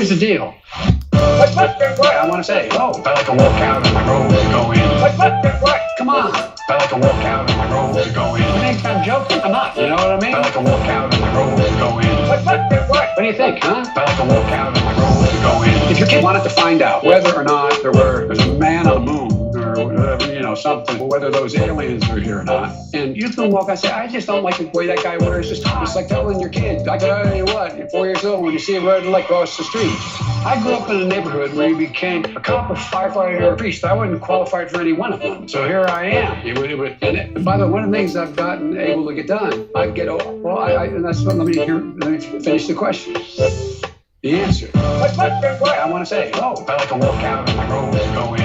Here's the deal. I want to say, oh, I like to walk out on the road to go in. Come on. I like to walk out on the road to go in. You think I'm joking? I'm not. You know what I mean? I like to walk out on the road to go in. What do you think, huh? I like to walk out on the road to go in. If your kid wanted to find out whether or not there's a man on the moon or whatever, something, or whether those aliens are here or not, and you can walk, I say, I just don't like the way that guy wears his top. It's like telling your kid, I can tell you what, you're 4 years old when you see a red light cross the street. I grew up in a neighborhood where you became a cop, a firefighter, or a priest. I wasn't qualified for any one of them. So here I am. And by the way, one of the things I've gotten able to get done, and that's what, let me finish the question. The answer. I want to say, oh, I like to walk out on the road to go in.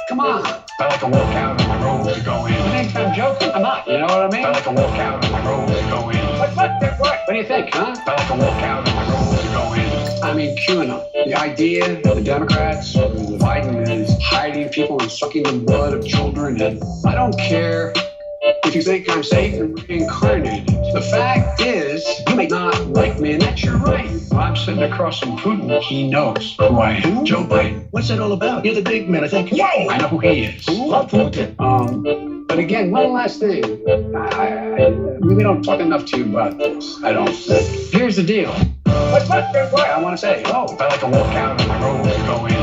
Come on. I like to walk out on the road to go in. You think I'm joking? I'm not. You know what I mean? I like to walk out on the road to go in. What do you think, huh? I like to walk out on the road to go in. I mean, QAnon. The idea that the Democrats, the Biden is hiding people and sucking the blood of children, and I don't care if you think I'm Satan reincarnated. The fact is, you may not like me, and that's your right. I'm sitting across from Putin. He knows who I am. Joe Biden. What's that all about? You're the big man, I think. Yay! I know who he is. Love Putin. But again, one last thing. We don't talk enough to you about this, I don't think. Here's the deal. I want to say, oh, I like to walk out on the road to go in.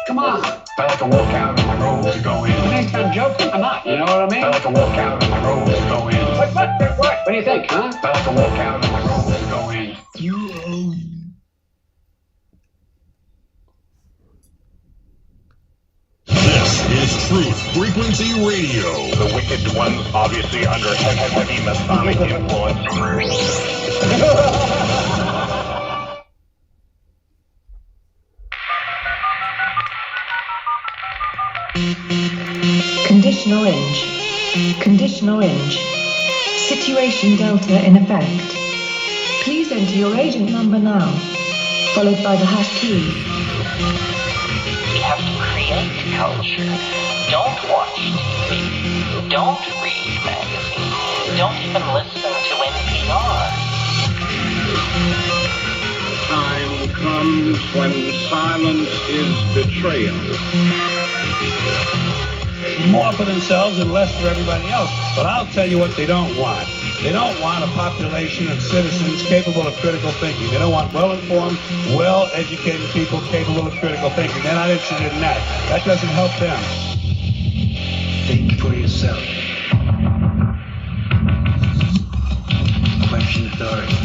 Come on. I like to walk out on the road to go in. You think I'm joking? I'm not. You know what I mean? I like to walk out on the road to go in. What do you think, huh? I like to walk out on the road to go in. This is Truth Frequency Radio. The wicked ones obviously under heavy Masonic influence. Conditional range. Conditional range. Situation Delta in effect. Please enter your agent number now, followed by the hash key. We have to create culture. Don't watch TV. Don't read magazines. Don't even listen to NPR. Time comes when silence is betrayal. More for themselves and less for everybody else. But I'll tell you what they don't want. They don't want a population of citizens capable of critical thinking. They don't want well-informed, well-educated people capable of critical thinking. They're not interested in that. That doesn't help them. Think for yourself. Question authority.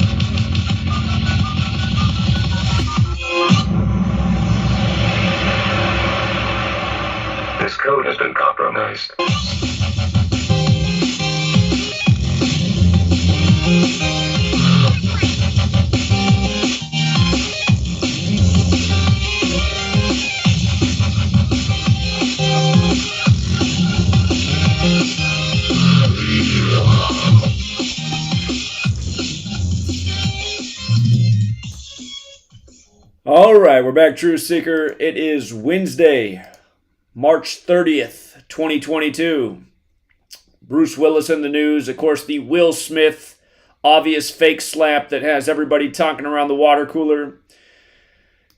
This code has been compromised. All right, we're back, Truth Seeker. It is Wednesday, March 30th, 2022. Bruce Willis in the news. Of course, the Will Smith obvious fake slap that has everybody talking around the water cooler.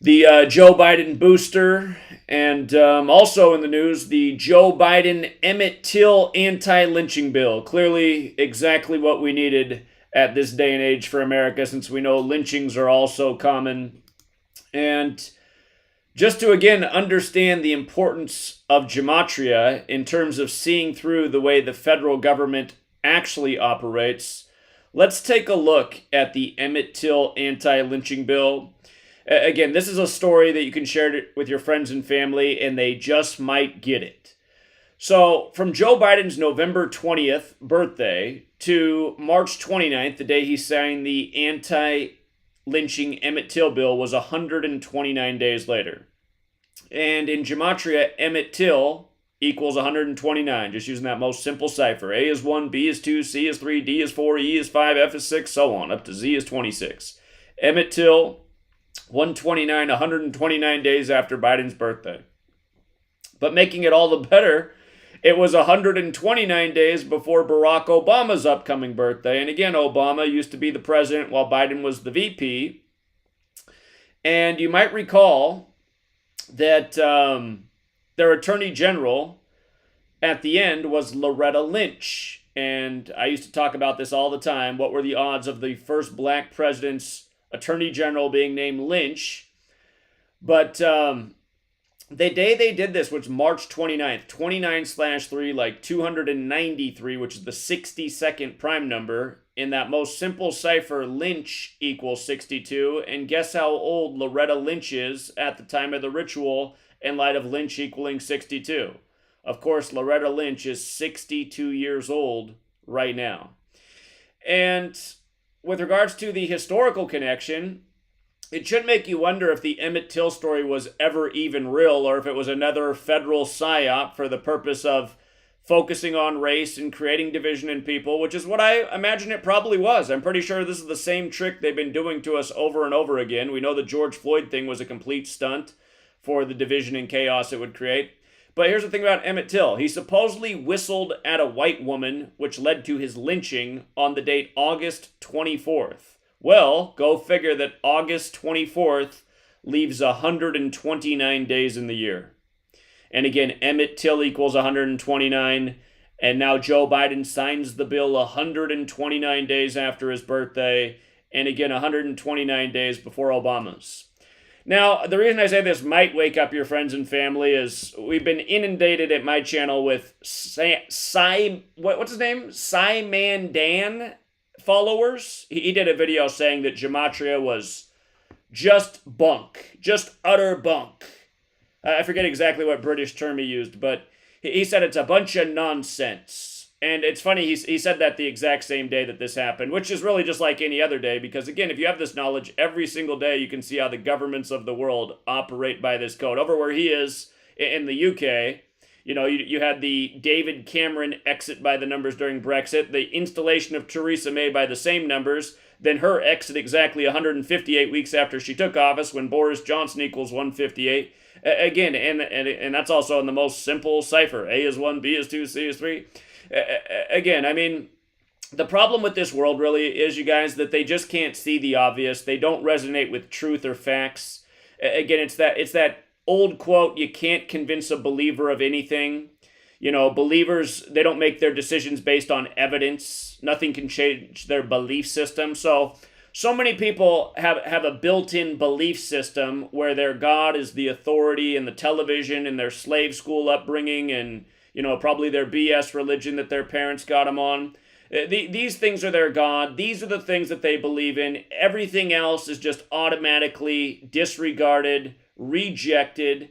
The Joe Biden booster. And also in the news, the Joe Biden Emmett Till anti-lynching bill. Clearly exactly what we needed at this day and age for America, since we know lynchings are also common. And just to, again, understand the importance of gematria in terms of seeing through the way the federal government actually operates, let's take a look at the Emmett Till anti-lynching bill. Again, this is a story that you can share with your friends and family, and they just might get it. So, from Joe Biden's November 20th birthday to March 29th, the day he signed the anti-lynching Emmett Till bill, was 129 days later. And in gematria, Emmett Till equals 129, just using that most simple cipher. A is 1, B is 2, C is 3, D is 4, E is 5, F is 6, so on, up to Z is 26. Emmett Till, 129 days after Biden's birthday. But making it all the better, it was 129 days before Barack Obama's upcoming birthday. And again, Obama used to be the president while Biden was the VP. And you might recall that their attorney general at the end was Loretta Lynch. And I used to talk about this all the time. What were the odds of the first black president's attorney general being named Lynch? But the day they did this, which was March 29th, 29/3, like 293, which is the 62nd prime number. In that most simple cipher, Lynch equals 62. And guess how old Loretta Lynch is at the time of the ritual in light of Lynch equaling 62? Of course, Loretta Lynch is 62 years old right now. And with regards to the historical connection, it should make you wonder if the Emmett Till story was ever even real, or if it was another federal psyop for the purpose of focusing on race and creating division in people, which is what I imagine it probably was. I'm pretty sure this is the same trick they've been doing to us over and over again. We know the George Floyd thing was a complete stunt for the division and chaos it would create. But here's the thing about Emmett Till. He supposedly whistled at a white woman, which led to his lynching on the date August 24th. Well, go figure that August 24th leaves 129 days in the year. And again, Emmett Till equals 129, and now Joe Biden signs the bill 129 days after his birthday, and again 129 days before Obama's. Now, the reason I say this might wake up your friends and family is we've been inundated at my channel with what's his name? Simon Dan followers. He did a video saying that Gematria was just bunk, just utter bunk. I forget exactly what British term he used, but he said it's a bunch of nonsense. And it's funny, he said that the exact same day that this happened, which is really just like any other day, because again, if you have this knowledge, every single day you can see how the governments of the world operate by this code. Over where he is in the UK, you had the David Cameron exit by the numbers during Brexit, the installation of Theresa May by the same numbers, then her exit exactly 158 weeks after she took office when Boris Johnson equals 158. Again, and that's also in the most simple cipher. A is 1, B is 2, C is 3. Again, I mean, the problem with this world really is, you guys, that they just can't see the obvious. They don't resonate with truth or facts. Again, it's that old quote, you can't convince a believer of anything. Believers, they don't make their decisions based on evidence. Nothing can change their belief system. So many people have a built-in belief system where their God is the authority and the television and their slave school upbringing and, probably their BS religion that their parents got them on. These things are their God. These are the things that they believe in. Everything else is just automatically disregarded, rejected.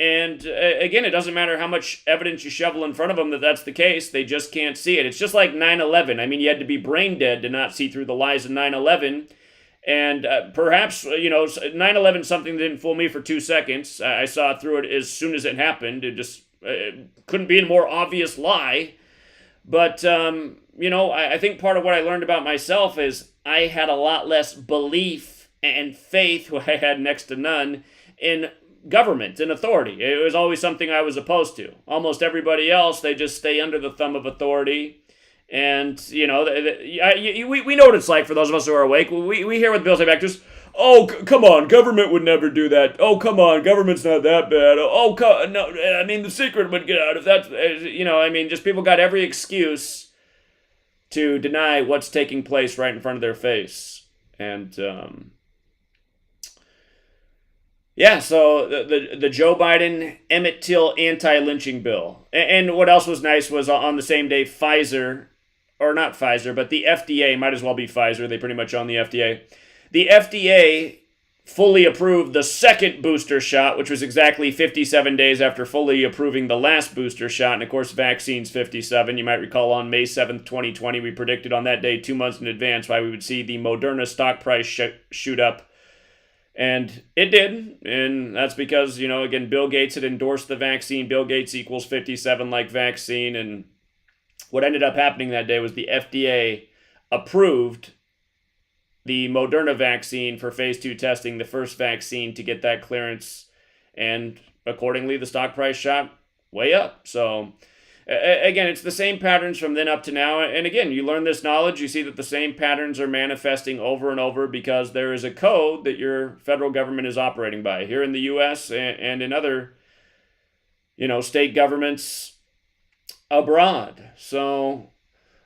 And again, it doesn't matter how much evidence you shovel in front of them that that's the case. They just can't see it. It's just like 9/11. I mean, you had to be brain dead to not see through the lies of 9/11. And perhaps, 9/11 something that didn't fool me for 2 seconds. I saw through it as soon as it happened. It just couldn't be a more obvious lie. But, I think part of what I learned about myself is I had a lot less belief and faith, who I had next to none, in government and authority. It was always something I was opposed to. Almost everybody else, they just stay under the thumb of authority. And, we know what it's like for those of us who are awake. We hear what the Bill say back to us. Oh, come on, government would never do that. Oh, come on, government's not that bad. No, I mean, the secret would get out if that's, just people got every excuse to deny what's taking place right in front of their face. And, so the Joe Biden, Emmett Till anti-lynching bill. And what else was nice was on the same day, Pfizer, or not Pfizer, but the FDA, might as well be Pfizer, they pretty much own the FDA. The FDA fully approved the second booster shot, which was exactly 57 days after fully approving the last booster shot. And of course, vaccines 57. You might recall on May 7th, 2020, we predicted on that day 2 months in advance why we would see the Moderna stock price shoot up. And it did, and that's because, again, Bill Gates had endorsed the vaccine. Bill Gates equals 57 like vaccine, and what ended up happening that day was the FDA approved the Moderna vaccine for phase 2 testing, the first vaccine to get that clearance, and accordingly, the stock price shot way up. So, again, it's the same patterns from then up to now. And again, you learn this knowledge, you see that the same patterns are manifesting over and over because there is a code that your federal government is operating by here in the U.S. and in other, state governments abroad. So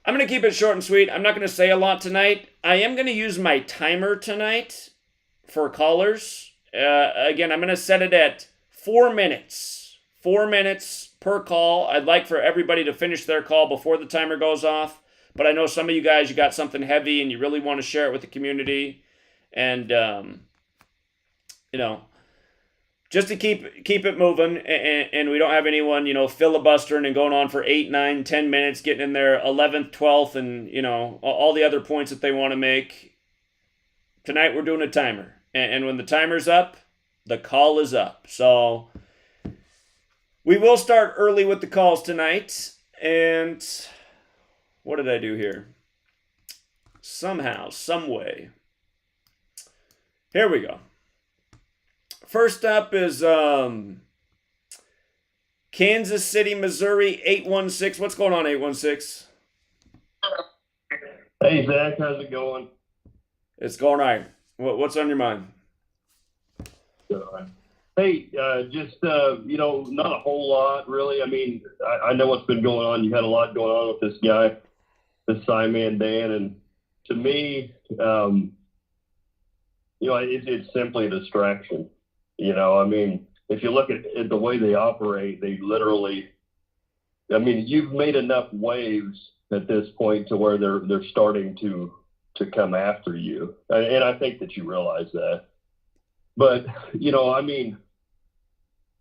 I'm going to keep it short and sweet. I'm not going to say a lot tonight. I am going to use my timer tonight for callers. Again, I'm going to set it at 4 minutes. 4 minutes per call. I'd like for everybody to finish their call before the timer goes off. But I know some of you guys, you got something heavy and you really want to share it with the community. And, just to keep it moving and we don't have anyone, filibustering and going on for 8, 9, 10 minutes, getting in their 11th, 12th, and, all the other points that they want to make. Tonight we're doing a timer. And when the timer's up, the call is up. So we will start early with the calls tonight. And what did I do here? Somehow, some way. Here we go. First up is Kansas City, Missouri, 816. What's going on, 816? Hey, Zach. How's it going? It's going all right. What's on your mind? Hey, just, not a whole lot, really. I mean, I know what's been going on. You had a lot going on with this guy, this Simon Dan, and to me, it's simply a distraction. I mean, if you look at the way they operate, they literally, you've made enough waves at this point to where they're starting to come after you. And I think that you realize that. But,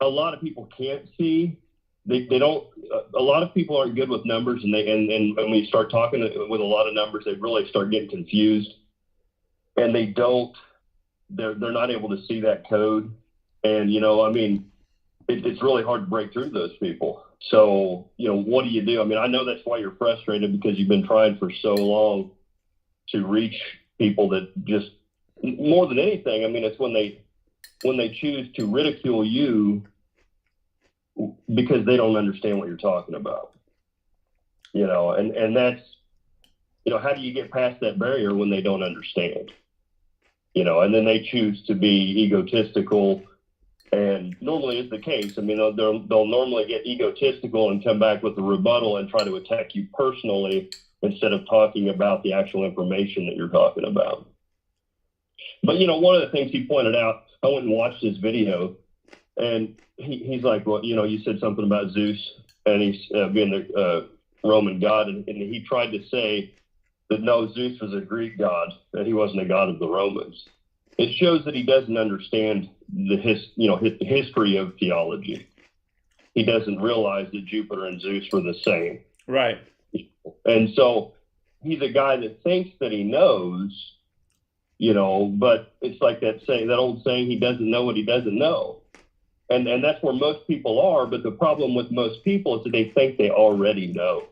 a lot of people can't see. They don't, a lot of people aren't good with numbers, and when you start talking with a lot of numbers, they really start getting confused, and they're not able to see that code. And, it's really hard to break through those people. So, what do you do? I know that's why you're frustrated, because you've been trying for so long to reach people that just, more than anything, it's when they choose to ridicule you because they don't understand what you're talking about, and that's, how do you get past that barrier when they don't understand, and then they choose to be egotistical. And normally is the case. They'll normally get egotistical and come back with a rebuttal and try to attack you personally instead of talking about the actual information that you're talking about. But, one of the things he pointed out, I went and watched his video, and he's like, well, you said something about Zeus and he's being the Roman god. And he tried to say that, no, Zeus was a Greek god, that he wasn't a god of the Romans. It shows that he doesn't understand the history of theology. He doesn't realize that Jupiter and Zeus were the same. Right. And so he's a guy that thinks that he knows, but it's like that old saying, he doesn't know what he doesn't know. And that's where most people are. But the problem with most people is that they think they already know.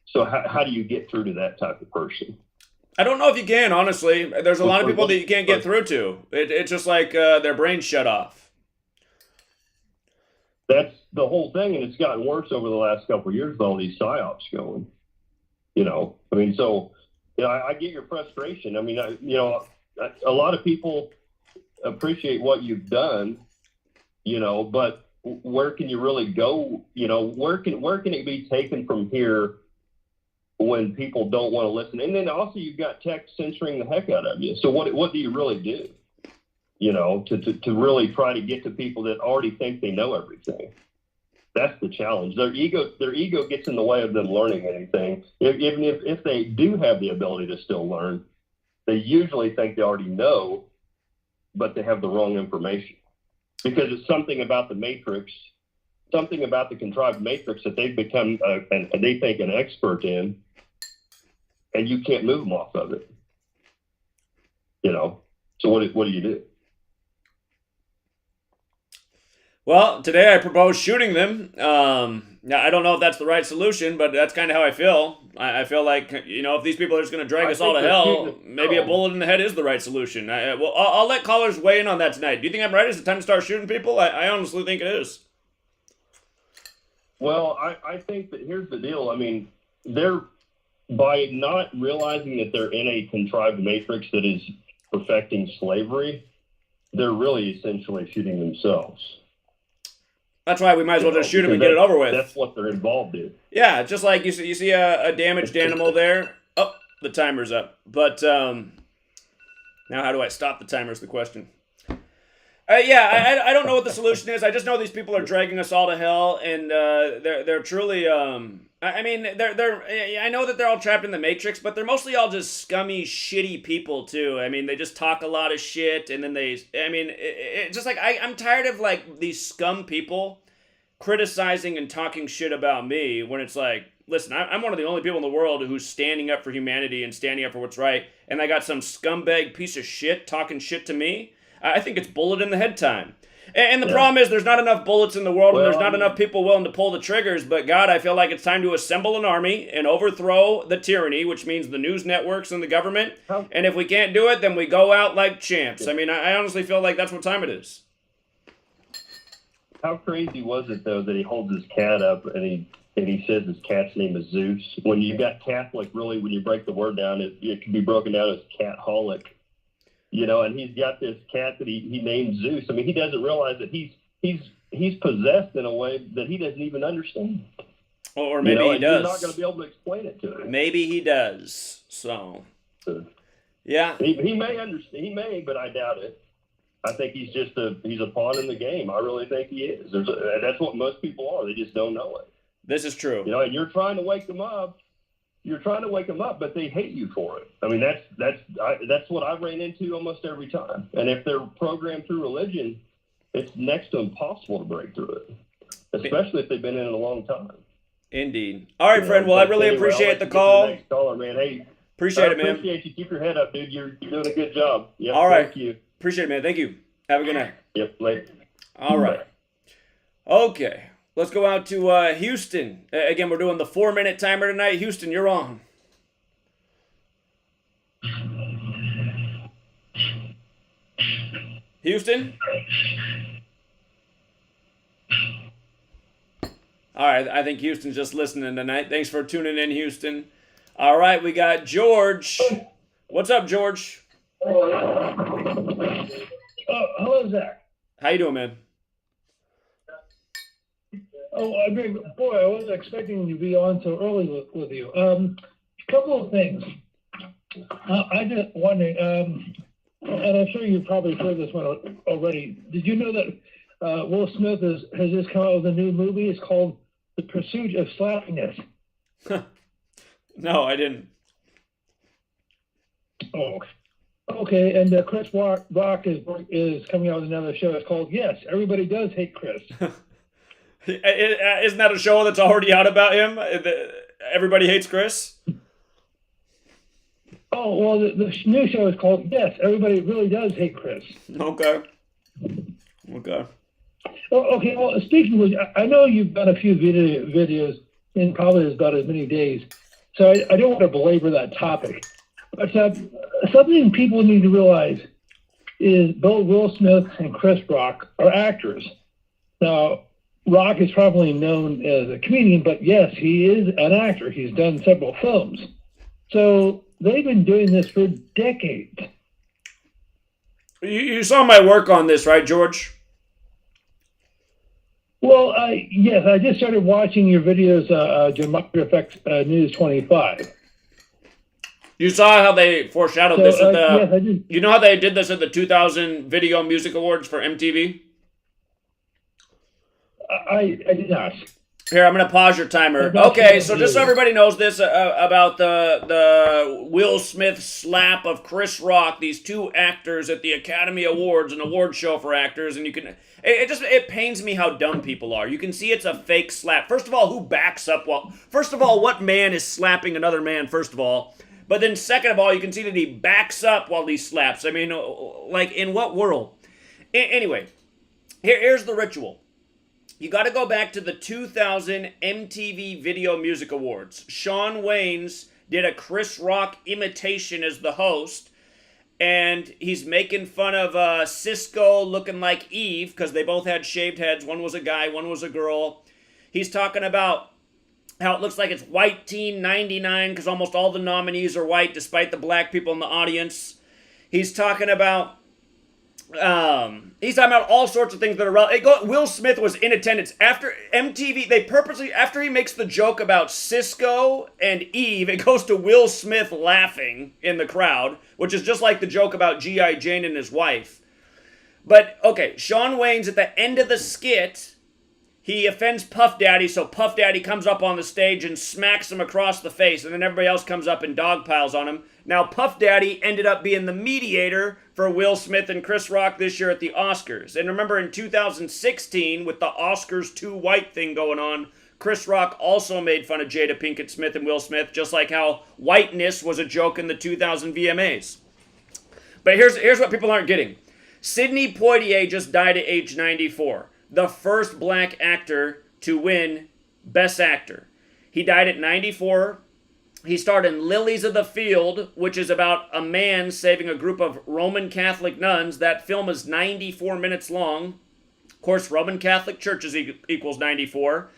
So how do you get through to that type of person? I don't know if you can, honestly. There's a lot of people that you can't get through to. It's just like their brains shut off. That's the whole thing, and it's gotten worse over the last couple of years with all these psyops going. I get your frustration. A lot of people appreciate what you've done, but where can you really go? Where can it be taken from here when people don't want to listen? And then also you've got tech censoring the heck out of you. So what do you really do? To really try to get to people that already think they know everything. That's the challenge. Their ego gets in the way of them learning anything. Even if they do have the ability to still learn, they usually think they already know, but they have the wrong information. Because it's something about the matrix, something about the contrived matrix that they've become, they think, an expert in, and you can't move them off of it. So what do you do? Well, today I propose shooting them. Now, I don't know if that's the right solution, but that's kind of how I feel. I feel like, if these people are just going to drag us all to hell, maybe a bullet in the head is the right solution. I'll let callers weigh in on that tonight. Do you think I'm right? Is it time to start shooting people? I honestly think it is. Well, I think that here's the deal. I mean, they're by not realizing that they're in a contrived matrix that is perfecting slavery, they're really essentially shooting themselves. That's why we might as well just shoot them and get it over with. That's what they're involved in. Yeah, just like you see a damaged animal there. Oh, the timer's up. But now how do I stop the timer is the question. I don't know what the solution is. I just know these people are dragging us all to hell, and they're truly. I mean, I know that they're all trapped in the Matrix, but they're mostly all just scummy, shitty people too. I mean, they just talk a lot of shit, and then they. I mean, just like I'm tired of like these scum people criticizing and talking shit about me when it's like, listen, I'm one of the only people in the world who's standing up for humanity and standing up for what's right, and I got some scumbag piece of shit talking shit to me. I think it's bullet in the head time. And the problem is there's not enough bullets in the world, and there's not enough people willing to pull the triggers. But God, I feel like it's time to assemble an army and overthrow the tyranny, which means the news networks and the government. And if we can't do it, then we go out like champs. I mean, I honestly feel like that's what time it is. How crazy was it, though, that he holds his cat up and he says his cat's name is Zeus? When you got Catholic, really, when you break the word down, it can be broken down as cat-holic. You know, and he's got this cat that he named Zeus. I mean, he doesn't realize that he's possessed in a way that he doesn't even understand. Or maybe he does. You're not going to be able to explain it to him. Maybe he does. So, yeah. He may understand. He may, but I doubt it. I think he's a pawn in the game. I really think he is. That's what most people are. They just don't know it. This is true. You know, and you're trying to wake them up. But they hate you for it. I mean, that's what I ran into almost every time. And if they're programmed through religion, it's next to impossible to break through it, especially if they've been in it a long time. Indeed. All right, friend. Well, I really appreciate the call. Next caller, man. Hey, appreciate it, man. Appreciate you. Keep your head up, dude. You're doing a good job. Yep, all right. Thank you. Appreciate it, man. Thank you. Have a good night. Yep. Later. All right. Okay. Let's go out to Houston. Again, we're doing the 4-minute timer tonight. Houston, you're on. Houston? All right, I think Houston's just listening tonight. Thanks for tuning in, Houston. All right, we got George. What's up, George? Hello, Zach. How you doing, man? Oh, I mean, boy, I wasn't expecting you to be on so early with you. A couple of things. I just wondering, and I'm sure you've probably heard this one already. Did you know that Will Smith has just come out with a new movie? It's called The Pursuit of Slappiness. No, I didn't. Oh, okay. And Chris Rock is coming out with another show. It's called Yes, Everybody Does Hate Chris. Isn't that a show that's already out about him? Everybody Hates Chris? Oh, well, the new show is called Yes, Everybody Really Does Hate Chris. Okay. Oh, okay, well, speaking of which, I know you've done a few videos in probably about as many days, so I don't want to belabor that topic. But something people need to realize is both Will Smith and Chris Rock are actors. Now, Rock is probably known as a comedian, but yes, he is an actor. He's done several films. So they've been doing this for decades. You saw my work on this, right, George? Well, yes, I just started watching your videos, GematriaEffectNews 25. You saw how they foreshadowed this at the... Yes, you know how they did this at the 2000 Video Music Awards for MTV? I did not. Here, I'm going to pause your timer. Okay, so just so everybody knows this about the Will Smith slap of Chris Rock, these two actors at the Academy Awards, an award show for actors, and you can... It pains me how dumb people are. You can see it's a fake slap. First of all, who backs up while... First of all, what man is slapping another man, first of all? But then second of all, you can see that he backs up while he slaps. I mean, like, in what world? Anyway, here's the ritual. You got to go back to the 2000 MTV Video Music Awards. Shawn Wayans did a Chris Rock imitation as the host, and he's making fun of Cisco looking like Eve, because they both had shaved heads. One was a guy, one was a girl. He's talking about how it looks like it's white teen 99 because almost all the nominees are white despite the black people in the audience. He's talking about all sorts of things that are relevant. Will Smith was in attendance after MTV. They purposely, after he makes the joke about Cisco and Eve, it goes to Will Smith laughing in the crowd, which is just like the joke about G.I. Jane and his wife. But okay, Shawn Wayne's at the end of the skit. He offends Puff Daddy, so Puff Daddy comes up on the stage and smacks him across the face, and then everybody else comes up and dogpiles on him. Now, Puff Daddy ended up being the mediator for Will Smith and Chris Rock this year at the Oscars. And remember, in 2016, with the Oscars too white thing going on, Chris Rock also made fun of Jada Pinkett Smith and Will Smith, just like how whiteness was a joke in the 2000 VMAs. But here's what people aren't getting. Sidney Poitier just died at age 94. The first black actor to win Best Actor. He died at 94. He starred in Lilies of the Field, which is about a man saving a group of Roman Catholic nuns. That film is 94 minutes long. Of course, Roman Catholic churches equals 94.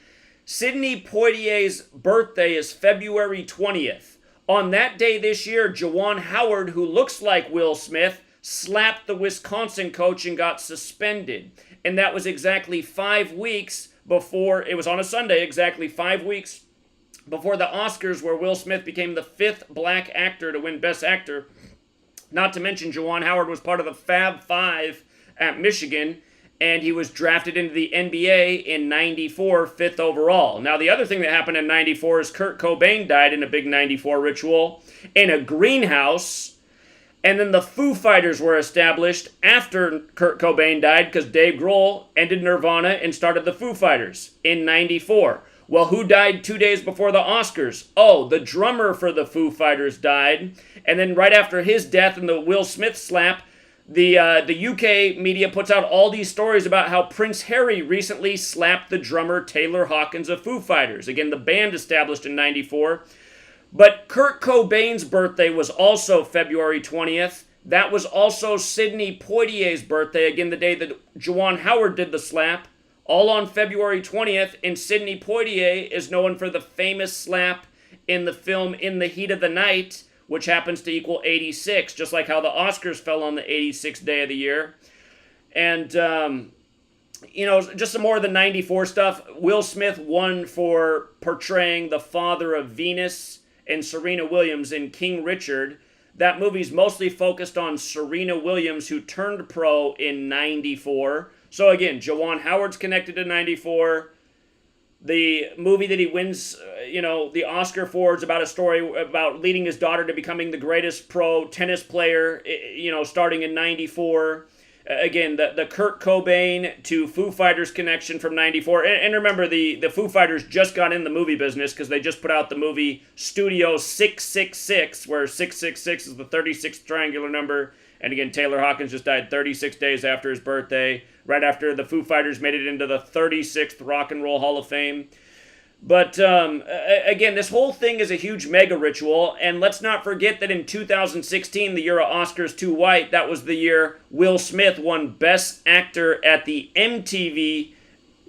Sidney Poitier's birthday is February 20th. On that day this year, Juwan Howard, who looks like Will Smith, slapped the Wisconsin coach and got suspended. And that was exactly 5 weeks before, it was on a Sunday, exactly 5 weeks before the Oscars, where Will Smith became the 5th black actor to win Best Actor. Not to mention, Juwan Howard was part of the Fab Five at Michigan, and he was drafted into the NBA in 94, 5th overall. Now, the other thing that happened in 94 is Kurt Cobain died in a big 94 ritual in a greenhouse. And then the Foo Fighters were established after Kurt Cobain died because Dave Grohl ended Nirvana and started the Foo Fighters in 94. Well, who died 2 days before the Oscars? Oh, the drummer for the Foo Fighters died. And then right after his death and the Will Smith slap, the UK media puts out all these stories about how Prince Harry recently slapped the drummer Taylor Hawkins of Foo Fighters. Again, the band established in 94. But Kurt Cobain's birthday was also February 20th. That was also Sidney Poitier's birthday, again, the day that Juwan Howard did the slap, all on February 20th, and Sidney Poitier is known for the famous slap in the film In the Heat of the Night, which happens to equal 86, just like how the Oscars fell on the 86th day of the year. And, just some more of the 94 stuff. Will Smith won for portraying the father of Venus and Serena Williams in King Richard. That movie's mostly focused on Serena Williams, who turned pro in 94. So again, Juwan Howard's connected to 94. The movie that he wins, the Oscar for is about a story about leading his daughter to becoming the greatest pro tennis player, starting in 94. Again, the Kurt Cobain to Foo Fighters connection from 94. And remember, the Foo Fighters just got in the movie business because they just put out the movie Studio 666, where 666 is the 36th triangular number. And again, Taylor Hawkins just died 36 days after his birthday, right after the Foo Fighters made it into the 36th Rock and Roll Hall of Fame. But again, this whole thing is a huge mega ritual, and let's not forget that in 2016, the year of Oscars Too White, that was the year Will Smith won Best Actor at the MTV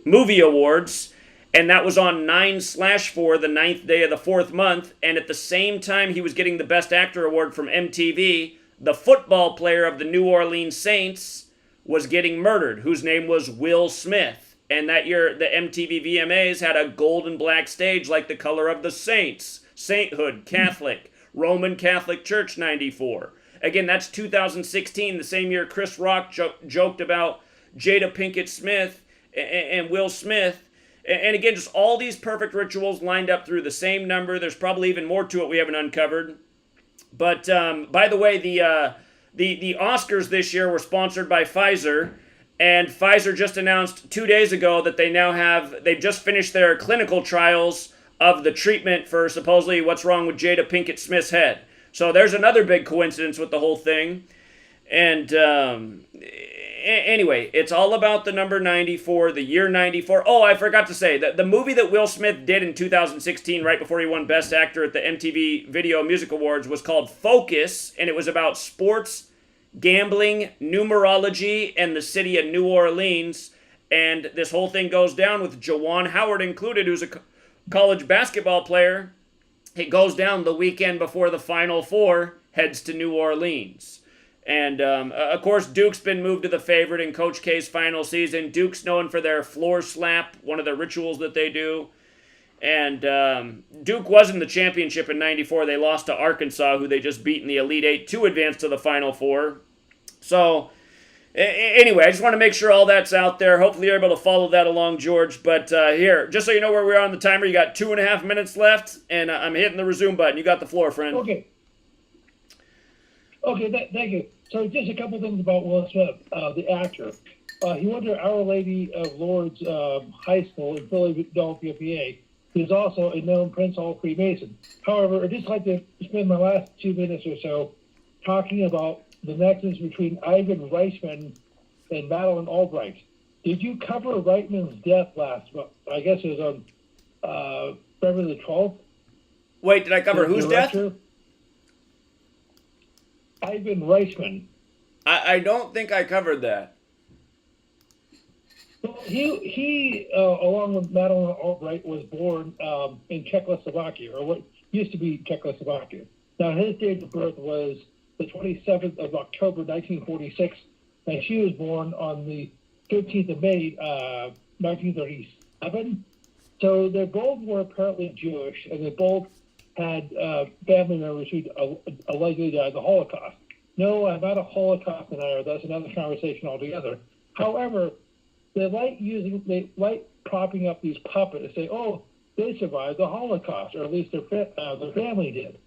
Movie Awards, and that was on 9/4, the 9th day of the 4th month, and at the same time he was getting the Best Actor award from MTV, the football player of the New Orleans Saints was getting murdered, whose name was Will Smith. And that year, the MTV VMAs had a gold and black stage like the color of the saints. Sainthood, Catholic, Roman Catholic Church, 94. Again, that's 2016, the same year Chris Rock joked about Jada Pinkett Smith and Will Smith. And again, just all these perfect rituals lined up through the same number. There's probably even more to it we haven't uncovered. But by the way, the Oscars this year were sponsored by Pfizer. And Pfizer just announced 2 days ago that they've just finished their clinical trials of the treatment for supposedly what's wrong with Jada Pinkett Smith's head. So there's another big coincidence with the whole thing. And anyway, it's all about the number 94, the year 94. Oh, I forgot to say, that the movie that Will Smith did in 2016, right before he won Best Actor at the MTV Video Music Awards, was called Focus, and it was about sports, gambling, numerology, and the city of New Orleans. And this whole thing goes down with Juwan Howard included, who's a college basketball player. It goes down the weekend before the Final Four heads to New Orleans. And, of course, Duke's been moved to the favorite in Coach K's final season. Duke's known for their floor slap, one of the rituals that they do. And Duke was in the championship in '94. They lost to Arkansas, who they just beat in the Elite Eight to advance to the Final Four. So, anyway, I just want to make sure all that's out there. Hopefully you're able to follow that along, George. But here, just so you know where we are on the timer, you got 2.5 minutes left, and I'm hitting the resume button. You got the floor, friend. Okay. Okay, thank you. So just a couple things about Will Smith, the actor. He went to Our Lady of Lourdes High School in Philadelphia, PA. He's also a known Prince Hall Freemason. However, I'd just like to spend my last 2 minutes or so talking about the nexus between Ivan Reisman and Madeleine Albright. Did you cover Reitman's death last month? I guess it was on February the 12th. Wait, did I cover whose death? Ivan Reisman. I don't think I covered that. Well, he along with Madeleine Albright, was born in Czechoslovakia, or what used to be Czechoslovakia. Now, his date of birth was the 27th of October, 1946, and she was born on the 15th of May, 1937. So they both were apparently Jewish, and they both had family members who allegedly died of the Holocaust. No, I'm not a Holocaust denier. That's another conversation altogether. However, they like propping up these puppets and say, "Oh, they survived the Holocaust, or at least their family did."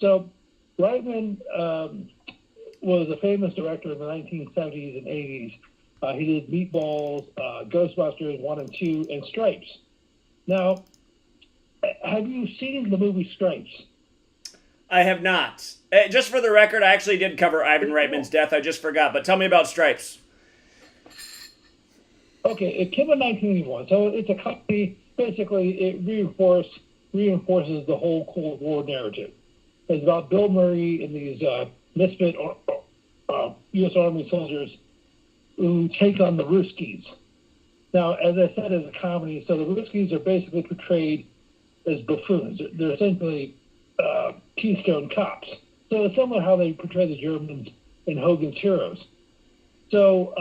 So, Reitman was a famous director in the 1970s and 80s. He did Meatballs, Ghostbusters 1 and 2, and Stripes. Now, have you seen the movie Stripes? I have not. Just for the record, I actually did cover Ivan Reitman's death. I just forgot. But tell me about Stripes. Okay, it came in 1981. So it's a company. Basically, it reinforces the whole Cold War narrative. It's about Bill Murray and these misfit U.S. Army soldiers who take on the Ruskies. Now, as I said, it's a comedy. So the Ruskies are basically portrayed as buffoons. They're essentially Keystone cops. So it's similar how they portray the Germans in Hogan's Heroes. So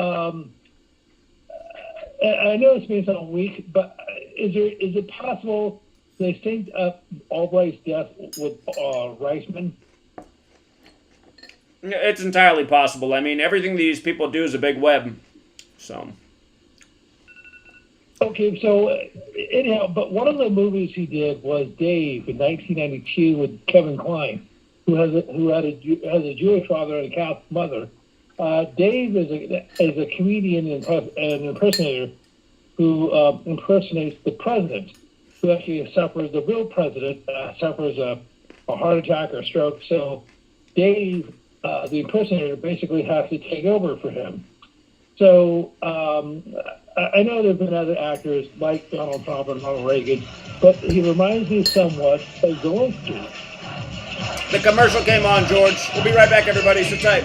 I know this may sound weak, but is it possible they synced up Albright's death with Reisman? It's entirely possible. I mean, everything these people do is a big web. So. Okay, so anyhow, but one of the movies he did was Dave in 1992 with Kevin Kline, who has a Jewish father and a Catholic mother. Dave is a comedian and impersonator who impersonates the president, who actually suffers, the real president suffers a heart attack or a stroke. So Dave, the impersonator, basically has to take over for him. So I know there have been other actors like Donald Trump and Ronald Reagan, but he reminds me somewhat of Zelensky. The commercial came on, George. We'll be right back, everybody. Sit tight.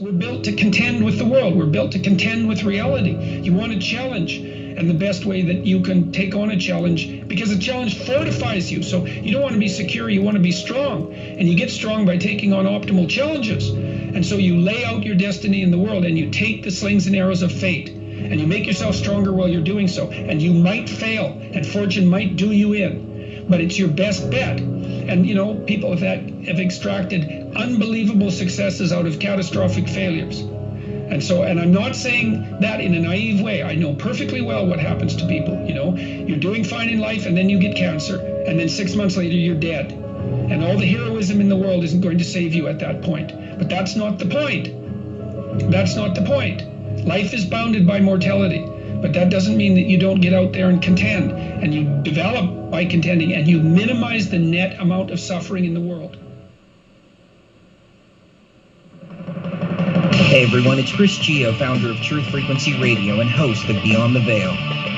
We're built to contend with the world. We're built to contend with reality. You want a challenge, and the best way that you can take on a challenge, because a challenge fortifies you. So you don't want to be secure, you want to be strong. And you get strong by taking on optimal challenges. And so you lay out your destiny in the world, and you take the slings and arrows of fate, and you make yourself stronger while you're doing so. And you might fail, and fortune might do you in, but it's your best bet. And, you know, people have extracted unbelievable successes out of catastrophic failures. And I'm not saying that in a naive way. I know perfectly well what happens to people. You know, you're doing fine in life, and then you get cancer, and then 6 months later you're dead. And all the heroism in the world isn't going to save you at that point. But that's not the point. That's not the point. Life is bounded by mortality. But that doesn't mean that you don't get out there and contend, and you develop by contending, and you minimize the net amount of suffering in the world. everyone, it's Chris Gio, founder of Truth Frequency Radio and host of Beyond the Veil.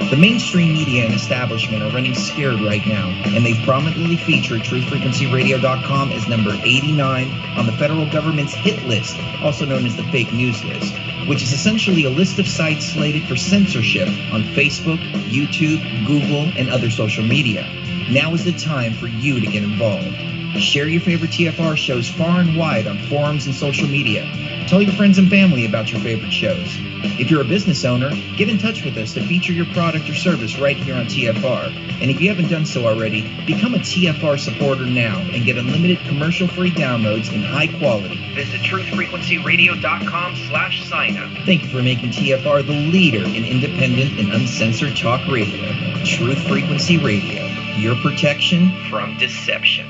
The mainstream media and establishment are running scared right now, and they've prominently featured TruthFrequencyRadio.com as number 89 on the federal government's hit list, also known as the fake news list, which is essentially a list of sites slated for censorship on Facebook, YouTube, Google, and other social media. Now is the time for you to get involved. Share your favorite TFR shows far and wide on forums and social media. Tell your friends and family about your favorite shows. If you're a business owner, get in touch with us to feature your product or service right here on TFR. And if you haven't done so already, become a TFR supporter now and get unlimited commercial-free downloads in high quality. Visit truthfrequencyradio.com/sign-up. Thank you for making TFR the leader in independent and uncensored talk radio. Truth Frequency Radio, your protection from deception.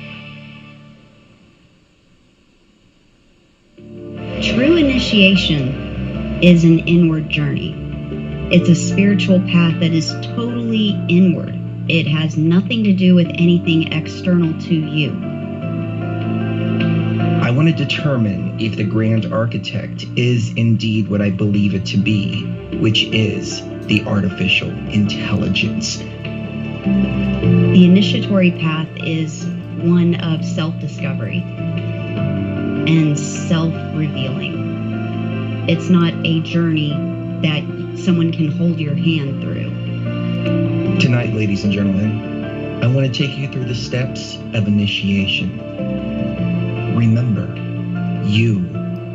True initiation is an inward journey. It's a spiritual path that is totally inward. It has nothing to do with anything external to you. I want to determine if the Grand Architect is indeed what I believe it to be, which is the artificial intelligence. The initiatory path is one of self-discovery and self-revealing. It's not a journey that someone can hold your hand through. Tonight, ladies and gentlemen, I want to take you through the steps of initiation. Remember, you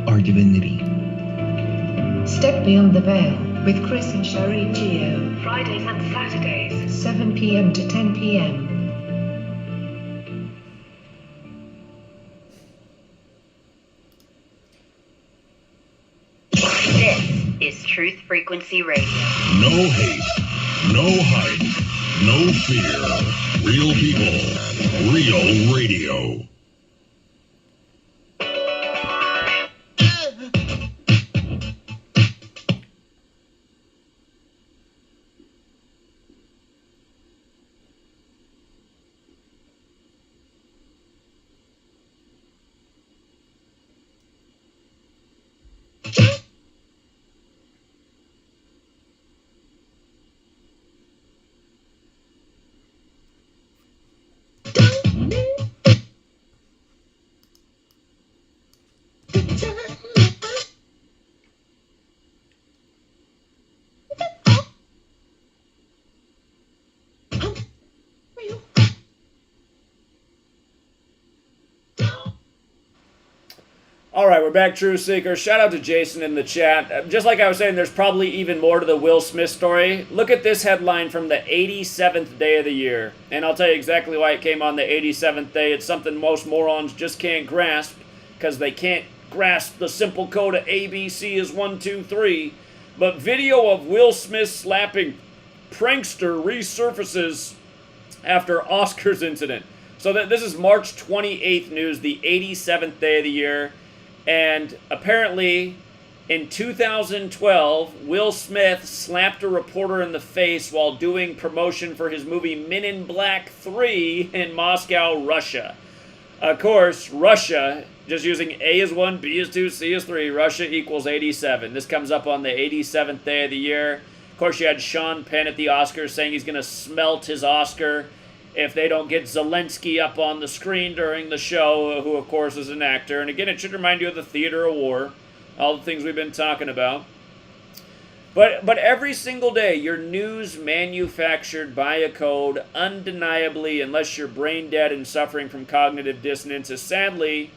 are divinity. Step Beyond the Veil with Chris and Sherry Gio. Fridays and Saturdays, 7 p.m. to 10 p.m. This is Truth Frequency Radio. No hate, no hype, no fear. Real people, real radio. All right, we're back, True Seekers. Shout out to Jason in the chat. Just like I was saying, there's probably even more to the Will Smith story. Look at this headline from the 87th day of the year. And I'll tell you exactly why it came on the 87th day. It's something most morons just can't grasp because they can't grasp the simple code of ABC is 1, 2, 3. But video of Will Smith slapping prankster resurfaces after Oscars incident. So this is March 28th news, the 87th day of the year. And apparently, in 2012, Will Smith slapped a reporter in the face while doing promotion for his movie Men in Black 3 in Moscow, Russia. Of course, Russia, just using A is 1, B is 2, C is 3, Russia equals 87. This comes up on the 87th day of the year. Of course, you had Sean Penn at the Oscars saying he's going to smelt his Oscar if they don't get Zelensky up on the screen during the show, who, of course, is an actor. And again, it should remind you of the theater of war, all the things we've been talking about. But every single day, your news manufactured by a code, undeniably, unless you're brain dead and suffering from cognitive dissonance, is sadly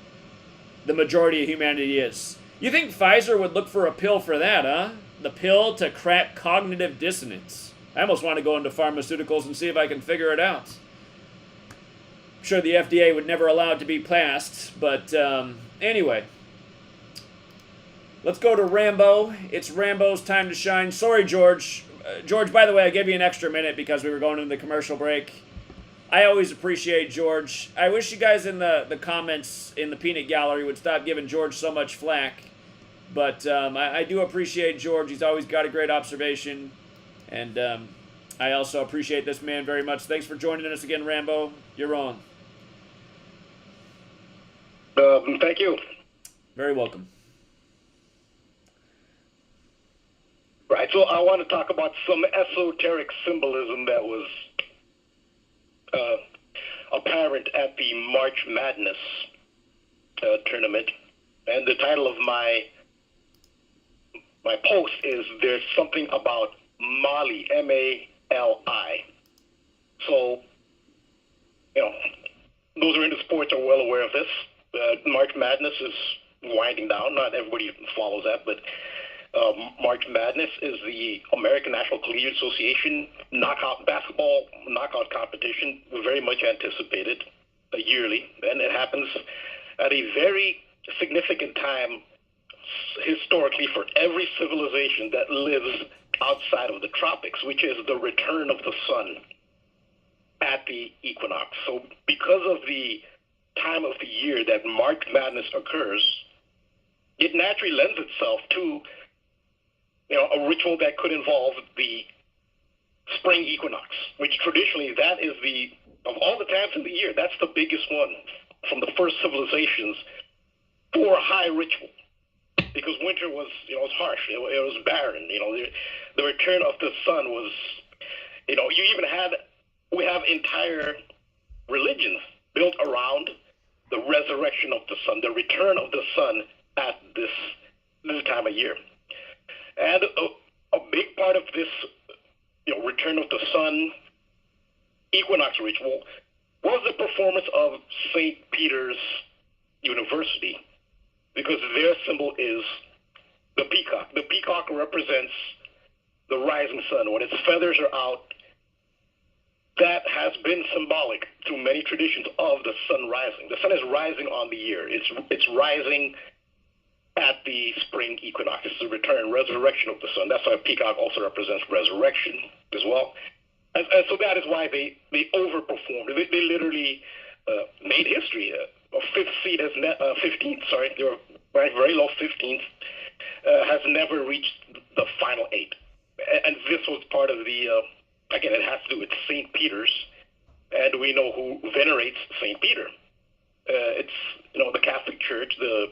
the majority of humanity is. You think Pfizer would look for a pill for that, huh? The pill to crack cognitive dissonance. I almost want to go into pharmaceuticals and see if I can figure it out. I'm sure the FDA would never allow it to be passed, but anyway. Let's go to Rambo. It's Rambo's time to shine. Sorry, George. George, by the way, I gave you an extra minute because we were going into the commercial break. I always appreciate George. I wish you guys in the comments in the peanut gallery would stop giving George so much flack. But I do appreciate George. He's always got a great observation. And I also appreciate this man very much. Thanks for joining us again, Rambo. You're on. Thank you. Very welcome. Right, so I want to talk about some esoteric symbolism that was apparent at the March Madness tournament. And the title of my post is There's Something About Mali, M-A-L-I. So, those who are into sports are well aware of this. March Madness is winding down. Not everybody follows that, but March Madness is the American National Collegiate Association basketball knockout competition, very much anticipated yearly, and it happens at a very significant time historically for every civilization that lives outside of the tropics, which is the return of the sun at the equinox. So because of the time of the year that March Madness occurs, it naturally lends itself to a ritual that could involve the spring equinox, which traditionally that is of all the times in the year, that's the biggest one from the first civilizations for a high ritual. Because winter was, was harsh. It was barren. The return of the sun was, we have entire religions built around the resurrection of the sun, the return of the sun at this time of year. And a big part of this, return of the sun equinox ritual was the performance of St. Peter's University, because their symbol is the peacock. The peacock represents the rising sun. When its feathers are out, that has been symbolic through many traditions of the sun rising. The sun is rising on the year. It's rising at the spring equinox. It's the return, resurrection of the sun. That's why peacock also represents resurrection as well. And so that is why they overperformed. They literally made history. A fifth seed has 15th. Sorry, they were ranked very low. 15th has never reached the final 8. And this was part of the. Again, it has to do with St. Peter's, and we know who venerates St. Peter. It's the Catholic Church, the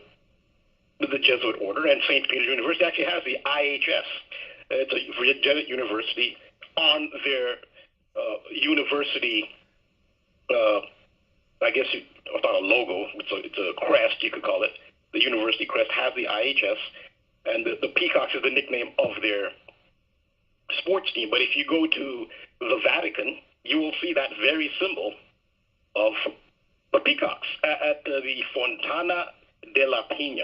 Jesuit order, and St. Peter's University actually has the IHS. It's a Jesuit university on their university. I guess it's not a logo. It's a crest, you could call it. The university crest has the IHS, and the peacocks is the nickname of their sports team. But if you go to the Vatican, you will see that very symbol of the peacocks at the Fontana della Pina,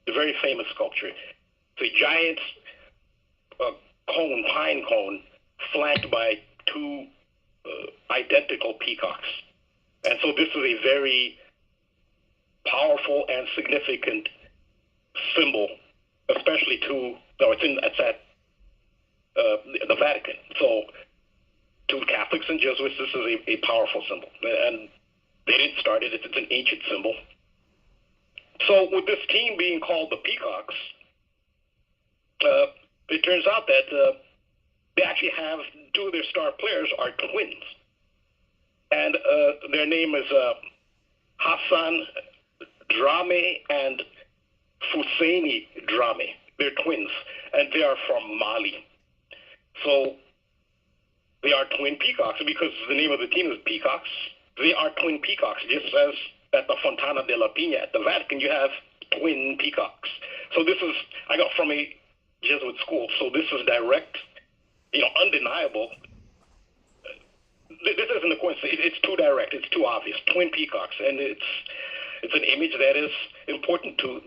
the very famous sculpture. It's a giant pine cone, flanked by 2 identical peacocks. And so this is a very powerful and significant symbol, especially it's at the Vatican. So to Catholics and Jesuits, this is a powerful symbol. And they didn't start it. It's an ancient symbol. So with this team being called the Peacocks, it turns out that they actually have 2 of their star players are twins. And their name is Hassan Drame and Husseini Drame. They're twins, and they are from Mali. So they are twin peacocks, because the name of the team is Peacocks. They are twin peacocks, just as at the Fontana della Pina at the Vatican, you have twin peacocks. So this is, I got from a Jesuit school, so this is direct, undeniable. This isn't a coincidence. It's too direct. It's too obvious. Twin peacocks, and it's an image that is important to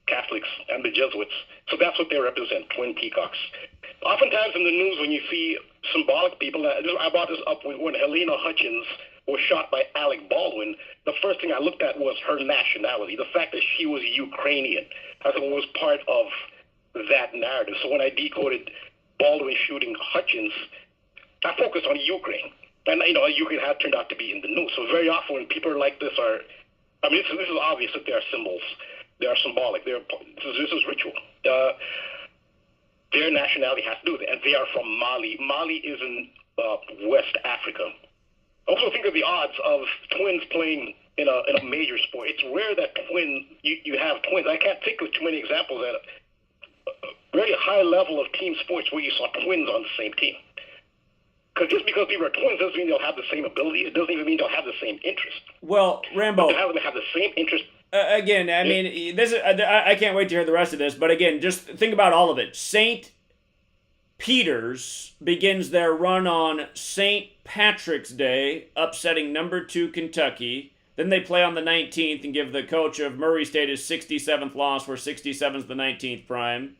Catholics and the Jesuits. So that's what they represent, twin peacocks. Oftentimes in the news, when you see symbolic people, I brought this up when Helena Hutchins was shot by Alec Baldwin. The first thing I looked at was her nationality, the fact that she was Ukrainian. I thought it was part of that narrative. So when I decoded Baldwin shooting Hutchins, I focused on Ukraine. And, Ukraine had turned out to be in the news. So very often when people like this this is obvious that they are symbols. They are symbolic. This is ritual. Their nationality has to do with it. And they are from Mali. Mali is in West Africa. Also think of the odds of twins playing in a major sport. It's rare that you have twins. I can't think of too many examples that very high level of team sports where you saw twins on the same team. Because just because people are twins doesn't mean they'll have the same ability. It doesn't even mean they'll have the same interest. Well, Rambo, But to have them have the same interest. again, I mean, this is, I can't wait to hear the rest of this, but again, just think about all of it. St. Peter's begins their run on St. Patrick's Day, upsetting number 2 Kentucky. Then they play on the 19th and give the coach of Murray State his 67th loss, where 67 is the 19th prime.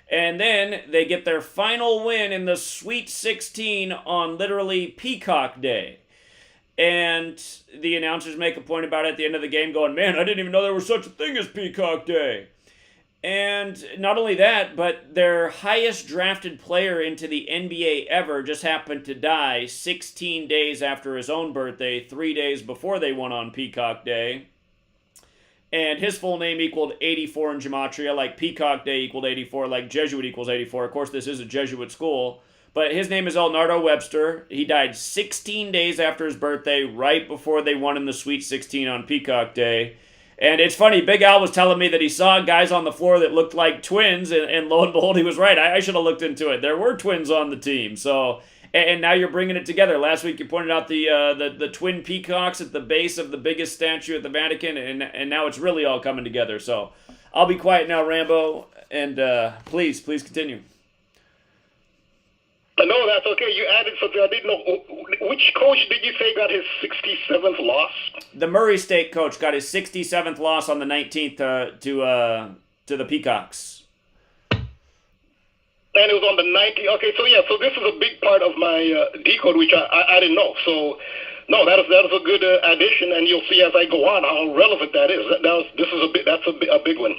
And then they get their final win in the Sweet 16 on literally Peacock Day. And the announcers make a point about it at the end of the game going, man, I didn't even know there was such a thing as Peacock Day. And not only that, but their highest drafted player into the NBA ever just happened to die 16 days after his own birthday, 3 days before they won on Peacock Day. And his full name equaled 84 in Gematria, like Peacock Day equaled 84, like Jesuit equals 84. Of course, this is a Jesuit school. But his name is Elnardo Webster. He died 16 days after his birthday, right before they won in the Sweet 16 on Peacock Day. And it's funny, Big Al was telling me that he saw guys on the floor that looked like twins, and lo and behold, he was right. I should have looked into it. There were twins on the team. So, and now you're bringing it together. Last week you pointed out the twin peacocks at the base of the biggest statue at the Vatican, and now it's really all coming together. So I'll be quiet now, Rambo, and please continue. No, that's okay. You added something I didn't know. Which coach did you say got his 67th loss? The Murray State coach got his 67th loss on the 19th to the Peacocks. And it was on the 19th. Okay, so this is a big part of my decode, which I didn't know. So, no, that is a good addition, and you'll see as I go on how relevant that is. That's a big one.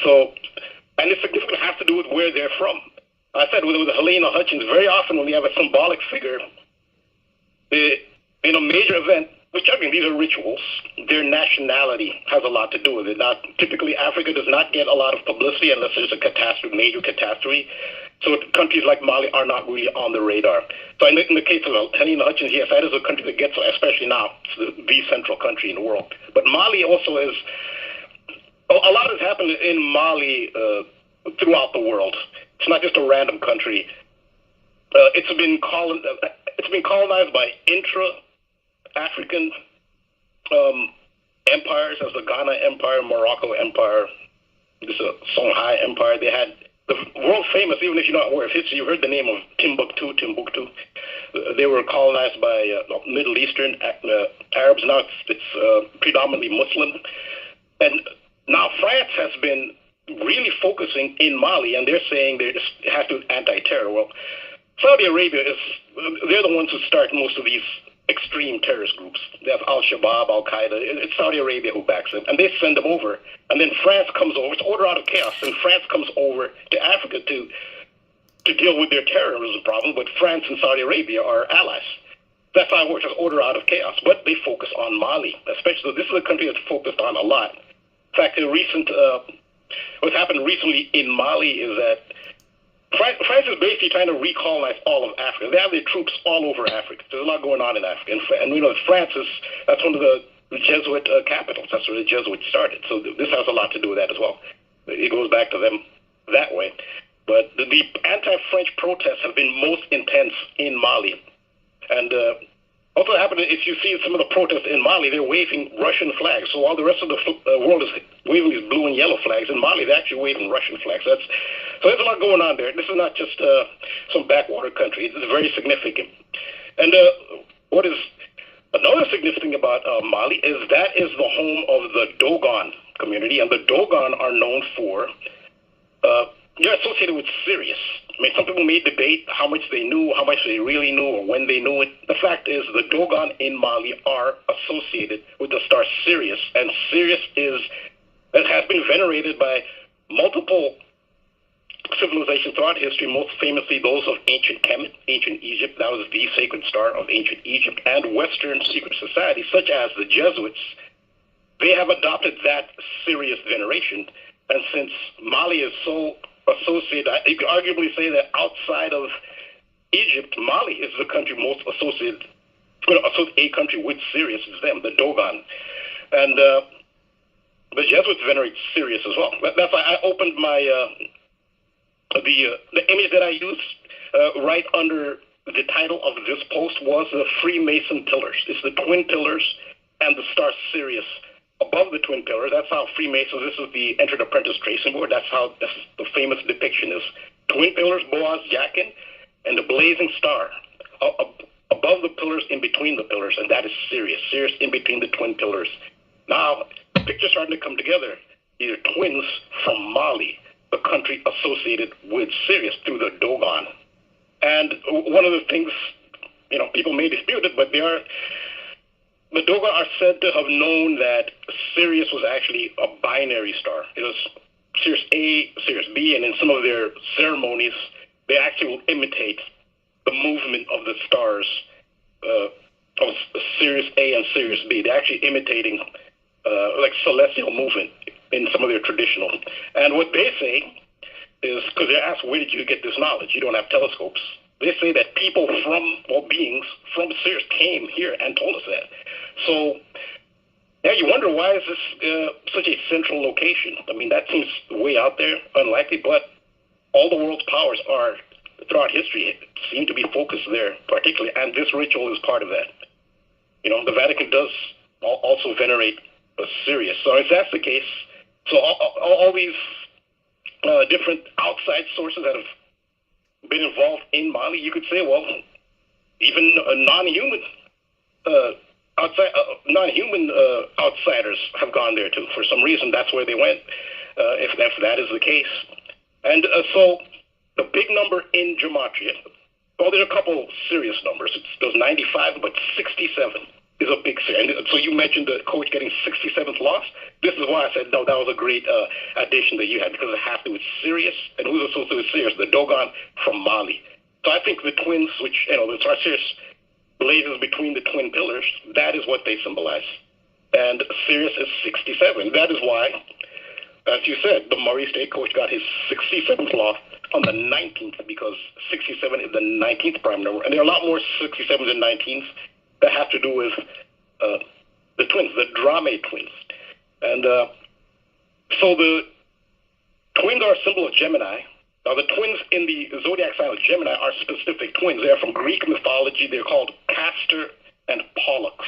So, and it's significant. It has to do with where they're from. I said with Helena Hutchins, very often when you have a symbolic figure in a major event, which I mean these are rituals, their nationality has a lot to do with it. Now, typically Africa does not get a lot of publicity unless there's a catastrophe, major catastrophe. So countries like Mali are not really on the radar. So in the case of Helena Hutchins, yes, that is a country that gets, especially now, it's the central country in the world. But Mali also is, a lot has happened in Mali throughout the world. It's not just a random country. It's been colonized by intra-African empires, as the Ghana Empire, Morocco Empire, the Songhai Empire. They had the world famous, even if you're not aware of history, you've heard the name of Timbuktu. They were colonized by Middle Eastern Arabs. Now it's predominantly Muslim. And now France has been really focusing in Mali, and they're saying it has to do anti-terror. Well, Saudi Arabia they're the ones who start most of these extreme terrorist groups. They have Al-Shabaab, Al-Qaeda. It's Saudi Arabia who backs them, and they send them over. And then France comes over. It's order out of chaos, and France comes over to Africa to deal with their terrorism problem, but France and Saudi Arabia are allies. That's how it works, it's order out of chaos. But they focus on Mali, especially. This is a country that's focused on a lot. In fact, what's happened recently in Mali is that France is basically trying to recolonize all of Africa. They have their troops all over Africa. There's a lot going on in Africa. And we know France that's one of the Jesuit capitals. That's where the Jesuits started. So this has a lot to do with that as well. It goes back to them that way. But the anti-French protests have been most intense in Mali. And also happened, if you see some of the protests in Mali, they're waving Russian flags. So while the rest of the world is waving these blue and yellow flags, in Mali they're actually waving Russian flags. So there's a lot going on there. This is not just some backwater country. It's very significant. And what is another significant about Mali is that is the home of the Dogon community, and the Dogon are known for they're associated with Sirius. I mean, some people may debate how much they knew, how much they really knew, or when they knew it. The fact is the Dogon in Mali are associated with the star Sirius, and Sirius has been venerated by multiple civilizations throughout history, most famously those of ancient Kemet, ancient Egypt. That was the sacred star of ancient Egypt, and Western secret societies, such as the Jesuits. They have adopted that Sirius veneration, and since Mali is so associated, you could arguably say that outside of Egypt, Mali is the country most associated, a country with Sirius is them, the Dogon. And the Jesuits venerate Sirius as well. That's why I opened my The image that I used right under the title of this post was the Freemason pillars. It's the twin pillars and the star Sirius above the twin pillar. That's how Freemasons, this is the Entered Apprentice tracing board. That's how the famous depiction is. Twin pillars, Boaz, Jachin, and the blazing star above the pillars, in between the pillars, and that is Sirius. Sirius in between the twin pillars. Now, the picture's starting to come together. These are twins from Mali, the country associated with Sirius through the Dogon. And one of the things, people may dispute it, but the Dogon are said to have known that Sirius was actually a binary star. It was Sirius A, Sirius B, and in some of their ceremonies, they actually will imitate the movement of the stars of Sirius A and Sirius B. They're actually imitating like celestial movement in some of their traditional. And what they say is, because they're asked, where did you get this knowledge? You don't have telescopes. They say that beings from Sirius came here and told us that. So, yeah, you wonder, why is this such a central location? I mean, that seems way out there, unlikely, but all the world's powers are, throughout history, seem to be focused there particularly, and this ritual is part of that. The Vatican does also venerate Sirius. So if that's the case, so all these different outside sources that have been involved in Mali, you could say, well, even non-human outsiders have gone there too. For some reason, that's where they went, if that is the case. And so the big number in Gematria, well, there are a couple serious numbers. There's 95, but 67 is a big thing. And so you mentioned the coach getting 67th loss. This is why I said, no, that was a great addition that you had, because it has to do with Sirius. And who's associated with Sirius? The Dogon from Mali. So I think the twins, which, the star Sirius blazes between the twin pillars, that is what they symbolize. And Sirius is 67. That is why, as you said, the Murray State coach got his 67th loss on the 19th, because 67 is the 19th prime number. And there are a lot more 67s and 19s that have to do with the twins, the Drame twins. And so the twins are a symbol of Gemini. Now, the twins in the zodiac sign of Gemini are specific twins. They are from Greek mythology. They're called Castor and Pollux.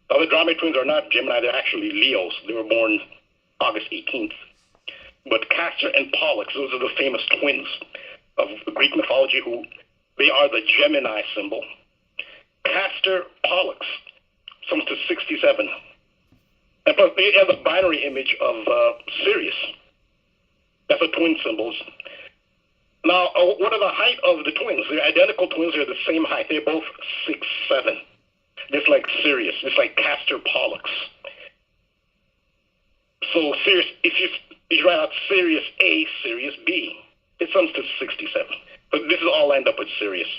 Now, the Drame twins are not Gemini. They're actually Leos. They were born August 18th. But Castor and Pollux, those are the famous twins of Greek mythology, they are the Gemini symbol. Castor, Pollux, sums to 67. And plus, they have the binary image of Sirius. That's the twin symbols. Now, what are the height of the twins? They're identical twins. They're the same height. They're both 6'7", just like Sirius, just like Castor, Pollux. So Sirius, if you write out Sirius A, Sirius B, it sums to 67. But this is all lined up with Sirius.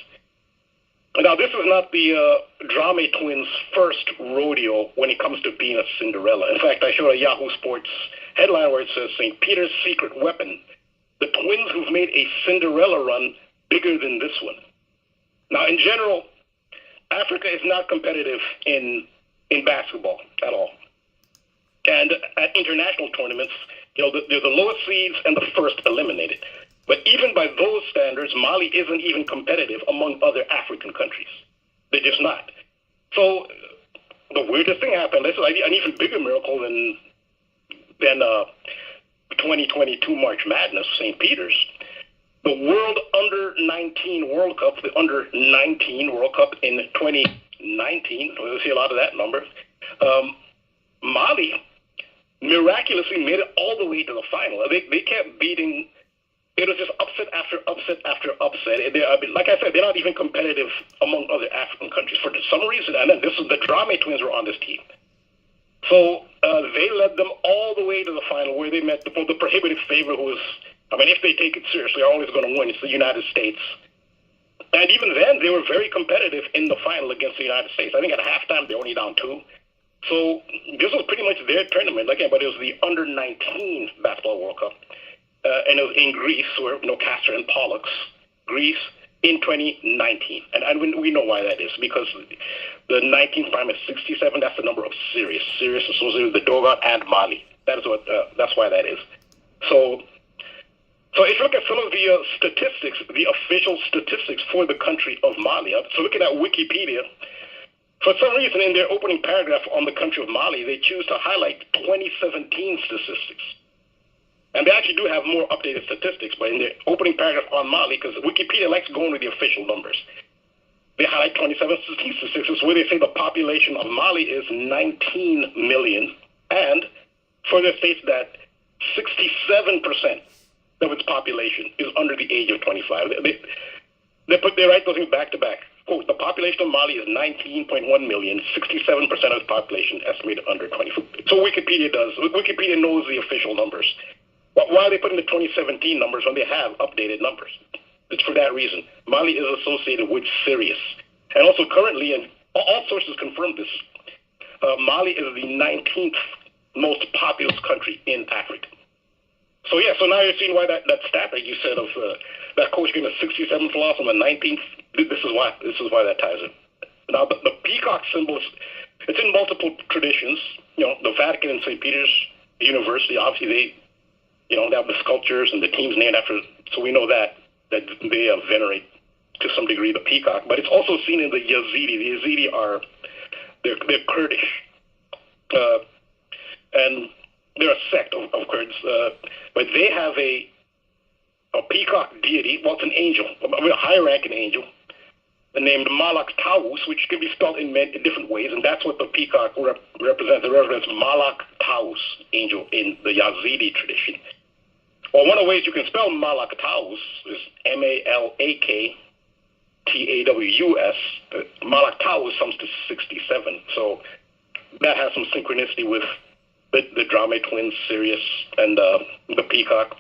Now, this is not the Drame twins' first rodeo when it comes to being a Cinderella. In fact, I showed a Yahoo Sports headline where it says, St. Peter's secret weapon, the twins who've made a Cinderella run bigger than this one. Now, in general, Africa is not competitive in basketball at all. And at international tournaments, they're the lowest seeds and the first eliminated. But even by those standards, Mali isn't even competitive among other African countries. They're just not. So the weirdest thing happened. This is an even bigger miracle than 2022 March Madness, St. Peter's. The World Under-19 World Cup, the Under-19 World Cup in 2019, we'll see a lot of that number. Mali miraculously made it all the way to the final. They kept beating. It was just upset after upset after upset. Like I said, they're not even competitive among other African countries for some reason. And then the Drame twins were on this team. So they led them all the way to the final, where they met the prohibitive favorite, who was, if they take it seriously, are always going to win. It's the United States. And even then, they were very competitive in the final against the United States. I think at halftime, they're only down 2. So this was pretty much their tournament. Again, but it was the Under-19 Basketball World Cup. And it was in Greece, where Castor and Pollux, Greece, in 2019. And we know why that is, because the 19th prime is 67. That's the number of Sirius. Sirius associated with the Dogon and Mali. That's why that is. So So if you look at some of the statistics, the official statistics for the country of Mali, so looking at Wikipedia, for some reason in their opening paragraph on the country of Mali, they choose to highlight 2017 statistics. And they actually do have more updated statistics, but in their opening paragraph on Mali, because Wikipedia likes going with the official numbers, they highlight 2017 statistics where they say the population of Mali is 19 million, and further states that 67% of its population is under the age of 25. They write those things back to back. Quote, the population of Mali is 19.1 million, 67% of its population estimated under 25. So Wikipedia does. Wikipedia knows the official numbers. Why are they putting the 2017 numbers when they have updated numbers? It's for that reason. Mali is associated with Sirius. And also currently, and all sources confirm this, Mali is the 19th most populous country in Africa. So yeah, so now you're seeing why that stat that you said of that coach getting a 67th loss on the 19th, this is why that ties in. Now the peacock symbol, it's in multiple traditions. You know, the Vatican and St. Peter's University, obviously they have the sculptures and the teams named after, so we know that they venerate to some degree the peacock. But it's also seen in the Yazidi. The Yazidi they're Kurdish, and they're a sect of Kurds, but they have a peacock deity. Well, it's an angel, a high-ranking angel, named Malak Taus, which can be spelled in different ways, and that's what the peacock represents. It represents Malak Taus, angel, in the Yazidi tradition. Well, one of the ways you can spell Malak Taus is Malak Taus. Malak Taus comes to 67, so that has some synchronicity with the Drame twins, Sirius, and the peacock.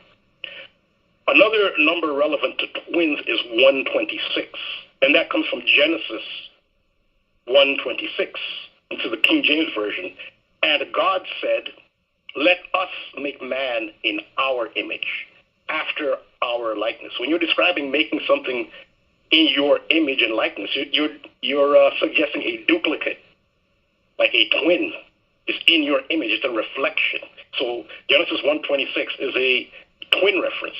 Another number relevant to twins is 126, and that comes from Genesis 1:26 into the King James Version. And God said, let us make man in our image, after our likeness. When you're describing making something in your image and likeness, you're suggesting a duplicate, like a twin is in your image. It's a reflection. So Genesis 1:26 is a twin reference.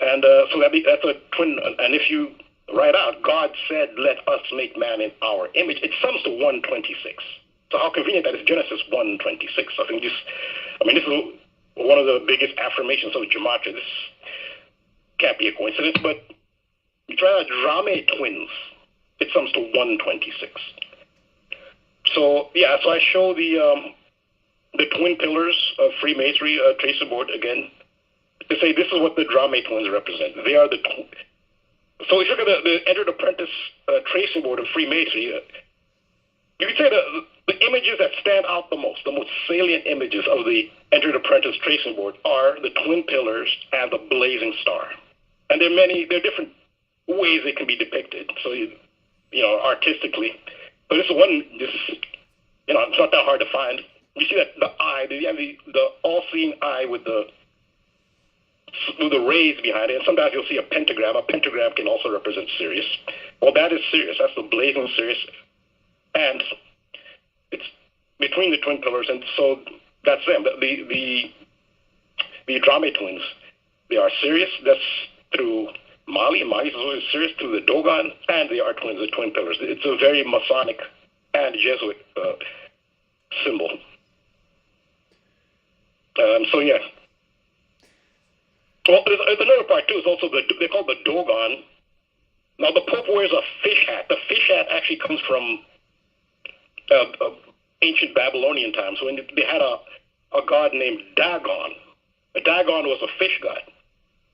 And so that's a twin. And if you write out, God said, let us make man in our image, it sums to 126. So how convenient that is Genesis 1:26. I think this is one of the biggest affirmations of Gematria. This can't be a coincidence, but you try out Drame twins, it sums to 126. So yeah, so I show the twin pillars of Freemasonry tracing board again to say this is what the Drame twins represent. They are the so if you look at the entered apprentice tracing board of Freemasonry, you can say the images that stand out the most salient images of the entered apprentice tracing board are the twin pillars and the blazing star. And there are different ways they can be depicted. So artistically. But this one, it's not that hard to find. You see that the eye, the all-seeing eye with the rays behind it, and sometimes you'll see a pentagram. A pentagram can also represent Sirius. Well, that is Sirius. That's the blazing Sirius, and it's between the twin pillars, and so that's them. The Drame twins, they are Sirius. That's through Mali. Mali is Sirius through the Dogon, and they are twins, the twin pillars. It's a very Masonic and Jesuit symbol. So yeah. Well, there's another part too. Is also they call the Dogon. Now the Pope wears a fish hat. The fish hat actually comes from ancient Babylonian times when they had a god named Dagon. Dagon was a fish god,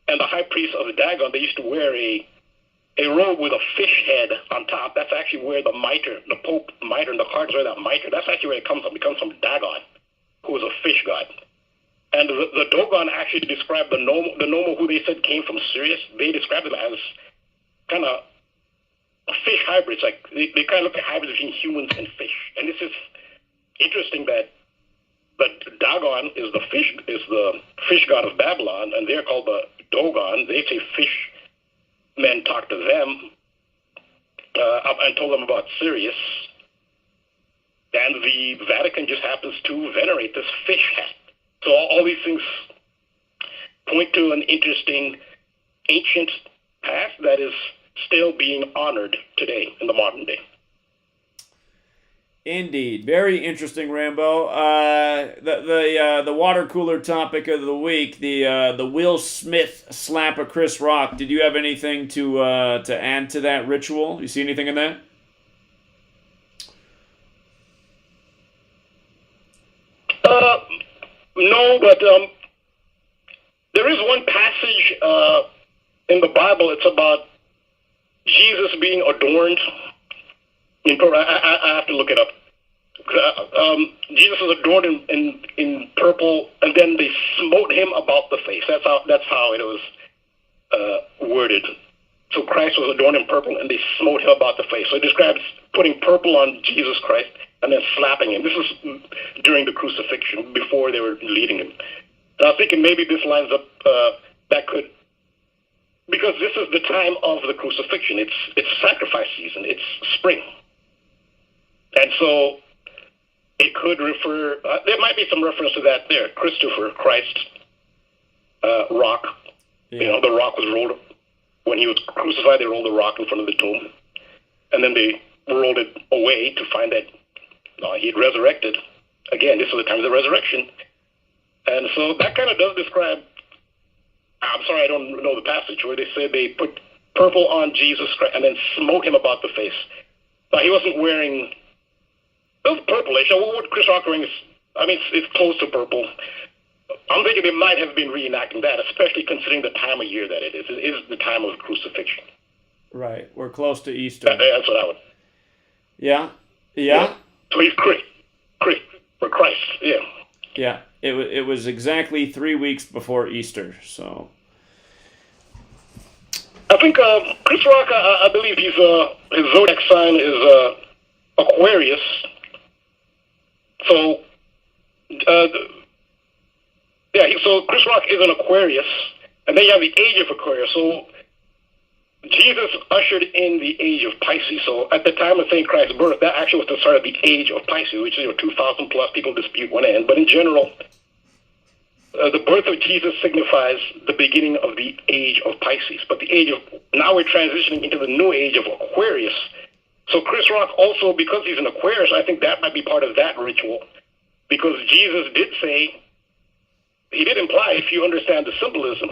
and the high priest of the Dagon, they used to wear a robe with a fish head on top. That's actually where the mitre, the Pope mitre, and the cards wear that mitre. That's actually where it comes from. It comes from Dagon, who was a fish god. And the Dogon actually described the Nomo who they said came from Sirius. They described them as kind of fish hybrids. Like they kind of look like hybrids between humans and fish. And this is interesting that Dagon is the fish god of Babylon, and they're called the Dogon. They say fish men talked to them and told them about Sirius. And the Vatican just happens to venerate this fish hat. So all these things, point to an interesting ancient past that is still being honored today in the modern day. Indeed, very interesting, Rambo. The water cooler topic of the week, the Will Smith slap of Chris Rock. Did you have anything to add to that ritual? You see anything in that? No, but there is one passage in the Bible. It's about Jesus being adorned. I have to look it up. Jesus is adorned in purple, and then they smote him about the face. That's how it was worded. So Christ was adorned in purple, and they smote him about the face. So it describes putting purple on Jesus Christ and then slapping him. This is during the crucifixion, before they were leading him. And I was thinking maybe this lines up, that could, because this is the time of the crucifixion. It's sacrifice season. It's spring. And so it could refer, there might be some reference to that there. Christopher, Christ, rock. Yeah. You know, the rock was rolled, when he was crucified, they rolled the rock in front of the tomb. And then they rolled it away to find that he had resurrected. Again, this is the time of the resurrection. And so that kind of does describe, I'm sorry, I don't know the passage where they said they put purple on Jesus Christ and then smote him about the face. Now, he wasn't wearing, it was purplish. So what Chris Rock wearing is, I mean, it's close to purple. I'm thinking they might have been reenacting that, especially considering the time of year that it is. It is the time of crucifixion. Right. We're close to Easter. That's what I would. Yeah. Yeah. So he's Chris for Christ. Yeah. Yeah. It was exactly 3 weeks before Easter. So I think Chris Rock, I believe his zodiac sign is Aquarius. So so Chris Rock is an Aquarius, and then you have the age of Aquarius. So Jesus ushered in the age of Pisces. So at the time of St. Christ's birth, that actually was the start of the age of Pisces, which is 2,000 plus. People dispute when it ends, but in general, the birth of Jesus signifies the beginning of the age of Pisces. But the age of, now we're transitioning into the new age of Aquarius. So Chris Rock also, because he's an Aquarius, I think that might be part of that ritual, because Jesus did say, he did imply, if you understand the symbolism,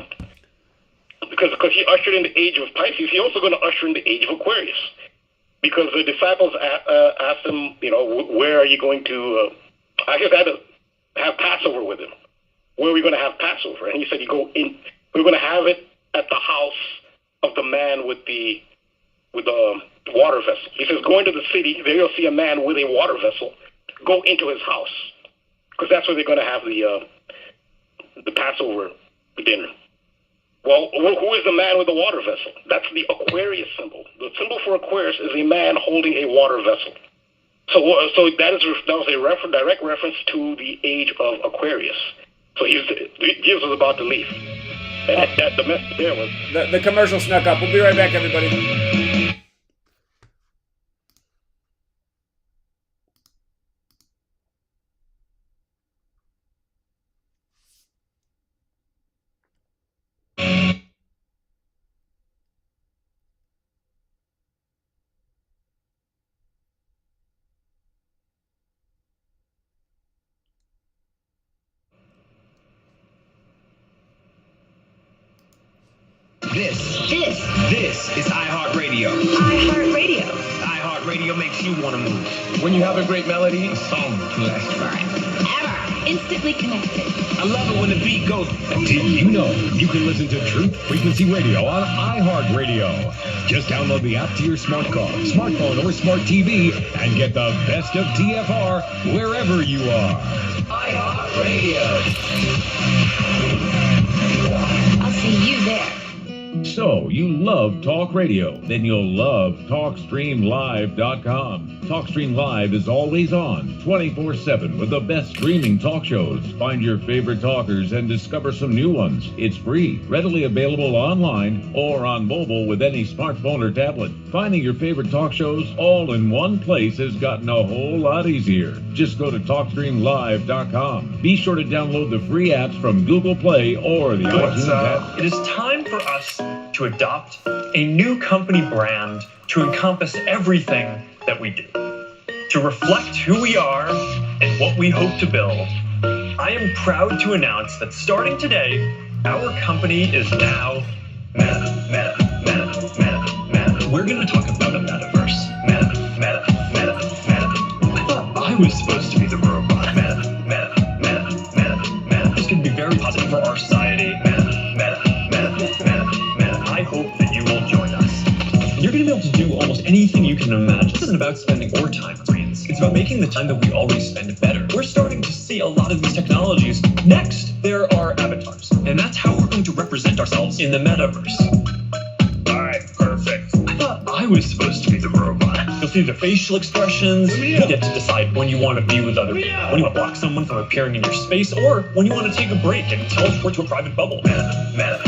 because he ushered in the age of Pisces, he's also going to usher in the age of Aquarius. Because the disciples asked him, where are you going to, I guess I had to have Passover with him. Where are we going to have Passover? And he said, we're going to have it at the house of the man with the water vessel. He says, go into the city, there you'll see a man with a water vessel. Go into his house. Because that's where they're going to have the Passover dinner. Well, who is the man with the water vessel? That's the Aquarius symbol. The symbol for Aquarius is a man holding a water vessel. So that was a direct reference to the age of Aquarius. So Jesus was about to leave. And the message there was... The commercial snuck up. We'll be right back, everybody. This is iHeartRadio. iHeartRadio. iHeartRadio makes you want to move. When you have a great melody, a song to last forever. Instantly connected. I love it when the beat goes. Did you know you can listen to Truth Frequency Radio on iHeartRadio? Just download the app to your smartphone, or smart TV, and get the best of TFR wherever you are. iHeartRadio. I'll see you there. So, you love talk radio? Then you'll love TalkStreamLive.com. TalkStream Live is always on, 24/7, with the best streaming talk shows. Find your favorite talkers and discover some new ones. It's free, readily available online or on mobile with any smartphone or tablet. Finding your favorite talk shows all in one place has gotten a whole lot easier. Just go to TalkStreamLive.com. Be sure to download the free apps from Google Play or the iTunes app. It is time for us to adopt a new company brand to encompass everything that we do, to reflect who we are and what we hope to build. I am proud to announce that starting today, our company is now Meta. We're going to talk about a metaverse. Meta. I thought I was supposed to be the robot. Meta. This could be very positive for our society. Meta. I hope that you will join us. You're going to be able to do almost anything you can imagine. This isn't about spending more time with friends. It's about making the time that we already spend better. We're starting to see a lot of these technologies. Next, there are avatars. And that's how we're going to represent ourselves in the metaverse. All right, perfect. I thought I was supposed to be the robot. You'll see the facial expressions. You get to decide when you want to be with other people. When you want to block someone from appearing in your space, or when you want to take a break and teleport to a private bubble. Meta.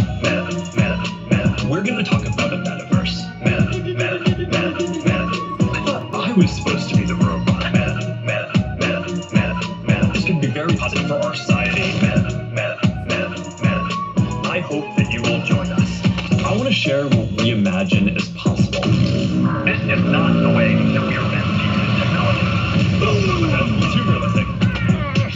We're going to talk about a metaverse. Meta. I thought I was supposed to be the robot. Meta. This could be very positive for our society. Meta. I hope that you will join us. I want to share what we imagine is possible. This is not the way that we are meant to use technology. Too realistic.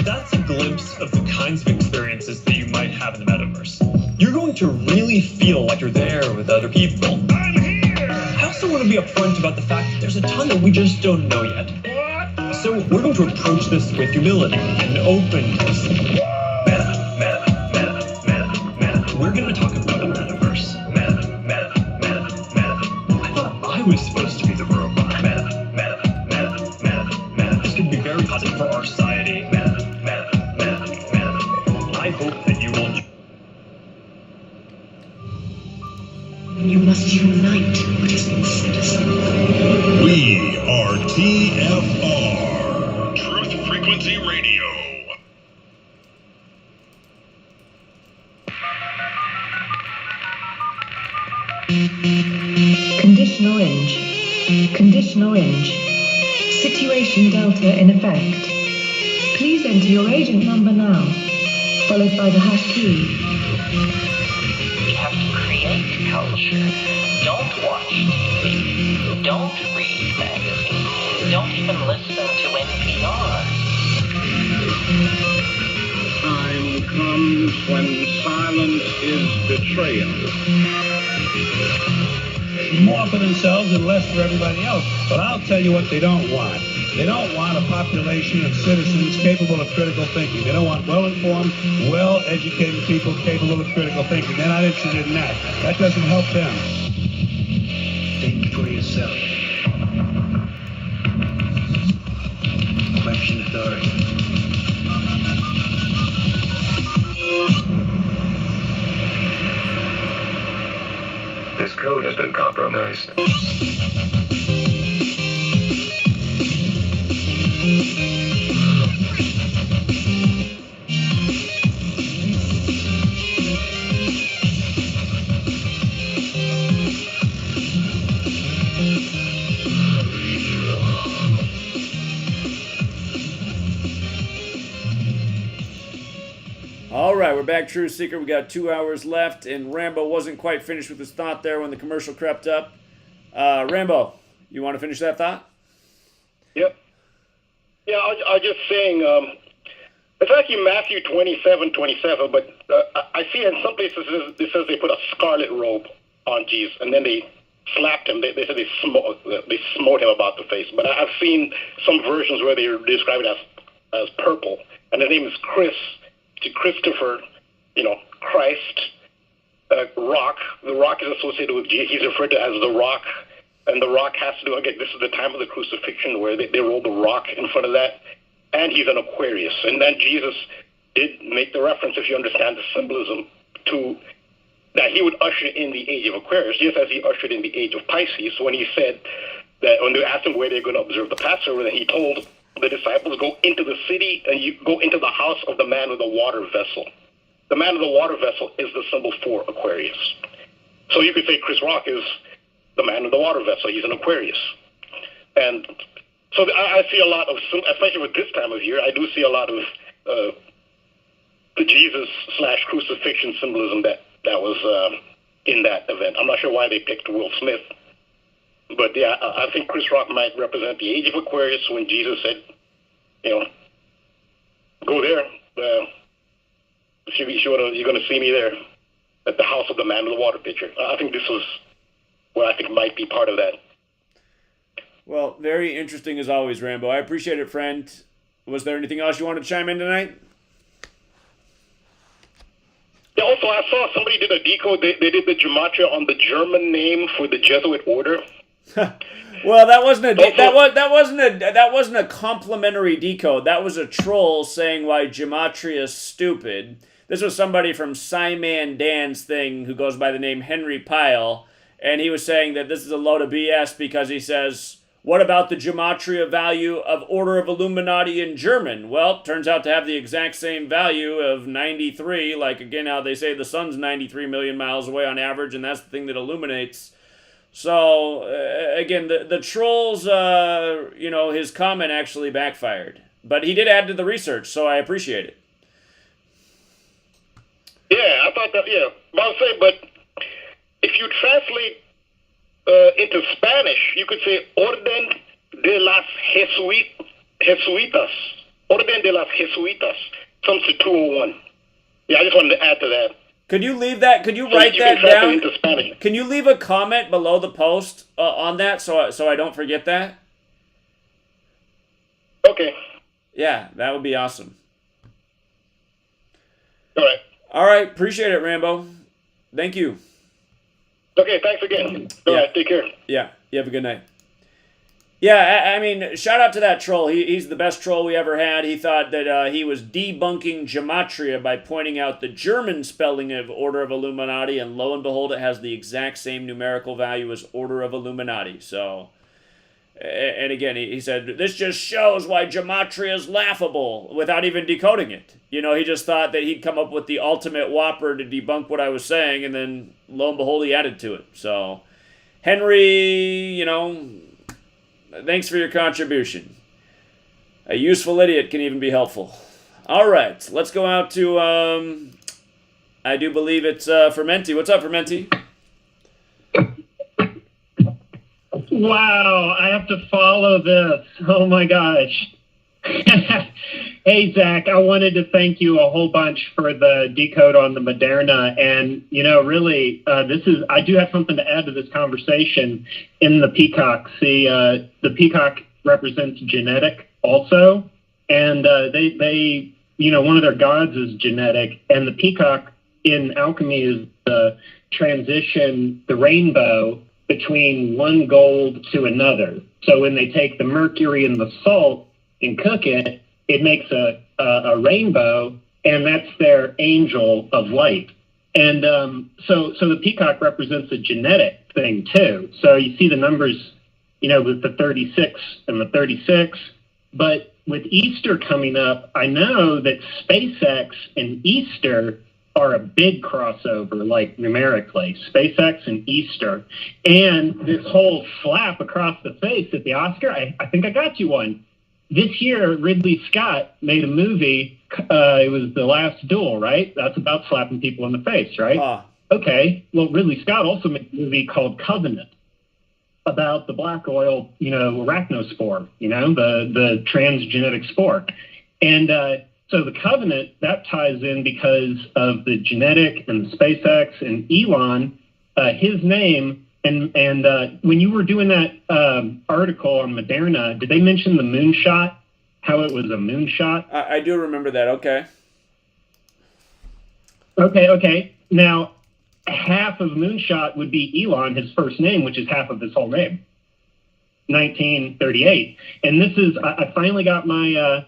That's a glimpse of the kinds of experiences that you might have in the metaverse. You're going to really feel like you're there with other people. I'm here! I also want to be upfront about the fact that there's a ton that we just don't know yet. What? So we're going to approach this with humility and openness. Meta. We're going to talk about a metaverse. Meta. I thought I was supposed to be the robot. Meta. This could be very positive for our society. Meta. I hope that you will. You must unite what has been set aside. We are TFR, Truth Frequency Radio. Conditional inch. Situation delta in effect. Please enter your agent number now, followed by the hash key. We have to create culture. Don't watch TV. Don't read magazines. Don't even listen to NPR. Time comes when silence is betrayal. More for themselves and less for everybody else. But I'll tell you what they don't want. They don't want a population of citizens capable of critical thinking. They don't want well-informed, well-educated people capable of critical thinking. They're not interested in that. That doesn't help them. Think for yourself. Question authority. This code has been compromised. All right, we're back, Truth Seeker. We got 2 hours left, and Rambo wasn't quite finished with his thought there when the commercial crept up. Rambo, you want to finish that thought? Yep. Yeah, I was just saying, it's actually Matthew 27:27, but I see in some places it says they put a scarlet robe on Jesus, and then they slapped him. They said they smote him about the face. But I've seen some versions where they describe it as purple, and his name is Christopher, Christ, Rock. The Rock is associated with Jesus. He's referred to as the Rock, and the Rock has to do, again, this is the time of the crucifixion where they roll the rock in front of that, and he's an Aquarius. And then Jesus did make the reference, if you understand the symbolism, to that he would usher in the age of Aquarius, just as he ushered in the age of Pisces, when he said, that when they asked him where they're going to observe the Passover, that he told the disciples, go into the city and you go into the house of the man with the water vessel. The man with the water vessel is the symbol for Aquarius. So you could say Chris Rock is the man with the water vessel. He's an Aquarius. And so I see a lot of, especially with this time of year, I do see a lot of the Jesus/crucifixion symbolism that was in that event. I'm not sure why they picked Will Smith. But yeah, I think Chris Rock might represent the age of Aquarius when Jesus said, go there. You're going to see me there at the house of the man with the water pitcher. I think this was what I think might be part of that. Well, very interesting as always, Rambo. I appreciate it, friend. Was there anything else you wanted to chime in tonight? Yeah, also, I saw somebody did a decode. They did the gematria on the German name for the Jesuit order. Well, that wasn't a complimentary decode. That was a troll saying why gematria is stupid. This was somebody from Simon Dan's thing who goes by the name Henry Pyle, and he was saying that this is a load of BS because he says, what about the gematria value of Order of Illuminati in German? Well, it turns out to have the exact same value of 93, like again how they say the sun's 93 million miles away on average, and that's the thing that illuminates. So, again, the trolls, his comment actually backfired. But he did add to the research, so I appreciate it. Yeah, I thought that, yeah. But if you translate into Spanish, you could say Orden de las Jesuitas. Orden de las Jesuitas. Comes to 201. Yeah, I just wanted to add to that. Could you leave that? Could you write that down? Can you leave a comment below the post on that so I don't forget that? Okay. Yeah, that would be awesome. All right. All right. Appreciate it, Rambo. Thank you. Okay, thanks again. All right, take care. Yeah, you have a good night. Yeah, I mean, shout out to that troll. He's the best troll we ever had. He thought that he was debunking gematria by pointing out the German spelling of Order of Illuminati, and lo and behold, it has the exact same numerical value as Order of Illuminati. So, and again, he said, this just shows why gematria is laughable without even decoding it. He just thought that he'd come up with the ultimate whopper to debunk what I was saying, and then lo and behold, he added to it. So, Henry, thanks for your contribution. A useful idiot can even be helpful. All right, let's go out to, I do believe it's Fermenti. What's up, Fermenti? Wow, I have to follow this. Oh, my gosh. Hey, Zach, I wanted to thank you a whole bunch for the decode on the Moderna. And, really, I do have something to add to this conversation in the peacock. See, the peacock represents genetic also. And they one of their gods is genetic. And the peacock in alchemy is the transition, the rainbow between one gold to another. So when they take the mercury and the salt and cook it, it makes a rainbow, and that's their angel of light. And so the peacock represents a genetic thing too. So you see the numbers, with the 36 and the 36. But with Easter coming up, I know that SpaceX and Easter are a big crossover, like numerically, SpaceX and Easter. And this whole slap across the face at the Oscar, I think I got you one. This year, Ridley Scott made a movie. It was The Last Duel, right? That's about slapping people in the face, right? Okay. Well, Ridley Scott also made a movie called Covenant about the black oil, arachnospore, the transgenic spore. And so the Covenant, that ties in because of the genetic and the SpaceX and Elon, his name. And when you were doing that article on Moderna, did they mention the moonshot? How it was a moonshot? I do remember that. Okay. Okay. Now, half of moonshot would be Elon, his first name, which is half of his whole name. 1938. And this is, I finally got the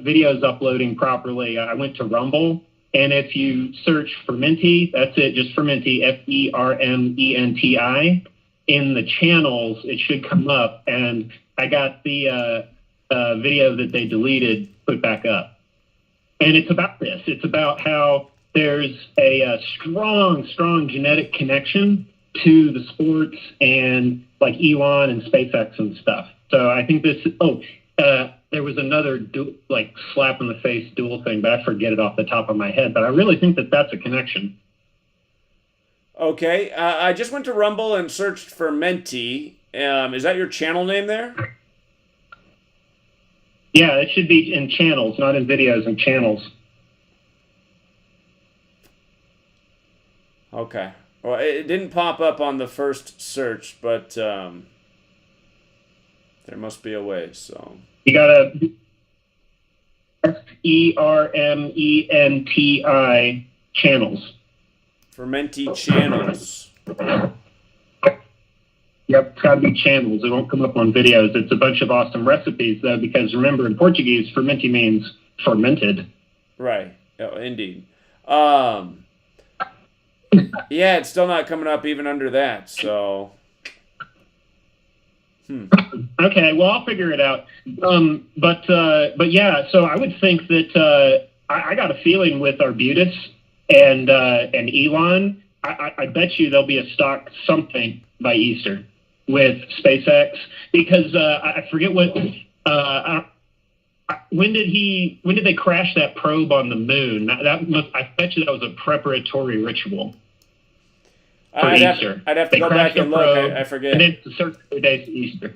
videos uploading properly. I went to Rumble. And if you search Fermenti, that's it, just Fermenti, Fermenti, in the channels, it should come up, and I got the video that they deleted put back up. And it's about this. It's about how there's a strong genetic connection to the sports and like Elon and SpaceX and stuff. So I think this, there was another slap in the face dual thing, but I forget it off the top of my head. But I really think that that's a connection. Okay. I just went to Rumble and searched for Menti. Is that your channel name there? Yeah, it should be in channels, not in videos, in channels. Okay. Well, it didn't pop up on the first search, but there must be a way, so. You gotta FERMENTI channels. Fermenti channels. Yep, it's gotta be channels. It won't come up on videos. It's a bunch of awesome recipes, though, because remember, in Portuguese, fermenti means fermented. Right. Oh, indeed. Yeah, it's still not coming up even under that, so. Okay, well, I'll figure it out. But yeah, so I would think that I got a feeling with Arbutus and Elon, I bet you there'll be a stock something by Easter with SpaceX, because I forget what when did they crash that probe on the moon? I bet you that was a preparatory ritual for Easter. I'd have to go back and look. I forget. And then it's a certain days to Easter.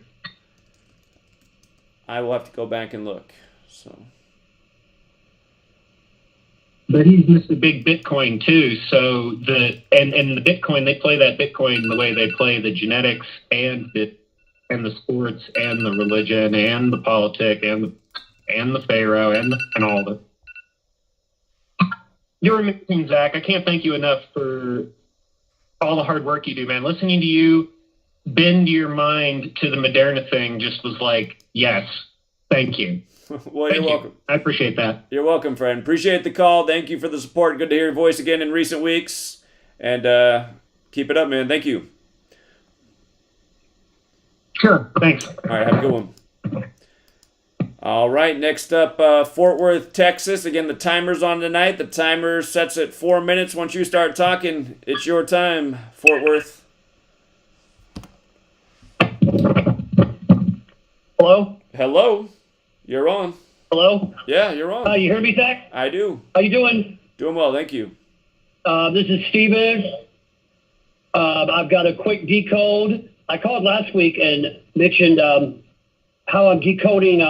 I will have to go back and look. So. But he's Mr. Big Bitcoin too. So the Bitcoin, they play that Bitcoin the way they play the genetics and the sports and the religion and the politics and the Pharaoh and all of it. You're amazing, Zach. I can't thank you enough for all the hard work you do, man. Listening to you bend your mind to the Moderna thing just was like, yes, thank you. Well, you're welcome. I appreciate that. You're welcome, friend. Appreciate the call. Thank you for the support. Good to hear your voice again in recent weeks. And keep it up, man. Thank you. Sure. Thanks. All right. Have a good one. All right. Next up, Fort Worth, Texas. Again, the timer's on tonight. The timer sets at 4 minutes. Once you start talking, it's your time, Fort Worth. Hello? Hello. You're on. Hello? Yeah, you're on. You hear me, Zach? I do. How you doing? Doing well, thank you. This is Steven. I've got a quick decode. I called last week and mentioned how I'm decoding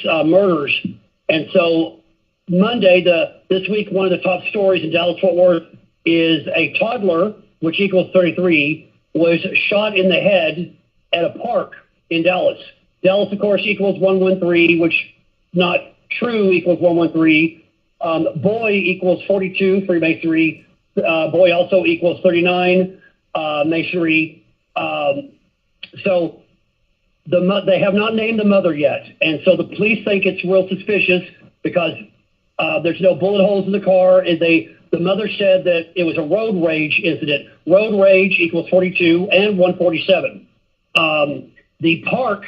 murders. And so Monday, this week, one of the top stories in Dallas-Fort Worth is a toddler, which equals 33, was shot in the head at a park in Dallas. Dallas, of course, equals 113, which not true equals 113. Boy equals 42 for masonry. Boy also equals 39 masonry. So they have not named the mother yet. And so the police think it's real suspicious because there's no bullet holes in the car. And the mother said that it was a road rage incident. Road rage equals 42 and 147. The park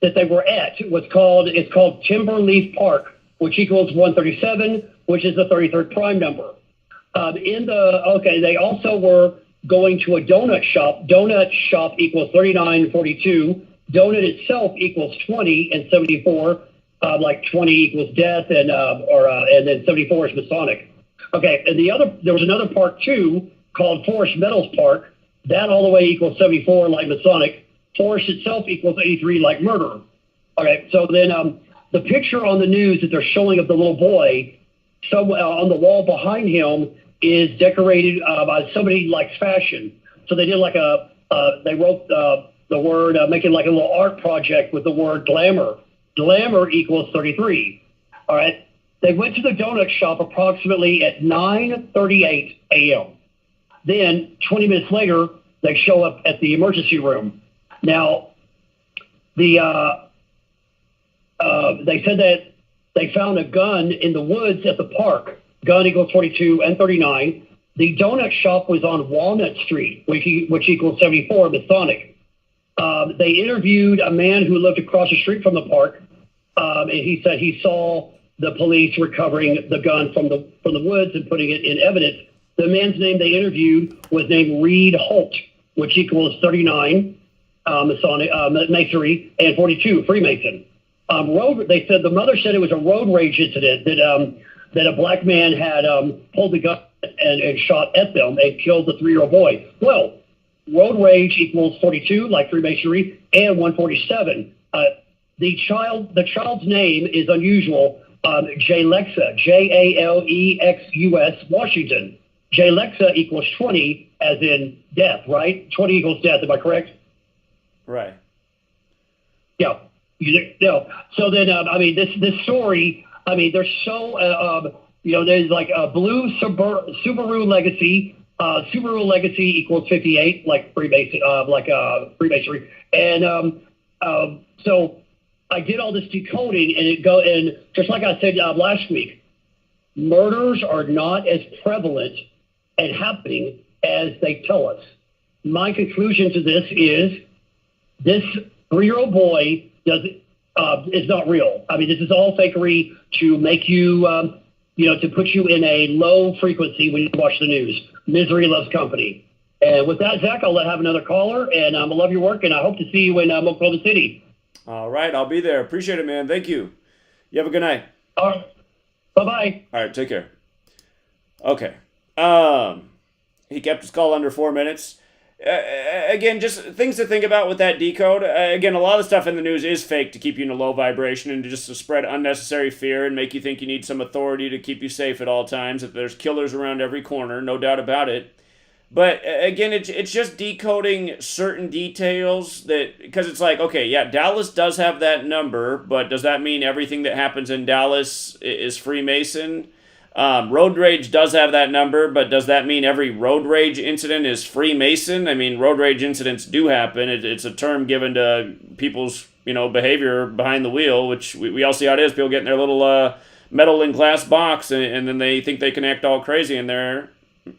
that they were at it's called Timberleaf Park, which equals 137, which is the 33rd prime number. They also were going to a donut shop. Donut shop equals 39 and 42. Donut itself equals 20 and 74. Like 20 equals death, and then 74 is Masonic. Okay, and there was another park too called Forest Meadows Park. That all the way equals 74, like Masonic. Forest itself equals 83, like murder. Okay, so then the picture on the news that they're showing of the little boy, somewhere on the wall behind him is decorated by somebody likes fashion. So they did like they wrote the word, making like a little art project with the word glamour. Glamour equals 33. All right. They went to the donut shop approximately at 9:38 a.m. Then 20 minutes later, they show up at the emergency room. Now, they said that they found a gun in the woods at the park. Gun equals 42 and 39. The donut shop was on Walnut Street, which equals 74, Masonic. They interviewed a man who lived across the street from the park, and he said he saw the police recovering the gun from the woods and putting it in evidence. The man's name they interviewed was named Reed Holt, which equals 39 Masonic Masonry and 42 Freemason. They said the mother said it was a road rage incident that a black man had pulled the gun and shot at them and killed the 3-year-old boy. Well, road rage equals 42, like Freemasonry, and 147. The child's name is unusual. Jalexa, Jalexus, Washington. Jalexa equals 20, as in death, right? 20 equals death. Am I correct? Right. Yeah. So then, this story. There's so there's like a blue Subaru Legacy. Subaru Legacy equals 58, like Freemasonry, and so I did all this decoding, and just like I said last week, murders are not as prevalent and happening as they tell us. My conclusion to this is this 3-year-old boy is not real. This is all fakery to make you, to put you in a low frequency when you watch the news. Misery loves company. And with that, Zach, I'll have another caller, and I love your work, and I hope to see you in Oklahoma City. All right, I'll be there. Appreciate it, man. Thank you. You have a good night. All right. Bye-bye. All right, take care. Okay. He kept his call under 4 minutes. Again, just things to think about with that decode. Again, a lot of the stuff in the news is fake to keep you in a low vibration and just to spread unnecessary fear and make you think you need some authority to keep you safe at all times. That there's killers around every corner, no doubt about it. But again, it's just decoding certain details because it's like, okay, yeah, Dallas does have that number, but does that mean everything that happens in Dallas is Freemason? Road rage does have that number, but does that mean every road rage incident is Freemason? Road rage incidents do happen. It's a term given to people's, behavior behind the wheel, which we all see how it is. People get in their little metal and glass box, and then they think they can act all crazy in there.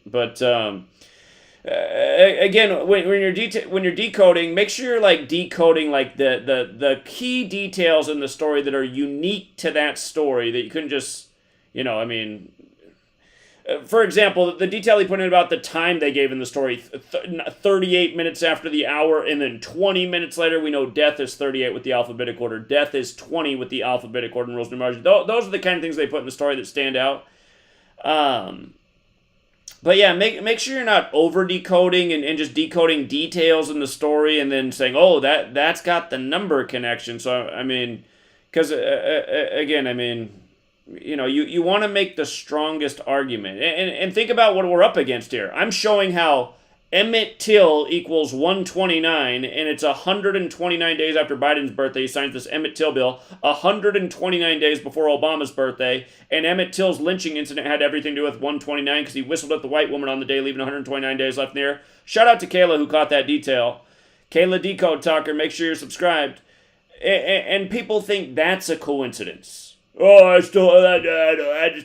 But again, when you're decoding, make sure you're decoding the key details in the story that are unique to that story that you couldn't just. For example, the detail he put in about the time they gave in the story, 38 minutes after the hour, and then 20 minutes later, we know death is 38 with the alphabetic order. Death is 20 with the alphabetic order and rules of numerology. Those are the kind of things they put in the story that stand out. But yeah, make sure you're not over-decoding and just decoding details in the story and then saying, oh, that's got the number connection. So, because, again, you want to make the strongest argument. And think about what we're up against here. I'm showing how Emmett Till equals 129, and it's 129 days after Biden's birthday. He signs this Emmett Till bill, 129 days before Obama's birthday, and Emmett Till's lynching incident had everything to do with 129 because he whistled at the white woman on the day, leaving 129 days left in the air. Shout out to Kayla who caught that detail. Kayla Decode Talker, make sure you're subscribed. And people think that's a coincidence. Oh, I just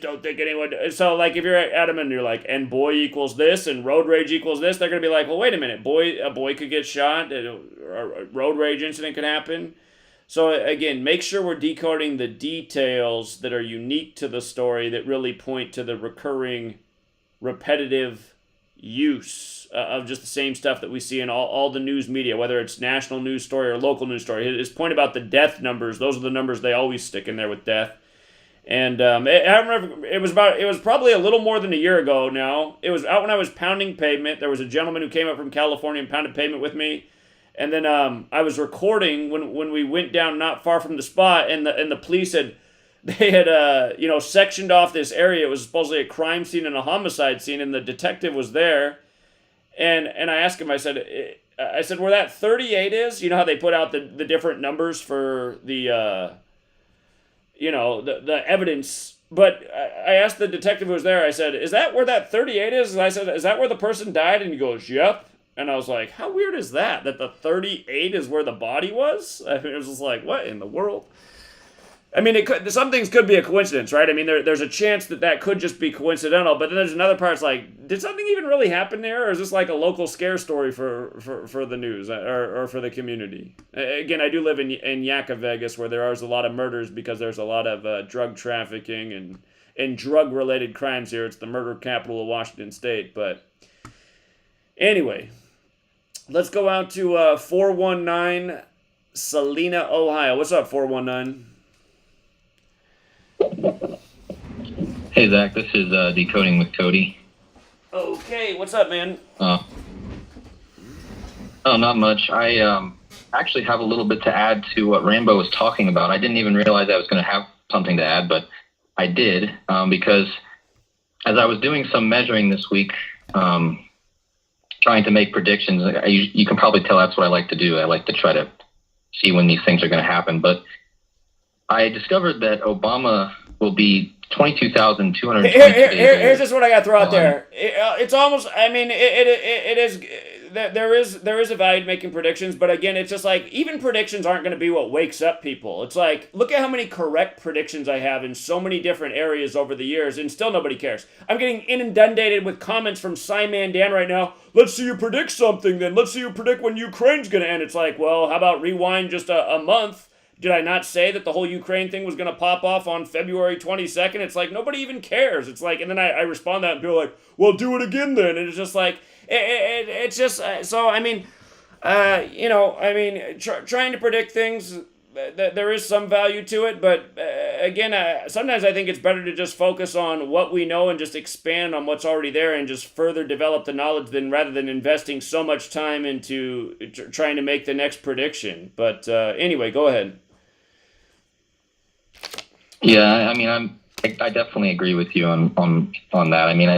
don't think anyone. So, if you're Adam and you're like, and boy equals this, and road rage equals this, they're gonna be like, well, wait a minute, a boy could get shot, a road rage incident could happen. So again, make sure we're decoding the details that are unique to the story that really point to the recurring, repetitive use of just the same stuff that we see in all the news media, whether it's national news story or local news story. His point about the death numbers, those are the numbers they always stick in there with death. And I remember it was probably a little more than a year ago now. It was out when I was pounding pavement. There was a gentleman who came up from California and pounded pavement with me. And then I was recording when we went down not far from the spot, and the police had sectioned off this area. It was supposedly a crime scene and a homicide scene, and the detective was there. And I asked him, I said where that 38 is, you know how they put out the different numbers for the the evidence. But I asked the detective who was there, I said, is that where that 38 is? And I said, is that where the person died? And he goes, yep. And I was like, how weird is that the 38 is where the body was? It was just like, what in the world? I mean, some things could be a coincidence, right? I mean, there's a chance that could just be coincidental, but then there's another part. It's like, did something even really happen there, or is this like a local scare story for the news or for the community? Again, I do live in Yakima, Vegas, where there are a lot of murders because there's a lot of drug trafficking and drug-related crimes here. It's the murder capital of Washington State. But anyway, let's go out to 419 Salina, Ohio. What's up, 419? Hey, Zach, this is Decoding with Cody. Okay, what's up, man? Oh, not much. I actually have a little bit to add to what Rambo was talking about. I didn't even realize I was going to have something to add, but I did, because as I was doing some measuring this week, trying to make predictions, you can probably tell that's what I like to do. I like to try to see when these things are going to happen, but I discovered that Obama will be 22,220 days old. Here's just what I got to throw out there. It's almost, I mean, it is, there is a value to making predictions, but again, it's just like, even predictions aren't going to be what wakes up people. It's like, look at how many correct predictions I have in so many different areas over the years, and still nobody cares. I'm getting inundated with comments from Simon Dan right now. Let's see you predict something then. Let's see you predict when Ukraine's going to end. It's like, well, how about rewind just a month? Did I not say that the whole Ukraine thing was going to pop off on February 22nd? It's like, nobody even cares. It's like, and then I respond to that and people are like, well, do it again then. And it's just like, it's just, so, I mean, trying to predict things, there is some value to it. But again, sometimes I think it's better to just focus on what we know and just expand on what's already there and just further develop the knowledge rather than investing so much time into trying to make the next prediction. But anyway, go ahead. Yeah, I mean, I definitely agree with you on that. I mean,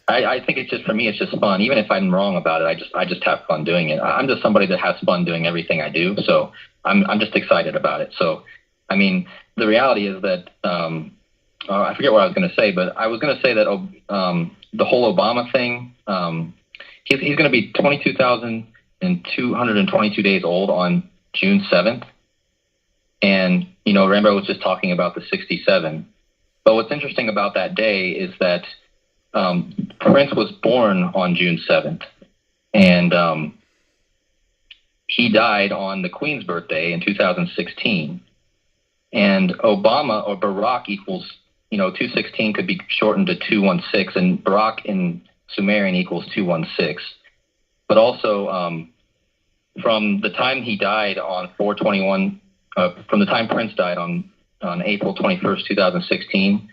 I think it's just, for me, it's just fun. Even if I'm wrong about it, I just have fun doing it. I'm just somebody that has fun doing everything I do, so I'm just excited about it. So, I mean, the reality is that I forget what I was going to say, but I was going to say that the whole Obama thing, he's going to be 22,222 days old on June 7th. And, Rambo was just talking about the 67. But what's interesting about that day is that Prince was born on June 7th. And he died on the Queen's birthday in 2016. And Obama, or Barack, equals, 216 could be shortened to 216, and Barack in Sumerian equals 216. But also, from the time he died on 4/21, from the time Prince died on April 21st, 2016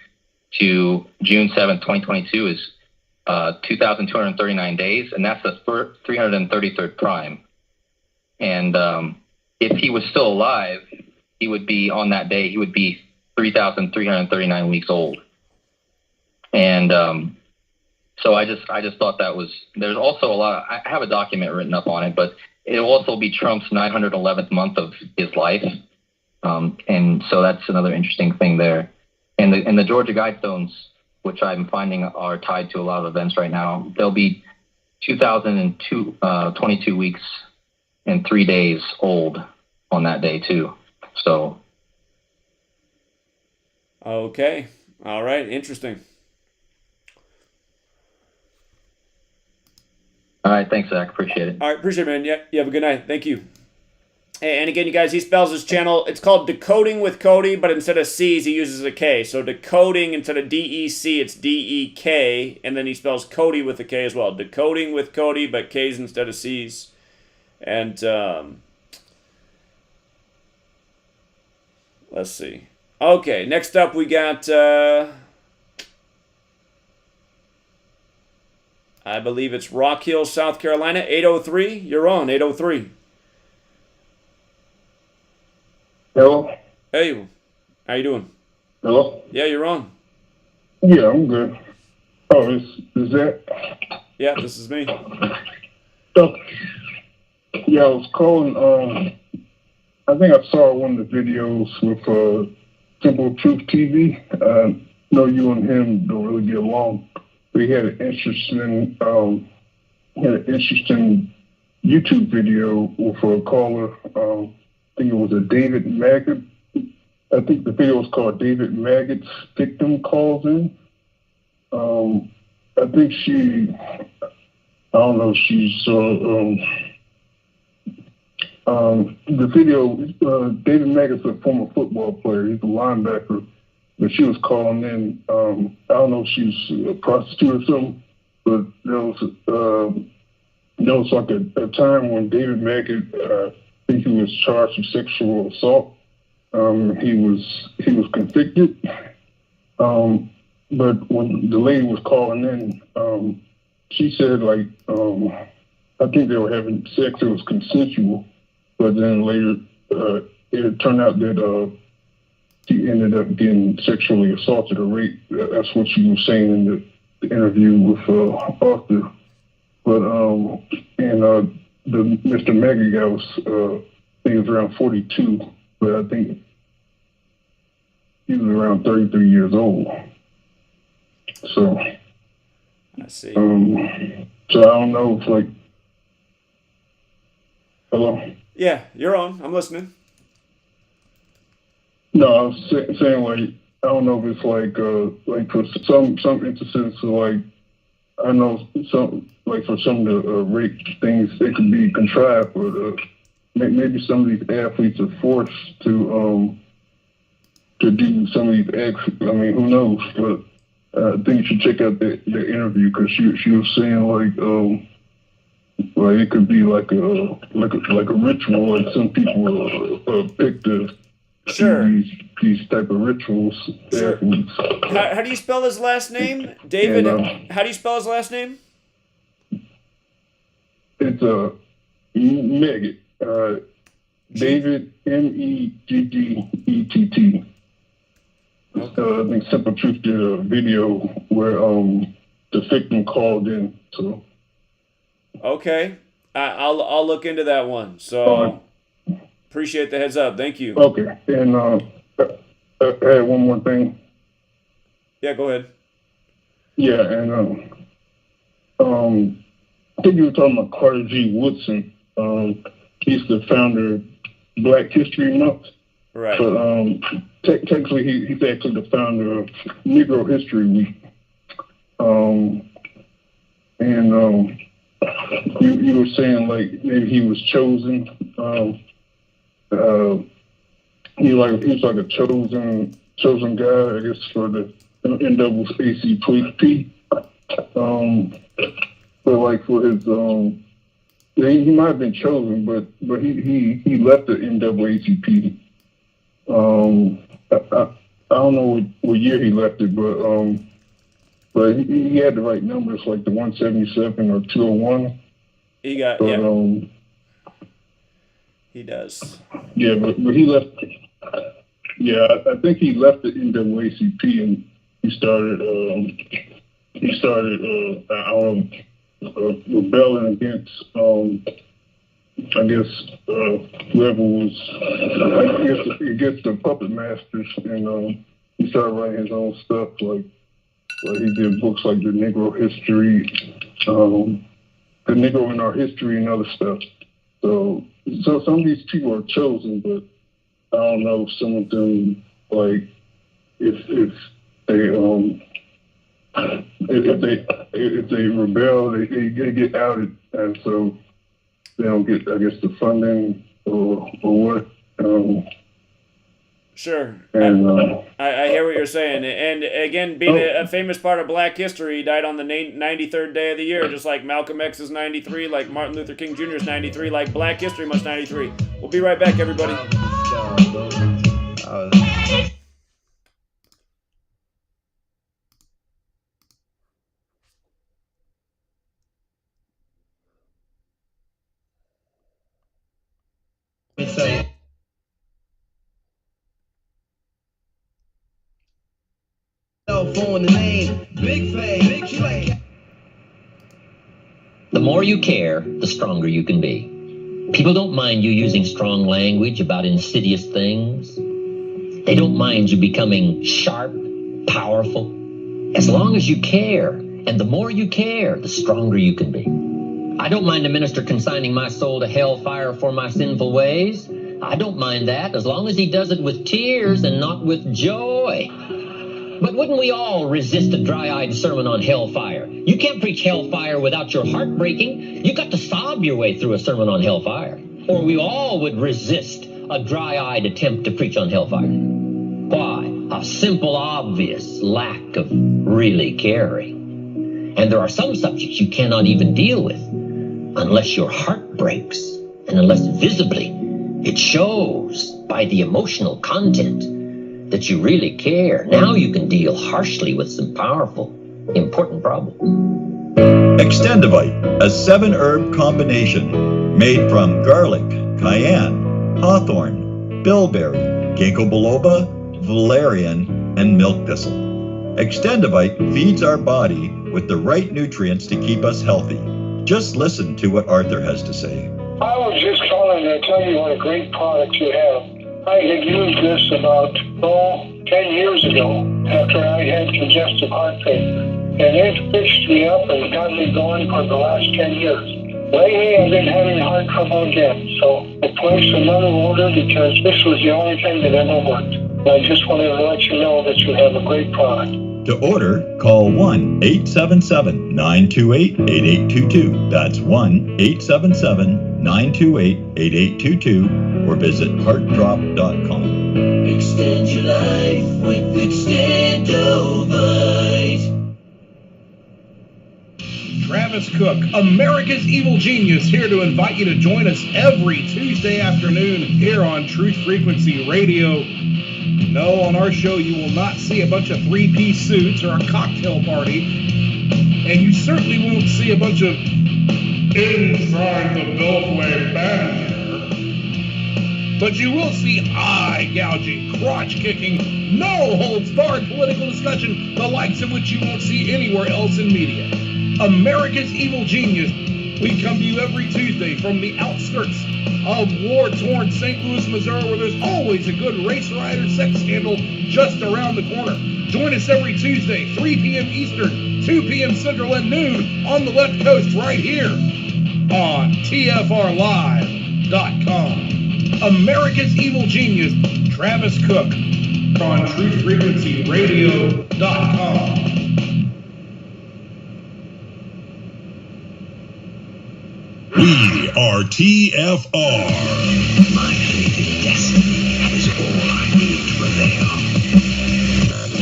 to June 7th, 2022 is 2,239 days, and that's the 333rd prime. And if he was still alive, he would be, on that day, he would be 3,339 weeks old. And so I just thought that was, there's also a lot, I have a document written up on it, but it'll also be Trump's 911th month of his life. And so that's another interesting thing there. And the Georgia Guidestones, which I'm finding are tied to a lot of events right now, they'll be 2,022 weeks and 3 days old on that day too. So. Okay. All right. Interesting. All right. Thanks, Zach. Appreciate it. All right. Appreciate it, man. Yeah. You have a good night. Thank you. And again, you guys, he spells his channel. It's called Decoding with Cody, but instead of C's, he uses a K. So Decoding, instead of D-E-C, it's D-E-K. And then he spells Cody with a K as well. Decoding with Cody, but K's instead of C's. And let's see. Okay, next up we got, I believe it's Rock Hill, South Carolina, 803. You're on, 803. Hello? Hey, how you doing? Hello? Yeah, you're on. Yeah, I'm good. Oh, is that? Yeah, this is me. So, yeah, I was calling, I think I saw one of the videos with Simple Truth TV. I know you and him don't really get along. But he had an interesting YouTube video with a caller. I think it was a David Maggard, I think the video was called David Maggot's Victim Calls In. I think I don't know if she saw the video. David Maggot's a former football player. He's a linebacker, but she was calling in. I don't know if she's a prostitute or something, but there was like a time when David Maggot, I think he was charged with sexual assault. He was convicted. But when the lady was calling in, she said like, I think they were having sex. It was consensual, but then later it turned out that she ended up getting sexually assaulted or raped. That's what she was saying in the interview with Arthur. But the Mr. Maggot guy was, I think he was around 42, but I think he was around 33 years old. So I see. So I don't know if like, hello? Yeah, you're on. I'm listening. No, I was saying like, I don't know if it's like for some instances, like, I know some, like for some of the rape things, it could be contrived, but maybe some of these athletes are forced to do some of these acts. I mean, who knows? But I think you should check out the interview because she was saying like it could be like a ritual, and some people pick to do these type of rituals. Sure. How do you spell his last name, David? And, how do you spell his last name? It's Maggot. David Meggett. I think Simple Truth did a video where the victim called in. So okay, I'll look into that one. So appreciate the heads up. Thank you. Okay, and I had one more thing. Yeah, go ahead. Yeah, and I think you were talking about Carter G. Woodson. He's the founder of Black History Month. Right. But technically, he's actually the founder of Negro History Week. You were saying like maybe he was chosen. He was like a chosen guy, I guess, for the NAACP. But like for his he might have been chosen, but he left the NAACP. I don't know what year he left it, but he had the right numbers, like the 177 or 201. He got, but, yeah. He does. Yeah, but he left. Yeah, I think he left the NAACP and he started rebelling against, I guess, whoever was, against the puppet masters, and he started writing his own stuff, like he did books like The Negro History, The Negro in Our History, and other stuff. So some of these people are chosen, but I don't know if some of them, like, if they rebel, they get outed, and so they don't get, I guess, the funding or what. Sure. And I hear what you're saying. And again, being a famous part of Black history, he died on the 93rd day of the year, just like Malcolm X is 93, like Martin Luther King Jr. is 93, like Black History Month 93. We'll be right back, everybody. The more you care, the stronger you can be. People don't mind you using strong language about insidious things. They don't mind you becoming sharp, powerful. As long as you care, and the more you care, the stronger you can be. I don't mind a minister consigning my soul to hellfire for my sinful ways, I don't mind that, as long as he does it with tears and not with joy. But wouldn't we all resist a dry-eyed sermon on hellfire? You can't preach hellfire without your heart breaking. You got to sob your way through a sermon on hellfire. Or we all would resist a dry-eyed attempt to preach on hellfire. Why? A simple, obvious lack of really caring. And there are some subjects you cannot even deal with unless your heart breaks, and unless visibly it shows by the emotional content that you really care. Now you can deal harshly with some powerful, important problems. Extendivite, a 7-herb combination made from garlic, cayenne, hawthorn, bilberry, ginkgo biloba, valerian, and milk thistle. Extendivite feeds our body with the right nutrients to keep us healthy. Just listen to what Arthur has to say. I was just calling to tell you what a great product you have. I had used this about 10 years ago after I had congestive heart failure. And it fixed me up and got me going for the last 10 years. Lately, I've been having heart trouble again, so I placed another order because this was the only thing that ever worked. And I just wanted to let you know that you have a great product. To order, call 1-877-928-8822. That's 1-877-928-8822 or visit heartdrop.com. Extend your life with Extendovite. Travis Cook, America's Evil Genius, here to invite you to join us every Tuesday afternoon here on Truth Frequency Radio. No, on our show you will not see a bunch of three-piece suits or a cocktail party, and you certainly won't see a bunch of inside the Beltway banter. But you will see eye-gouging, crotch-kicking, no-holds-barred political discussion, the likes of which you won't see anywhere else in media. America's Evil Genius. We come to you every Tuesday from the outskirts of war-torn St. Louis, Missouri, where there's always a good race rider sex scandal just around the corner. Join us every Tuesday, 3 p.m. Eastern, 2 p.m. Central, and noon on the left coast right here on TFRLive.com. America's Evil Genius, Travis Cook, on TruthFrequencyRadio.com. We are TFR. My fated destiny is all I need to prevail.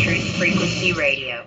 Truth Frequency Radio.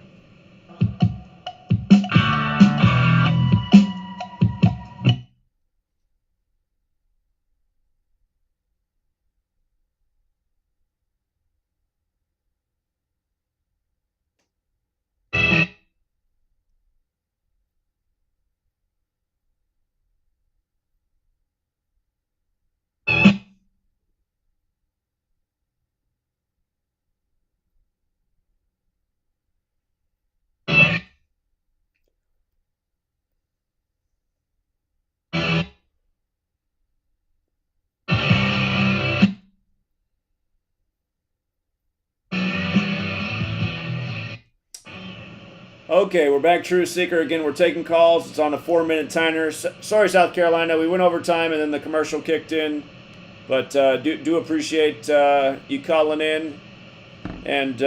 Okay, we're back, True Seeker. Again, we're taking calls. It's on a 4-minute timer. Sorry, South Carolina. We went over time and then the commercial kicked in. But do appreciate you calling in. And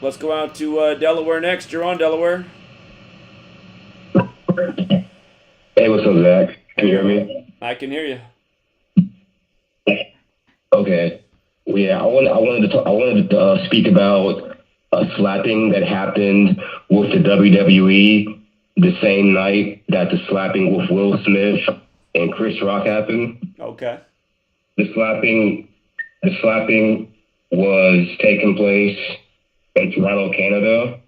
let's go out to Delaware next. You're on, Delaware. Hey, what's up, Zach? Can you hear me? I can hear you. Okay. Well, yeah, I wanted to speak about a slapping that happened with the WWE the same night that the slapping with Will Smith and Chris Rock happened. Okay. The slapping was taking place in Toronto, Canada,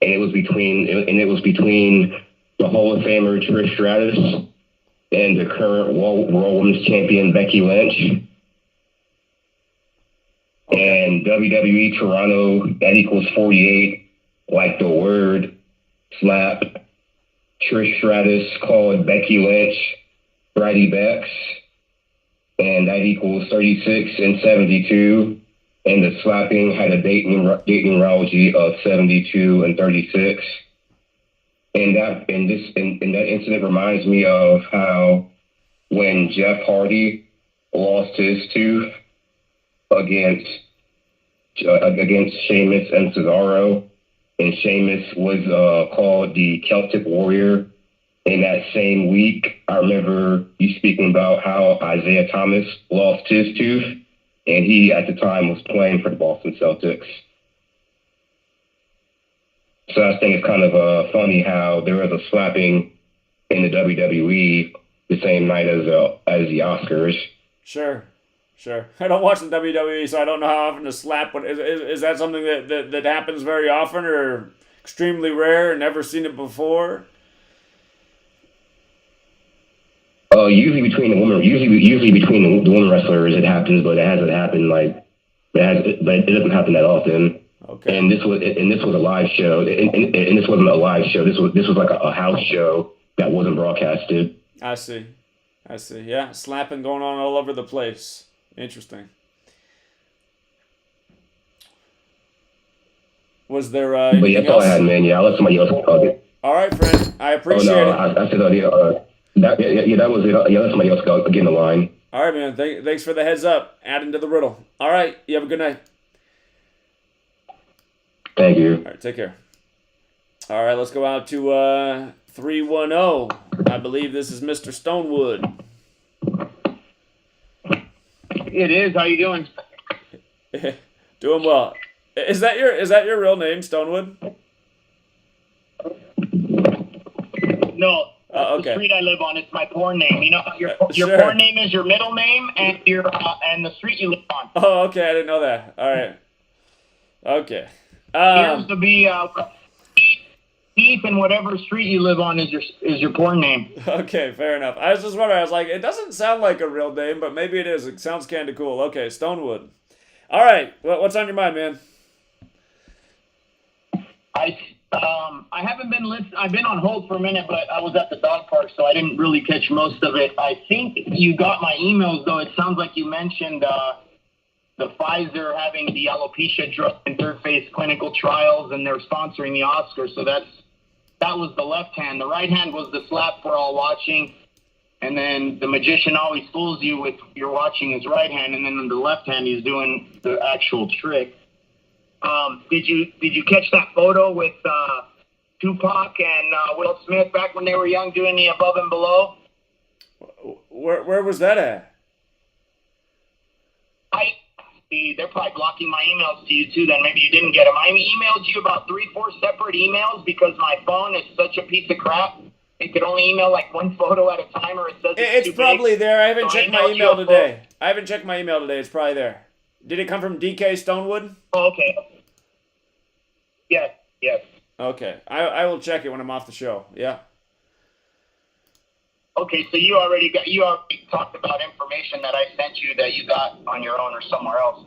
and it was between the Hall of Famer Trish Stratus and the current Raw Women's Champion Becky Lynch. And WWE Toronto, that equals 48, like the word slap. Trish Stratus called Becky Lynch Bridie Becks, and that equals 36 and 72. And the slapping had a date numerology of 72 and 36. And that incident reminds me of how when Jeff Hardy lost his tooth against Sheamus and Cesaro, and Sheamus was called the Celtic Warrior. In that same week, I remember you speaking about how Isaiah Thomas lost his tooth, and he at the time was playing for the Boston Celtics. So I think it's kind of funny how there was a slapping in the WWE the same night as the Oscars. Sure. I don't watch the WWE, so I don't know how often to slap. But is that something that happens very often, or extremely rare, and never seen it before? Usually between the women wrestlers it happens, but it hasn't happened but it doesn't happen that often. Okay. And this was a live show, and this wasn't a live show. This was like a house show that wasn't broadcasted. I see. Yeah, slapping going on all over the place. Interesting. Was there but yeah, that's all I had, man. Yeah, I'll let somebody else talk it. All right, friend. I appreciate it. I said, that was it. Yeah, let somebody else get in the line. All right, man. Thanks for the heads up. Adding to the riddle. All right. You have a good night. Thank you. All right, take care. All right, let's go out to 310. I believe this is Mr. Stonewood. It is. How you doing? Doing well. Is that your real name, Stonewood? No. Okay. The street I live on, it's my porn name. You know, your Sure. porn name is your middle name and your and the street you live on. Oh, okay. I didn't know that. All right. Okay. Here's to be Keith, and whatever street you live on is your porn name. Okay, fair enough. I was just wondering. I was like, it doesn't sound like a real name, but maybe it is. It sounds kind of cool. Okay, Stonewood. All right. What's on your mind, man? I haven't been listening. I've been on hold for a minute, but I was at the dog park, so I didn't really catch most of it. I think you got my emails, though. It sounds like you mentioned the Pfizer having the alopecia drug in third phase clinical trials, and they're sponsoring the Oscars. So that was the left hand. The right hand was the slap for all watching, and then the magician always fools you with you're watching his right hand, and then on the left hand he's doing the actual trick. Did you catch that photo with Tupac and Will Smith back when they were young doing the Above and Below? Where was that at? They're probably blocking my emails to you too. Then maybe you didn't get them. I emailed you about 3-4 separate emails because my phone is such a piece of crap. It could only email like one photo at a time, or it says it's probably big. There. I haven't checked my email today. It's probably there. Did it come from DK Stonewood? Oh, okay. Yes. Okay. I will check it when I'm off the show. Yeah. Okay, so you already talked about information that I sent you that you got on your own or somewhere else.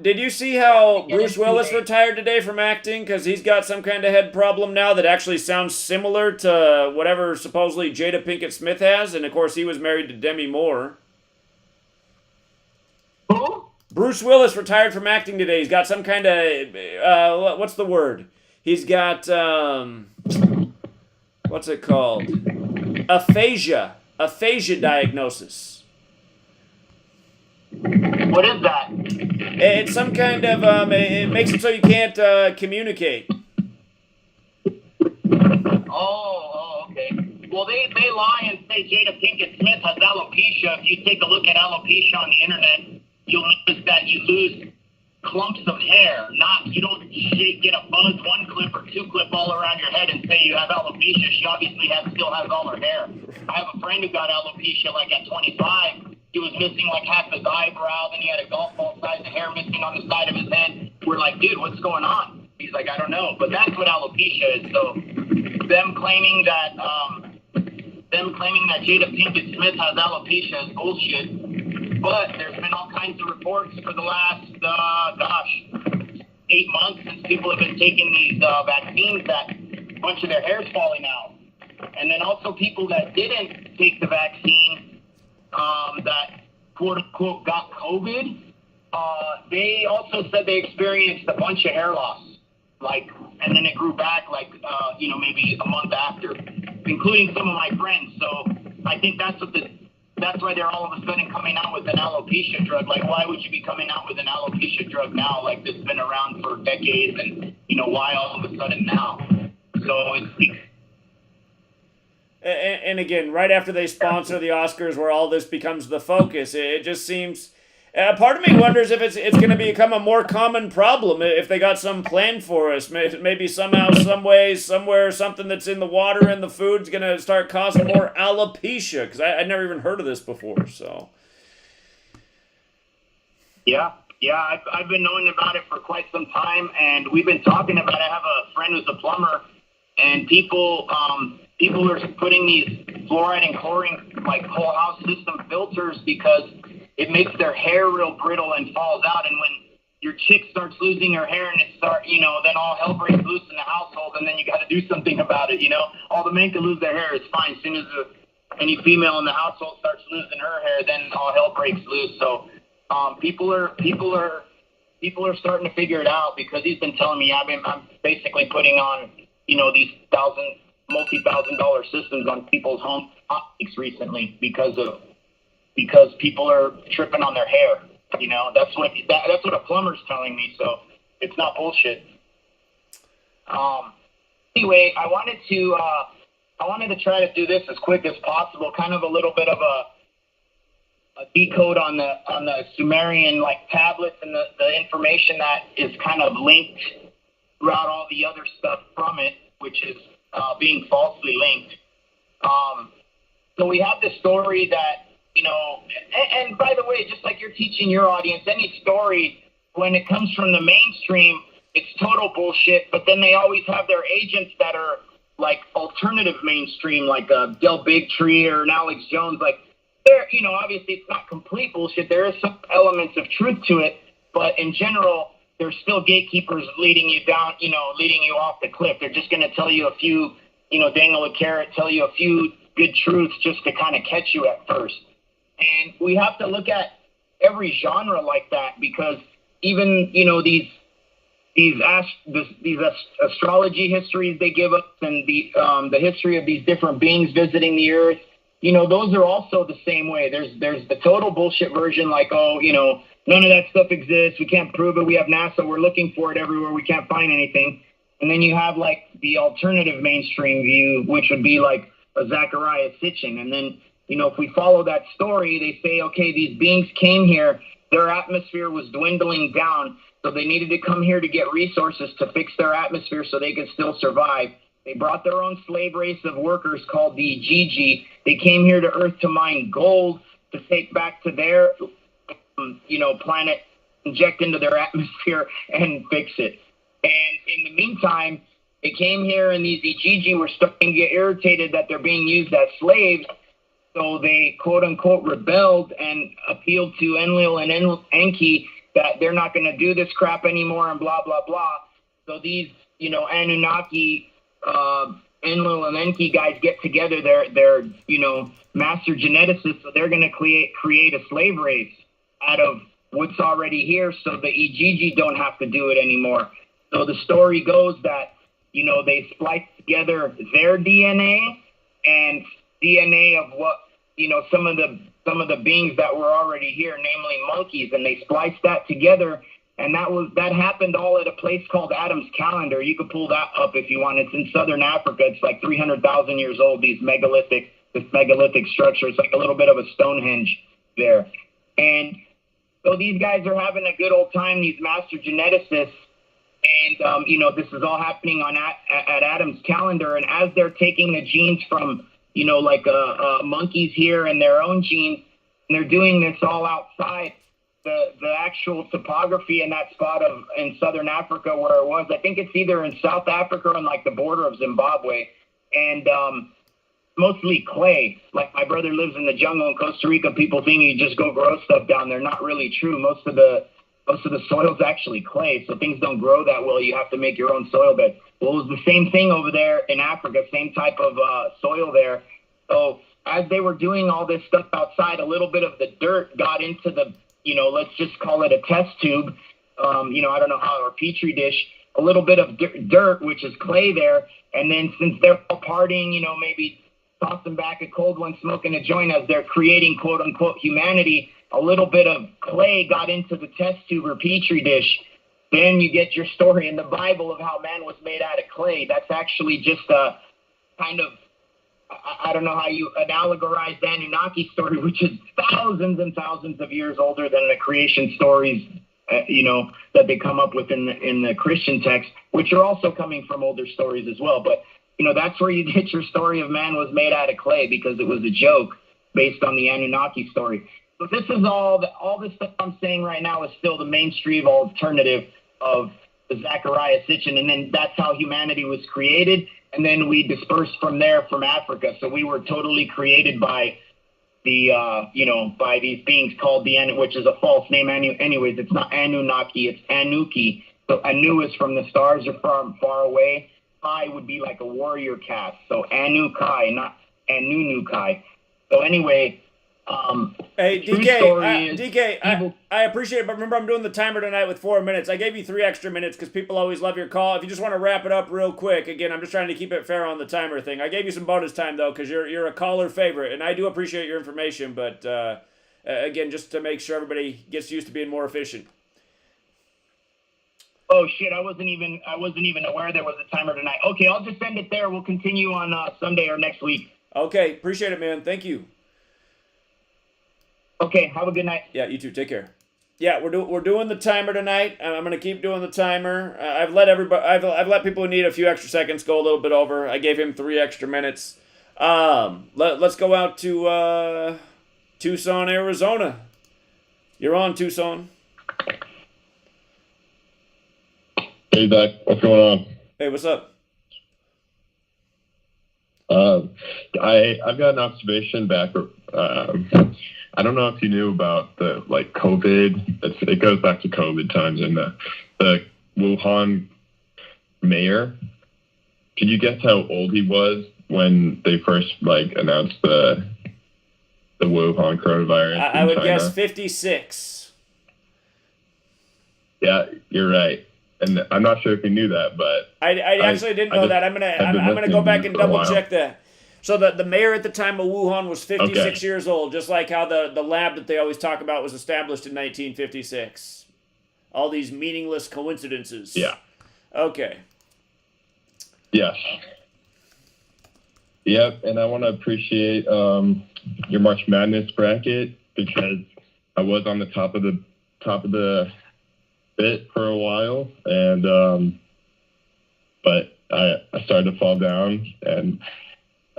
Did you see how Bruce Willis retired today from acting? Because he's got some kind of head problem now that actually sounds similar to whatever supposedly Jada Pinkett Smith has. And, of course, he was married to Demi Moore. Who? Bruce Willis retired from acting today. He's got some kind of, what's the word? He's got, what's it called? Aphasia diagnosis. What is that? It's some kind of, it makes it so you can't communicate. Oh, okay. Well, they lie and say Jada Pinkett Smith has alopecia. If you take a look at alopecia on the internet, you'll notice that you lose clumps of hair. You don't get a buzz one clip or two clip all around your head and say you have alopecia. She obviously still has all her hair. I have a friend who got alopecia like at 25. He was missing like half his eyebrow. Then he had a golf ball size of hair missing on the side of his head. We're like, dude, what's going on? He's like, I don't know. But that's what alopecia is. So them claiming that Jada Pinkett Smith has alopecia is bullshit. But there's been all kinds of reports for the last, 8 months since people have been taking these vaccines that a bunch of their hair's falling out. And then also people that didn't take the vaccine, that quote-unquote got COVID, they also said they experienced a bunch of hair loss. And then it grew back maybe a month after, including some of my friends. So I think that's what that's why they're all of a sudden coming out with an alopecia drug. Like, why would you be coming out with an alopecia drug now? Like, this has been around for decades, and, why all of a sudden now? So it's... And again, right after they sponsor the Oscars, where all this becomes the focus, it just seems... part of me wonders if it's going to become a more common problem, if they got some plan for us. Maybe somehow, some way, somewhere, something that's in the water and the food's going to start causing more alopecia, because I'd never even heard of this before, so... Yeah, I've been knowing about it for quite some time, and we've been talking about it. I have a friend who's a plumber, and people are putting these fluoride and chlorine, like, whole house system filters because it makes their hair real brittle and falls out. And when your chick starts losing her hair and then all hell breaks loose in the household, and then you got to do something about it. All the men can lose their hair. It's fine. As soon as any female in the household starts losing her hair, then all hell breaks loose. So people are starting to figure it out, because he's been telling me I'm basically putting on these multi-$1,000 systems on people's home optics recently because people are tripping on their hair. That's what a plumber's telling me. So it's not bullshit. Anyway, I wanted to try to do this as quick as possible. Kind of a little bit of a decode on the Sumerian tablets and the information that is kind of linked throughout all the other stuff from it, which is being falsely linked. So we have this story that, and by the way, just like you're teaching your audience, any story, when it comes from the mainstream, it's total bullshit, but then they always have their agents that are like alternative mainstream, like Del Bigtree or an Alex Jones. Like, they're, obviously it's not complete bullshit. There is some elements of truth to it, but in general, there's still gatekeepers leading you down, leading you off the cliff. They're just going to tell you a few, dangle a carrot, tell you a few good truths just to kind of catch you at first. And we have to look at every genre like that, because even, these astrology histories they give us, and the history of these different beings visiting the earth, those are also the same way. There's the total bullshit version, like, none of that stuff exists. We can't prove it. We have NASA. We're looking for it everywhere. We can't find anything. And then you have like the alternative mainstream view, which would be like a Zachariah Sitchin. And then, if we follow that story, they say, okay, these beings came here. Their atmosphere was dwindling down. So they needed to come here to get resources to fix their atmosphere so they could still survive. They brought their own slave race of workers called the Gigi. They came here to Earth to mine gold to take back to their planet, inject into their atmosphere and fix it. And in the meantime, they came here, and these Ijiji were starting to get irritated that they're being used as slaves. So they quote unquote rebelled and appealed to Enlil and Enki that they're not going to do this crap anymore and blah blah blah. So these Anunnaki, Enlil and Enki guys get together. They're master geneticists. So they're going to create a slave race out of what's already here, so the Ijiji don't have to do it anymore. So the story goes that, they spliced together their DNA and DNA of what, some of the beings that were already here, namely monkeys, and they spliced that together. And that happened all at a place called Adam's Calendar. You could pull that up if you want. It's in southern Africa. It's like 300,000 years old, this megalithic structure. It's like a little bit of a Stonehenge there. And so these guys are having a good old time, these master geneticists. And, this is all happening at Adam's Calendar. And as they're taking the genes from, monkeys here and their own genes, and they're doing this all outside the actual topography in that spot in southern Africa where it was. I think it's either in South Africa or on like the border of Zimbabwe. And mostly clay. Like, my brother lives in the jungle in Costa Rica. People think you just go grow stuff down there. Not really true. Most of the soil is actually clay, so things don't grow that well. You have to make your own soil bed. Well, it was the same thing over there in Africa, same type of soil there. So as they were doing all this stuff outside, a little bit of the dirt got into the, let's just call it a test tube, I don't know how, or petri dish, a little bit of dirt, which is clay there. And then since they're all partying, maybe tossing back a cold one, smoking a joint as they're creating quote unquote humanity. A little bit of clay got into the test tube or petri dish. Then you get your story in the Bible of how man was made out of clay. That's actually just a kind of, I don't know how you allegorize the Anunnaki story, which is thousands and thousands of years older than the creation stories, that they come up with in the Christian text, which are also coming from older stories as well. But, that's where you get your story of man was made out of clay, because it was a joke based on the Anunnaki story. So this is all this stuff I'm saying right now is still the mainstream alternative of the Zechariah Sitchin, and then that's how humanity was created, and then we dispersed from there from Africa. So we were totally created by the by these beings called the Anu, which is a false name. Anyways, it's not Anunnaki, it's Anuki. So Anu is from the stars or from far away. Kai would be like a warrior caste. So Anukai, not Anunukai. So anyway. Hey, DK, I appreciate it, but remember I'm doing the timer tonight with 4 minutes. I gave you 3 extra minutes because people always love your call. If you just want to wrap it up real quick, again, I'm just trying to keep it fair on the timer thing. I gave you some bonus time, though, because you're a caller favorite, and I do appreciate your information, but again, just to make sure everybody gets used to being more efficient. Oh, shit, I wasn't even aware there was a timer tonight. Okay, I'll just send it there. We'll continue on Sunday or next week. Okay, appreciate it, man. Thank you. Okay, have a good night. Yeah, you too. Take care. Yeah, we're doing the timer tonight. I'm gonna keep doing the timer. I've let people who need a few extra seconds go a little bit over. I gave him 3 extra minutes. Let's go out to Tucson, Arizona. You're on, Tucson. Hey, Zach. What's going on? Hey, what's up? I've got an observation back. I don't know if you knew about the COVID. It goes back to COVID times, and the Wuhan mayor. Can you guess how old he was when they first announced the Wuhan coronavirus? I would guess 56. Yeah, you're right. And I'm not sure if you knew that, but I actually didn't know that. I'm gonna go back and double check that. So the mayor at the time of Wuhan was 56 years old, just like how the lab that they always talk about was established in 1956. All these meaningless coincidences. Yeah. Okay. Yes. Yep, and I want to appreciate your March Madness bracket, because I was on the top of the bit for a while, and but I started to fall down, and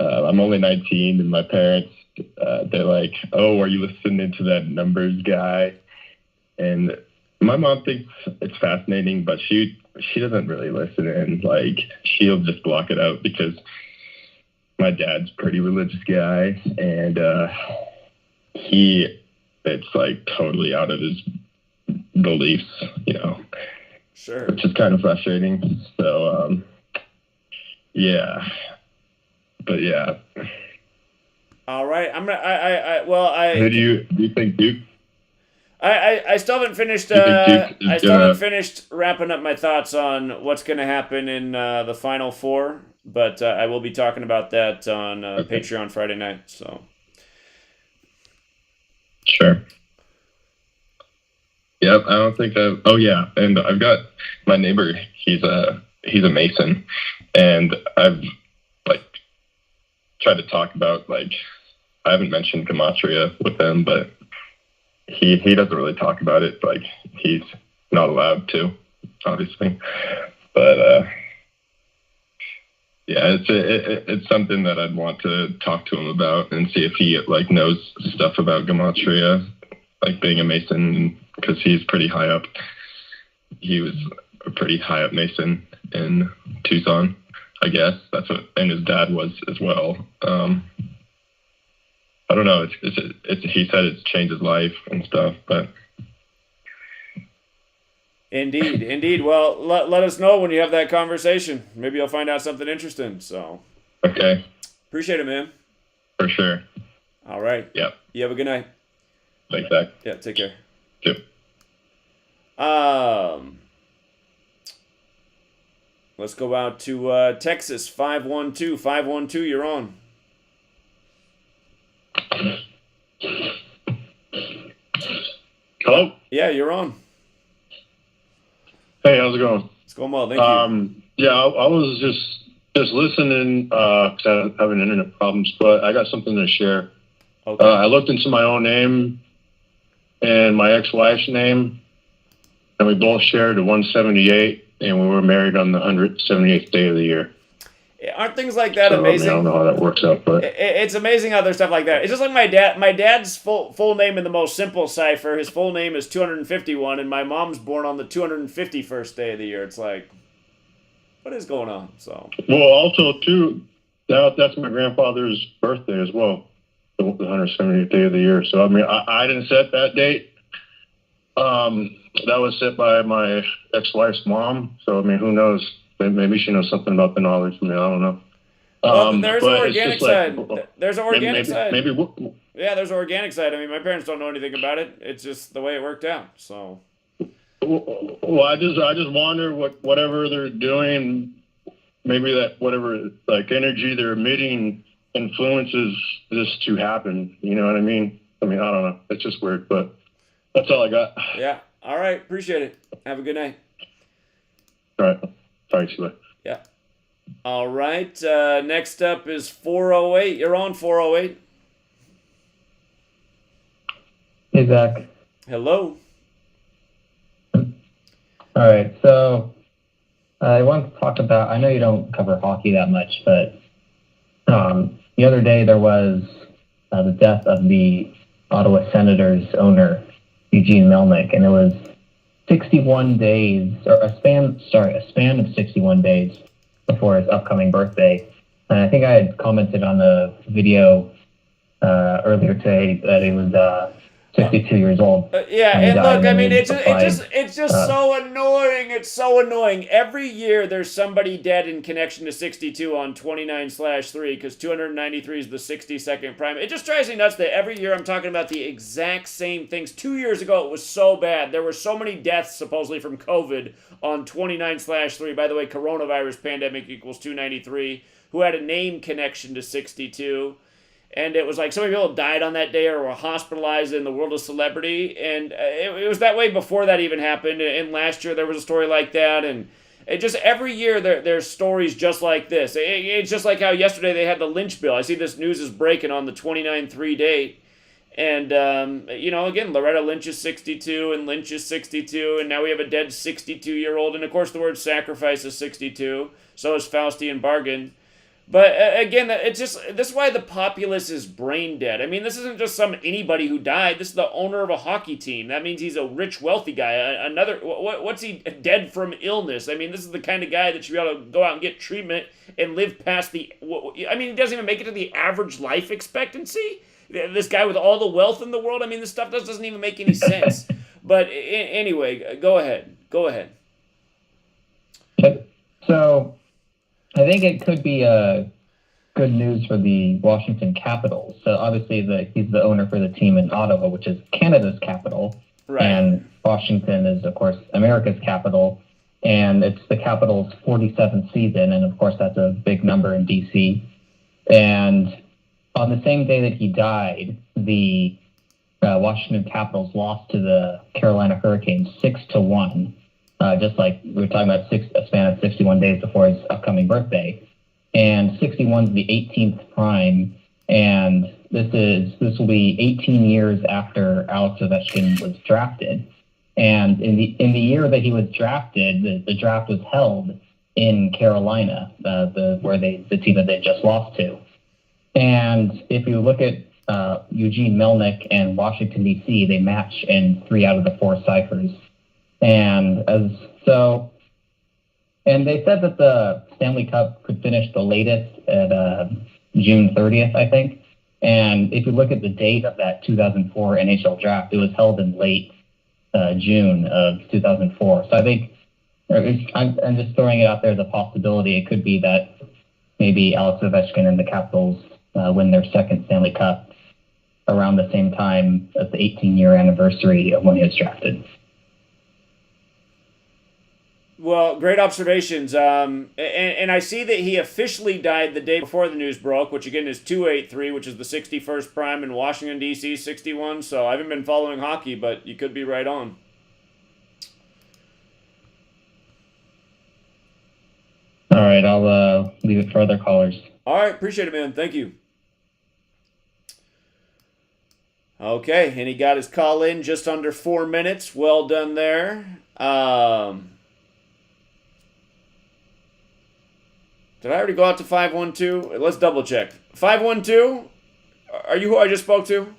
I'm only 19, and my parents, they're like, "Oh, are you listening to that numbers guy?" And my mom thinks it's fascinating, but she doesn't really listen in. She'll just block it out, because my dad's a pretty religious guy, and it's totally out of his beliefs, Sure. Which is kind of frustrating. So, yeah. But yeah. All right. Who do you think Duke? I still haven't finished. I still haven't finished wrapping up my thoughts on what's going to happen in the Final Four, but I will be talking about that on Patreon Friday night. So. Sure. Yep. I don't think I've. Oh yeah, and I've got my neighbor. He's a Mason, and I've tried to talk about I haven't mentioned Gematria with him, but he doesn't really talk about it. He's not allowed to, obviously. But yeah, it's something that I'd want to talk to him about and see if he knows stuff about Gematria, being a Mason, because he's pretty high up. He was a pretty high up Mason in Tucson, I guess. That's what, and his dad was as well. I don't know. He said it's changed his life and stuff, but. Indeed. Well, let us know when you have that conversation. Maybe you'll find out something interesting. So. Okay. Appreciate it, man. For sure. All right. Yep. You have a good night. Thanks, Zach. Yeah. Take care. Yep. Let's go out to Texas, 512. 512, you're on. Hello? Yeah, you're on. Hey, how's it going? It's going well, thank you. Yeah, I was just listening because I'm having internet problems, but I got something to share. Okay. I looked into my own name and my ex-wife's name, and we both shared a 178, and we were married on the 178th day of the year. Aren't things like that So, amazing? I don't know how that works out, but It's amazing how there's stuff like that. It's just like my dad. My dad's full name in the most simple cipher. His full name is 251, and my mom's born on the 251st day of the year. It's like, what is going on? So. Well, also too, that's my grandfather's birthday as well, the 170th day of the year. So I mean, I didn't set that date. That was set by my ex-wife's mom. So I mean, who knows? Maybe she knows something about the knowledge. I mean, I don't know. Well, there's an but it's organic just like, side. There's an organic side. Maybe. Yeah, there's an organic side. I mean, my parents don't know anything about it. It's just the way it worked out. So. Well, I just wonder whatever they're doing, maybe that whatever like energy they're emitting influences this to happen. You know what I mean? I mean, I don't know. It's just weird, but that's all I got. Yeah. All right. Appreciate it. Have a good night. All right. Thanks, Sheila. Yeah. All right. Next up is 408. You're on 408. Hey, Zach. Hello. All right. So I want to talk about, I know you don't cover hockey that much, but the other day there was the death of the Ottawa Senators owner, Eugene Melnyk, and it was 61 days, or a span of 61 days before his upcoming birthday. And I think I had commented on the video earlier today that he was 62 years old. Yeah, and look, I mean, it's just so annoying. It's so annoying. Every year there's somebody dead in connection to 62 on 29/3 because 293 is the 62nd prime. It just drives me nuts that every year I'm talking about the exact same things. 2 years ago it was so bad. There were so many deaths supposedly from COVID on 29/3. By the way, coronavirus pandemic equals 293, who had a name connection to 62. And it was like so many people died on that day or were hospitalized in the world of celebrity. And it was that way before that even happened. And last year there was a story like that. And it just every year there's stories just like this. It's just like how yesterday they had the Lynch bill. I see this news is breaking on the 29/3 date. And, again, Loretta Lynch is 62 and Lynch is 62. And now we have a dead 62-year-old. And, of course, the word sacrifice is 62. So is Faustian bargain. But again, it's just this is why the populace is brain dead. I mean, this isn't just anybody who died. This is the owner of a hockey team. That means he's a rich, wealthy guy. What's he dead from illness? I mean, this is the kind of guy that should be able to go out and get treatment and live past he doesn't even make it to the average life expectancy. This guy with all the wealth in the world. I mean, this stuff doesn't even make any sense. But anyway, go ahead. So I think it could be good news for the Washington Capitals. So obviously he's the owner for the team in Ottawa, which is Canada's capital. Right. And Washington is, of course, America's capital. And it's the Capitals' 47th season. And, of course, that's a big number in D.C. And on the same day that he died, the Washington Capitals lost to the Carolina Hurricanes 6-1. Just like we were talking about a span of 61 days before his upcoming birthday. And 61 is the 18th prime, and this will be 18 years after Alex Ovechkin was drafted. And in the year that he was drafted, the draft was held in Carolina, the team that they just lost to. And if you look at Eugene Melnyk and Washington, D.C., they match in 3 out of the 4 ciphers. And they said that the Stanley Cup could finish the latest at June 30th, I think. And if you look at the date of that 2004 NHL draft, it was held in late June of 2004. So I think I'm just throwing it out there as a possibility. It could be that maybe Alex Ovechkin and the Capitals win their second Stanley Cup around the same time as the 18-year anniversary of when he was drafted. Well, great observations. And I see that he officially died the day before the news broke, which again is 283, which is the 61st prime in Washington, D.C., 61. So I haven't been following hockey, but you could be right on. All right, I'll leave it for other callers. All right, appreciate it, man. Thank you. Okay, and he got his call in just under 4 minutes. Well done there. Did I already go out to 512? Let's double check. 512? Are you who I just spoke to?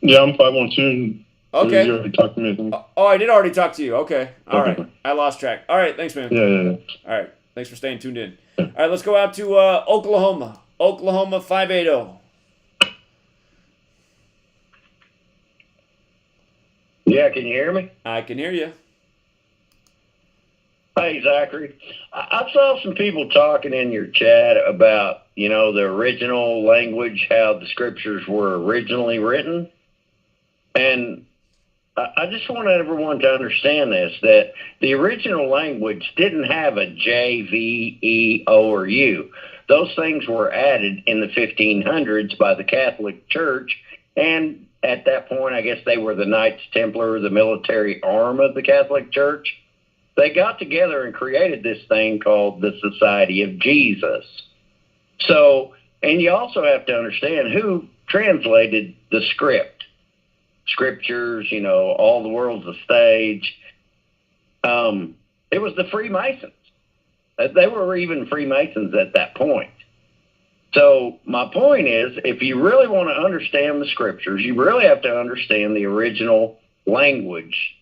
Yeah, I'm 512. Okay. You already talked to me. Oh, I did already talk to you. Okay. All right. I lost track. All right. Thanks, man. Yeah. All right. Thanks for staying tuned in. All right. Let's go out to Oklahoma. Oklahoma 580. Yeah, can you hear me? I can hear you. Hey, Zachary. I saw some people talking in your chat about, the original language, how the scriptures were originally written. And I just want everyone to understand this, that the original language didn't have a J, V, E, O, or U. Those things were added in the 1500s by the Catholic Church. And at that point, I guess they were the Knights Templar, the military arm of the Catholic Church. They got together and created this thing called the Society of Jesus. So, and you also have to understand who translated the scriptures, all the world's a stage. It was the Freemasons. They were even Freemasons at that point. So my point is, if you really want to understand the scriptures, you really have to understand the original language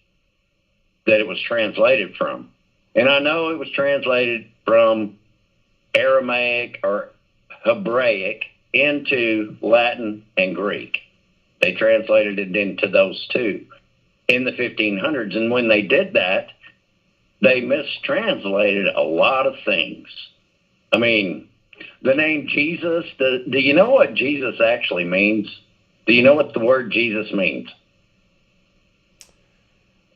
that it was translated from. And I know it was translated from Aramaic or Hebraic into Latin and Greek. They translated it into those two in the 1500s. And when they did that, they mistranslated a lot of things. I mean, the name Jesus, do you know what Jesus actually means? Do you know what the word Jesus means?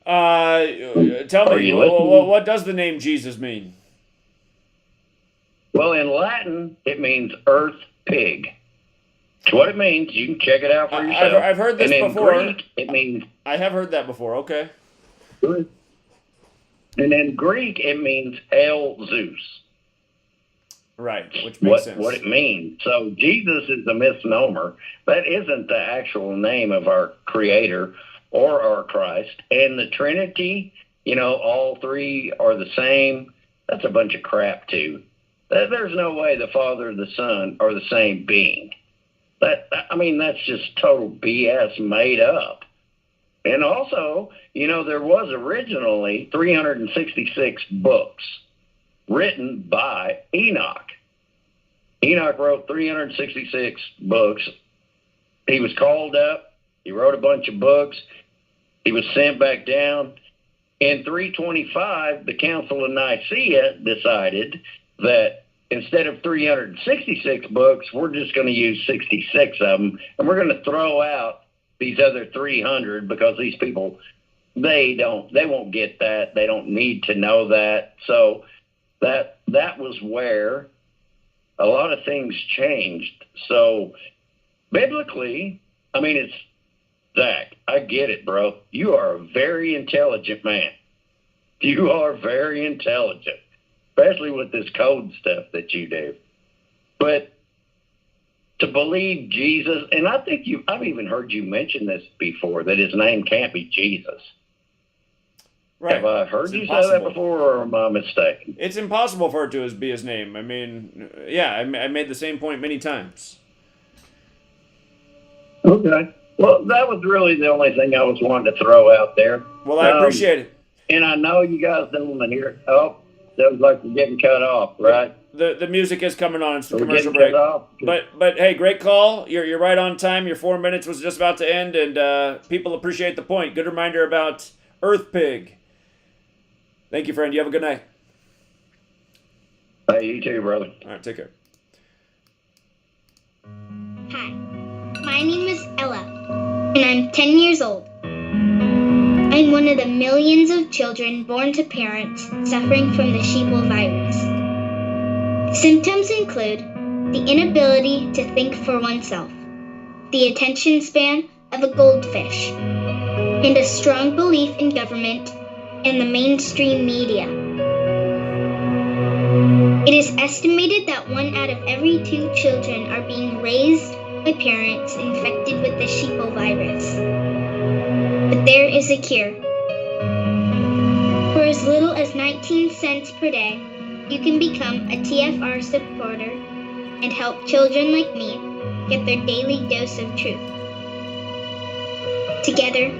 Tell me, what does the name Jesus mean? Well, in Latin, it means earth pig. It's what it means. You can check it out for yourself. I've heard this and before. In Greek, it means... I have heard that before, okay. And in Greek, it means El Zeus. Right, which makes sense. What it means. So Jesus is a misnomer. That isn't the actual name of our Creator or our Christ. And the Trinity, all three are the same. That's a bunch of crap, too. There's no way the Father and the Son are the same being. That's just total BS made up. And also, there was originally 366 books written by Enoch. Enoch wrote 366 books. He was called up. He wrote a bunch of books. He was sent back down. In 325, the Council of Nicaea decided that instead of 366 books, we're just going to use 66 of them, and we're going to throw out these other 300 because these people, they won't get that. They don't need to know that. So that was where a lot of things changed. So biblically, it's Zach, I get it, bro. You are a very intelligent man. You are very intelligent, especially with this code stuff that you do. But to believe Jesus, and I think I've even heard you mention this before, that his name can't be Jesus. Right. Have I heard you say that before, or am I mistaken? It's impossible for it to be his name. I made the same point many times. Okay. Well, that was really the only thing I was wanting to throw out there. Well, I appreciate it. And I know you guys don't want to hear it. Oh, sounds like we're getting cut off, right? The music is coming on. It's the commercial break. But hey, great call. You're right on time. Your 4 minutes was just about to end, and people appreciate the point. Good reminder about Earth Pig. Thank you, friend. You have a good night. Hey, you too, brother. All right, take care. Hi, my name is Ella, and I'm 10 years old. I'm one of the millions of children born to parents suffering from the sheeple virus. Symptoms include the inability to think for oneself, the attention span of a goldfish, and a strong belief in government and the mainstream media. It is estimated that 1 out of every 2 children are being raised by parents infected with the sheeple virus. But there is a cure. For as little as 19 cents per day, you can become a TFR supporter and help children like me get their daily dose of truth. Together,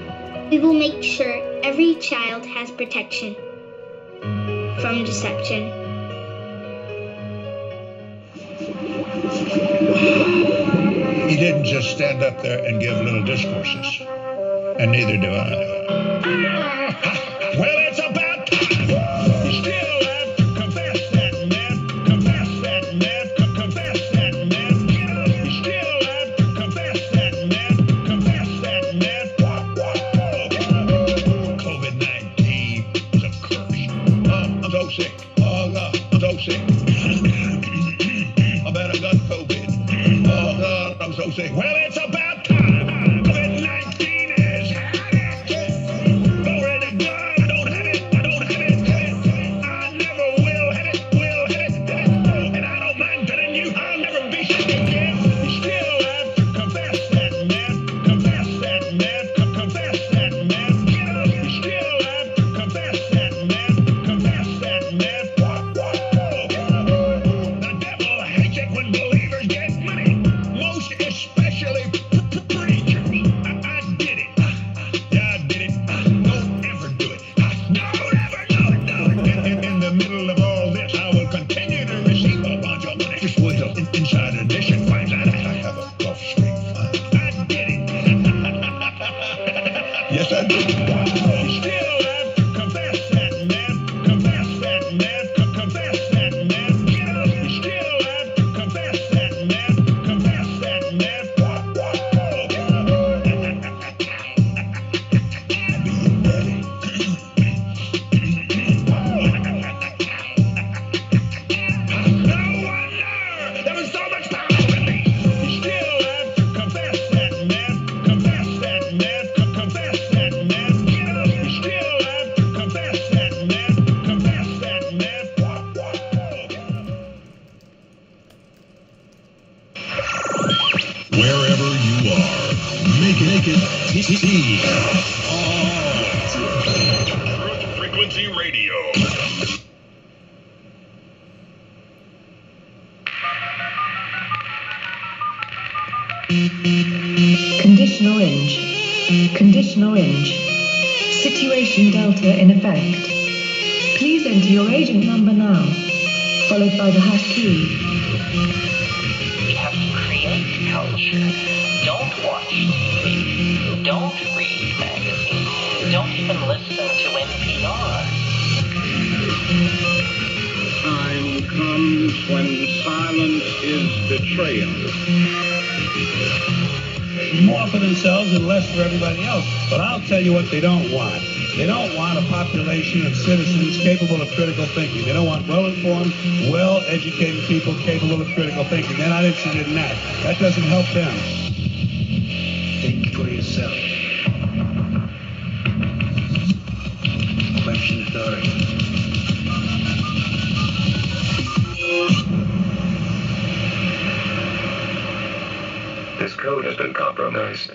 we will make sure every child has protection from deception. He didn't just stand up there and give little discourses, and neither do I. Well, it's about time. You still have to confess that myth, confess that myth, confess that myth. You still have to confess that myth, confess that myth. COVID-19 is a curse. I'm so sick. Oh, God, I'm so sick. I bet I got COVID. Oh, God, I'm so sick. Well, it's about time. COVID-19 is had it. Glory to God. I don't have it. I don't have it. I never will have it. Will have it. And I don't mind telling you, I'll never be sick again. You still have to confess that myth. Confess that myth. Confess that myth. You still have to confess that myth. Confess that myth. The devil hates it when believers get money. Most especially preachers. I did it. Yeah, I did it. Don't ever do it. Don't ever do it. In the middle of all this, I will continue to receive a bunch of money. Just wait till Inside Edition finds out I have a Gulfstream fund. I did it. Yes, I did. You still have to confess that myth. Confess that myth. Confess that myth. You still have to confess that myth. Confess that myth. No wonder there was so much power in me. You still have to confess that myth. Confess that myth. Confess that myth. You still have to confess that myth. Confess that myth. Wherever you are, make it Truth Frequency Radio. Condition orange. Condition orange. Situation Delta in effect. Please enter your agent number now, followed by the hash key. We have to create culture. Don't watch TV. Don't read magazines. Don't even listen to NPR. Time comes when silence is betrayal. More for themselves and less for everybody else. But I'll tell you what they don't want. They don't want a population of citizens capable of critical thinking. They don't want well-informed, well-educated people capable of critical thinking. They're not interested in that. That doesn't help them. Think for yourself. Question authority. This code has been compromised.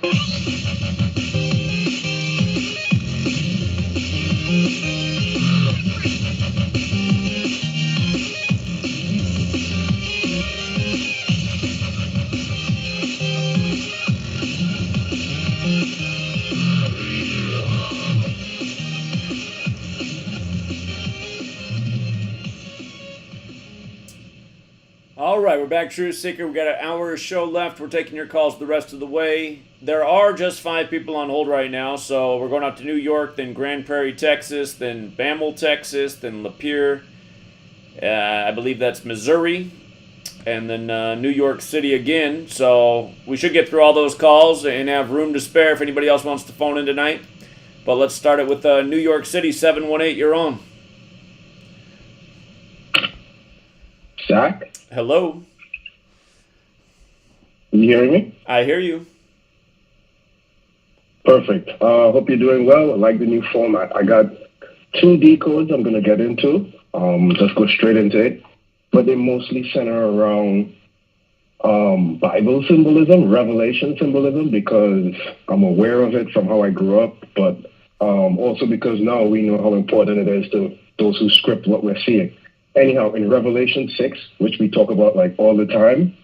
All right, we're back, Truth Seeker. We got an hour of show left. We're taking your calls the rest of the way. There are just 5 people on hold right now, so we're going out to New York, then Grand Prairie, Texas, then Bamble, Texas, then Lapeer. I believe that's Missouri, and then New York City again. So we should get through all those calls and have room to spare if anybody else wants to phone in tonight. But let's start it with New York City, 718. You're on. Zach? Hello. Can you hear me? I hear you. Perfect. Hope you're doing well. I like the new format. I got 2 decodes I'm going to get into. Let's go straight into it. But they mostly center around Bible symbolism, Revelation symbolism, because I'm aware of it from how I grew up, but also because now we know how important it is to those who script what we're seeing. Anyhow, in Revelation 6, which we talk about like all the time,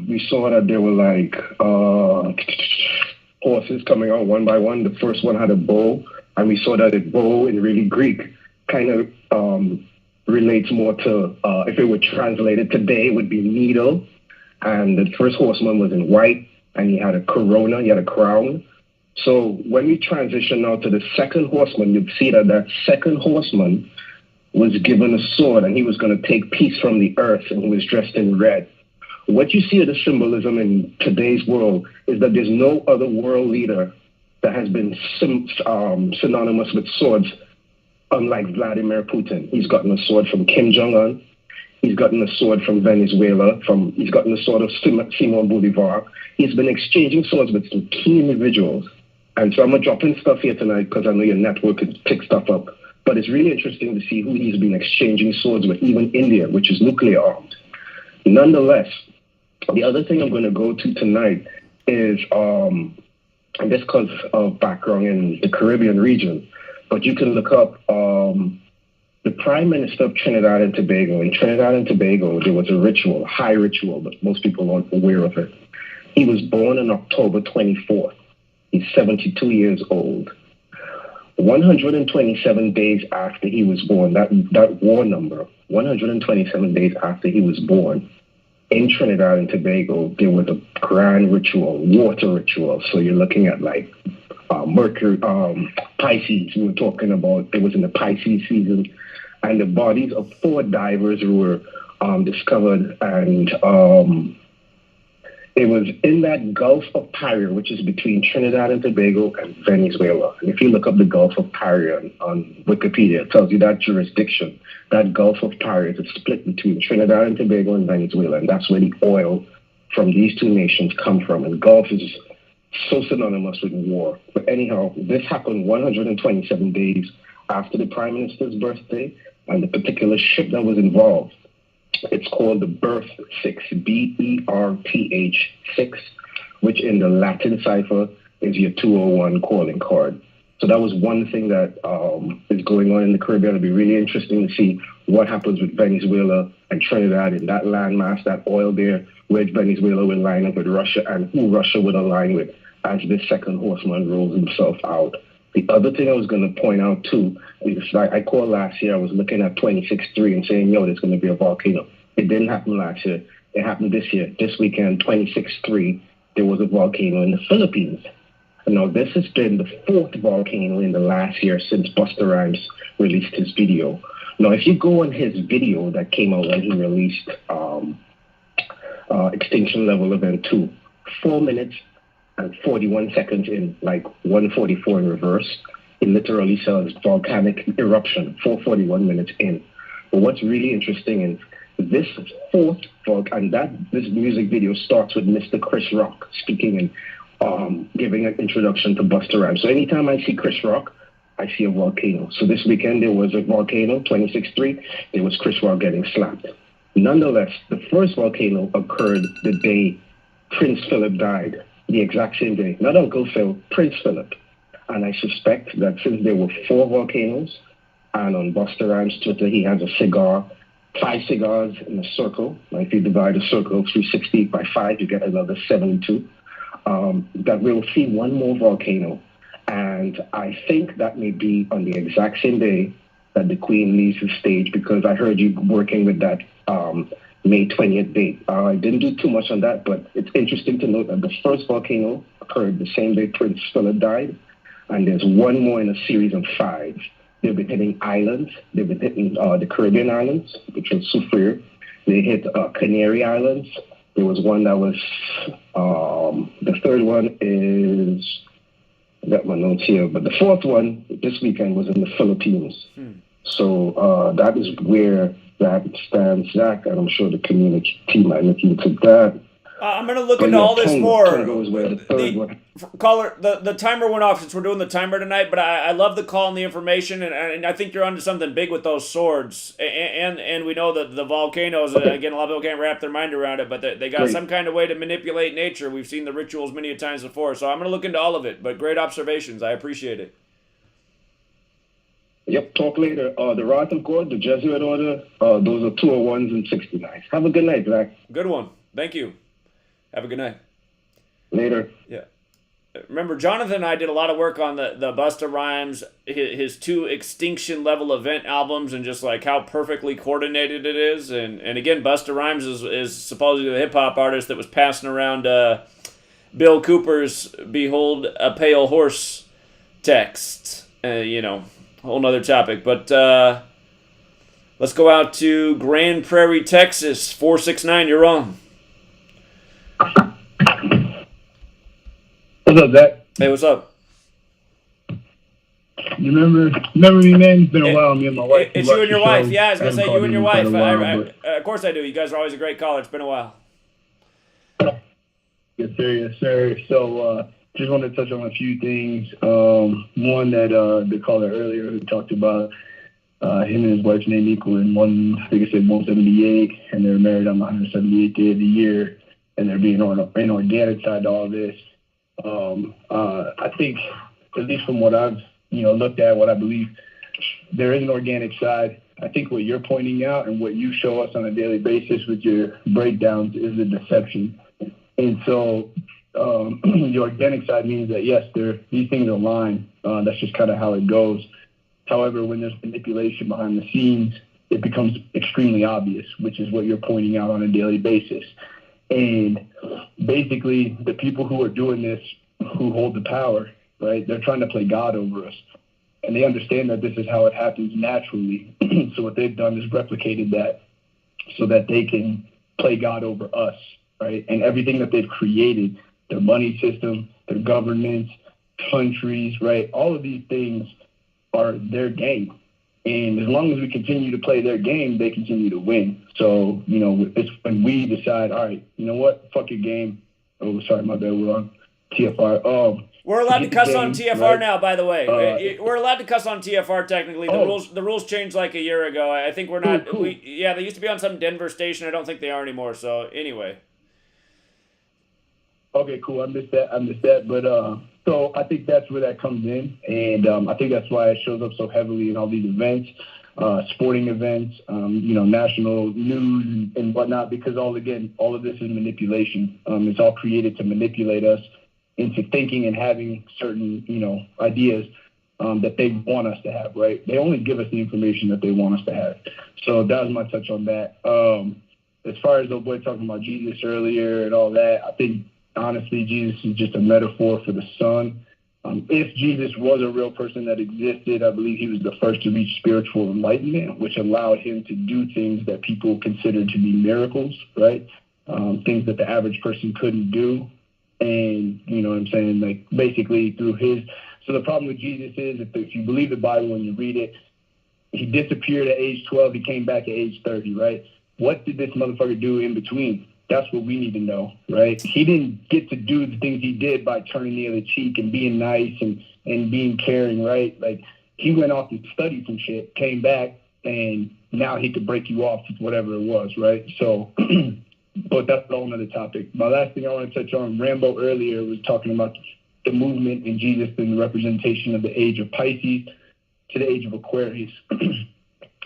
we saw that there were like horses coming out one by one. The first one had a bow, and we saw that the bow in really Greek kind of relates more to, if it were translated today, it would be needle. And the first horseman was in white, and he had a corona, he had a crown. So when we transition now to the second horseman, you'd see that that second horseman was given a sword, and he was going to take peace from the earth, and he was dressed in red. What you see of the symbolism in today's world is that there's no other world leader that has been synonymous with swords, unlike Vladimir Putin. He's gotten a sword from Kim Jong-un. He's gotten a sword from Venezuela. He's gotten a sword of Simon Bolivar. He's been exchanging swords with some key individuals. And so I'm going to drop in stuff here tonight because I know your network can pick stuff up. But it's really interesting to see who he's been exchanging swords with, even India, which is nuclear armed. Nonetheless, the other thing I'm going to go to tonight is, and this because of background in the Caribbean region, but you can look up the Prime Minister of Trinidad and Tobago. In Trinidad and Tobago, there was a ritual, high ritual, but most people aren't aware of it. He was born on October 24th. He's 72 years old. 127 days after he was born, that war number, 127 days after he was born, in Trinidad and Tobago, there was a grand ritual, water ritual. So you're looking at like Mercury, Pisces. We were talking about, it was in the Pisces season, and the bodies of 4 divers were discovered, and it was in that Gulf of Paria, which is between Trinidad and Tobago and Venezuela. And if you look up the Gulf of Paria on Wikipedia, it tells you that jurisdiction, that Gulf of Paria is split between Trinidad and Tobago and Venezuela, and that's where the oil from these 2 nations come from. And Gulf is so synonymous with war. But anyhow, this happened 127 days after the Prime Minister's birthday, and the particular ship that was involved, it's called the Berth 6, BERTH 6, which in the Latin cipher is your 201 calling card. So that was one thing that is going on in the Caribbean. It'll be really interesting to see what happens with Venezuela and Trinidad in that landmass, that oil there, where Venezuela will line up with Russia and who Russia would align with as this second horseman rolls himself out. The other thing I was going to point out too is, like I called last year, I was looking at 26.3 and saying, yo, there's going to be a volcano. It didn't happen last year. It happened this year. This weekend, 26.3, there was a volcano in the Philippines. Now, this has been the 4th volcano in the last year since Busta Rhymes released his video. Now, if you go on his video that came out when he released Extinction Level Event 2, 4 minutes and 41 seconds in, like 144 in reverse, it literally says volcanic eruption, 441 minutes in. But what's really interesting is this 4th volcano, and this music video starts with Mr. Chris Rock speaking and giving an introduction to Busta Rhymes. So anytime I see Chris Rock, I see a volcano. So this weekend there was a volcano, 26.3, there was Chris Rock getting slapped. Nonetheless, the first volcano occurred the day Prince Philip died, the exact same day. Not Uncle Phil, Prince Philip. And I suspect that since there were 4 volcanoes, and on Busta Rhymes' Twitter he has a cigar, 5 cigars in a circle. Now, if you divide a circle of 360 by 5, you get another 72. That we'll see one more volcano. And I think that may be on the exact same day that the Queen leaves the stage, because I heard you working with that May 20th date. I didn't do too much on that, but it's interesting to note that the first volcano occurred the same day Prince Philip died, and there's one more in a series of 5. They've been hitting islands. They've been hitting the Caribbean islands, which was Sufrir. They hit Canary Islands. There was one that was, the third one is I got my notes here. But the fourth one this weekend was in the Philippines. So that is where that stands, Zach, and I'm sure the community team might look into that. I'm going to look into all this more. Caller, the timer went off since we're doing the timer tonight, but I love the call and the information, and I think you're onto something big with those swords. And we know that the volcanoes, again, a lot of people can't wrap their mind around it, but they got some kind of way to manipulate nature. We've seen the rituals many a times before, so I'm going to look into all of it, but great observations. I appreciate it. Yep, talk later. The Rotten Court, the Jesuit Order, those are 201s and 69s. Have a good night, Zach. Good one. Thank you. Have a good night. Later. Yeah. Remember, Jonathan and I did a lot of work on the Busta Rhymes, his 2 Extinction Level Event albums, and just like how perfectly coordinated it is. And again, Busta Rhymes is supposedly the hip-hop artist that was passing around Bill Cooper's Behold a Pale Horse text. Whole nother topic. But let's go out to Grand Prairie, Texas. 469, you're on. What's up, Zach? Hey, what's up? You remember me, man? It's been a while. Me and my wife. It's you and your wife. Yeah, I was going to say you and your wife. Of course I do. You guys are always a great caller. It's been a while. Yes, sir. So, just wanted to touch on a few things. One that the caller earlier who talked about him and his wife's name equaling I think it said 178, and they're married on the 178th day of the year, and they're being on an organic side to all this. I think, at least from what I've looked at, what I believe, there is an organic side. I think what you're pointing out and what you show us on a daily basis with your breakdowns is a deception. And so the organic side means that, yes, these things align. That's just kind of how it goes. However, when there's manipulation behind the scenes, it becomes extremely obvious, which is what you're pointing out on a daily basis. And basically, the people who are doing this, who hold the power, right, they're trying to play God over us. And they understand that this is how it happens naturally. So what they've done is replicated that so that they can play God over us, right? And everything that they've created, their money system, their governments, countries, right? All of these things are their game. And as long as we continue to play their game, they continue to win. So, it's when we decide, all right, you know what? Fuck your game. Oh, sorry, my bad. We're on TFR. We're allowed to cuss on TFR right now, by the way. We're allowed to cuss on TFR technically. The rules changed like a year ago. I think we're not. Cool. They used to be on some Denver station. I don't think they are anymore. So anyway. Okay, cool. I missed that. But so I think that's where that comes in, and I think that's why it shows up so heavily in all these events, sporting events, national news and whatnot. Because all of this is manipulation. It's all created to manipulate us into thinking and having certain, ideas that they want us to have, right? They only give us the information that they want us to have. So that was my touch on that. As far as the boy talking about Jesus earlier and all that, I think, honestly, Jesus is just a metaphor for the sun. If Jesus was a real person that existed, I believe he was the first to reach spiritual enlightenment, which allowed him to do things that people considered to be miracles, right? Things that the average person couldn't do. And, you know what I'm saying, like basically through so the problem with Jesus is if you believe the Bible and you read it, he disappeared at age 12, he came back at age 30, right? What did this motherfucker do in between? That's what we need to know, right? He didn't get to do the things he did by turning the other cheek and being nice and being caring, right? Like, he went off and studied some shit, came back, and now he could break you off with whatever it was, right? So, but that's a whole other topic. My last thing I want to touch on, Rambo earlier was talking about the movement in Jesus and the representation of the age of Pisces to the age of Aquarius.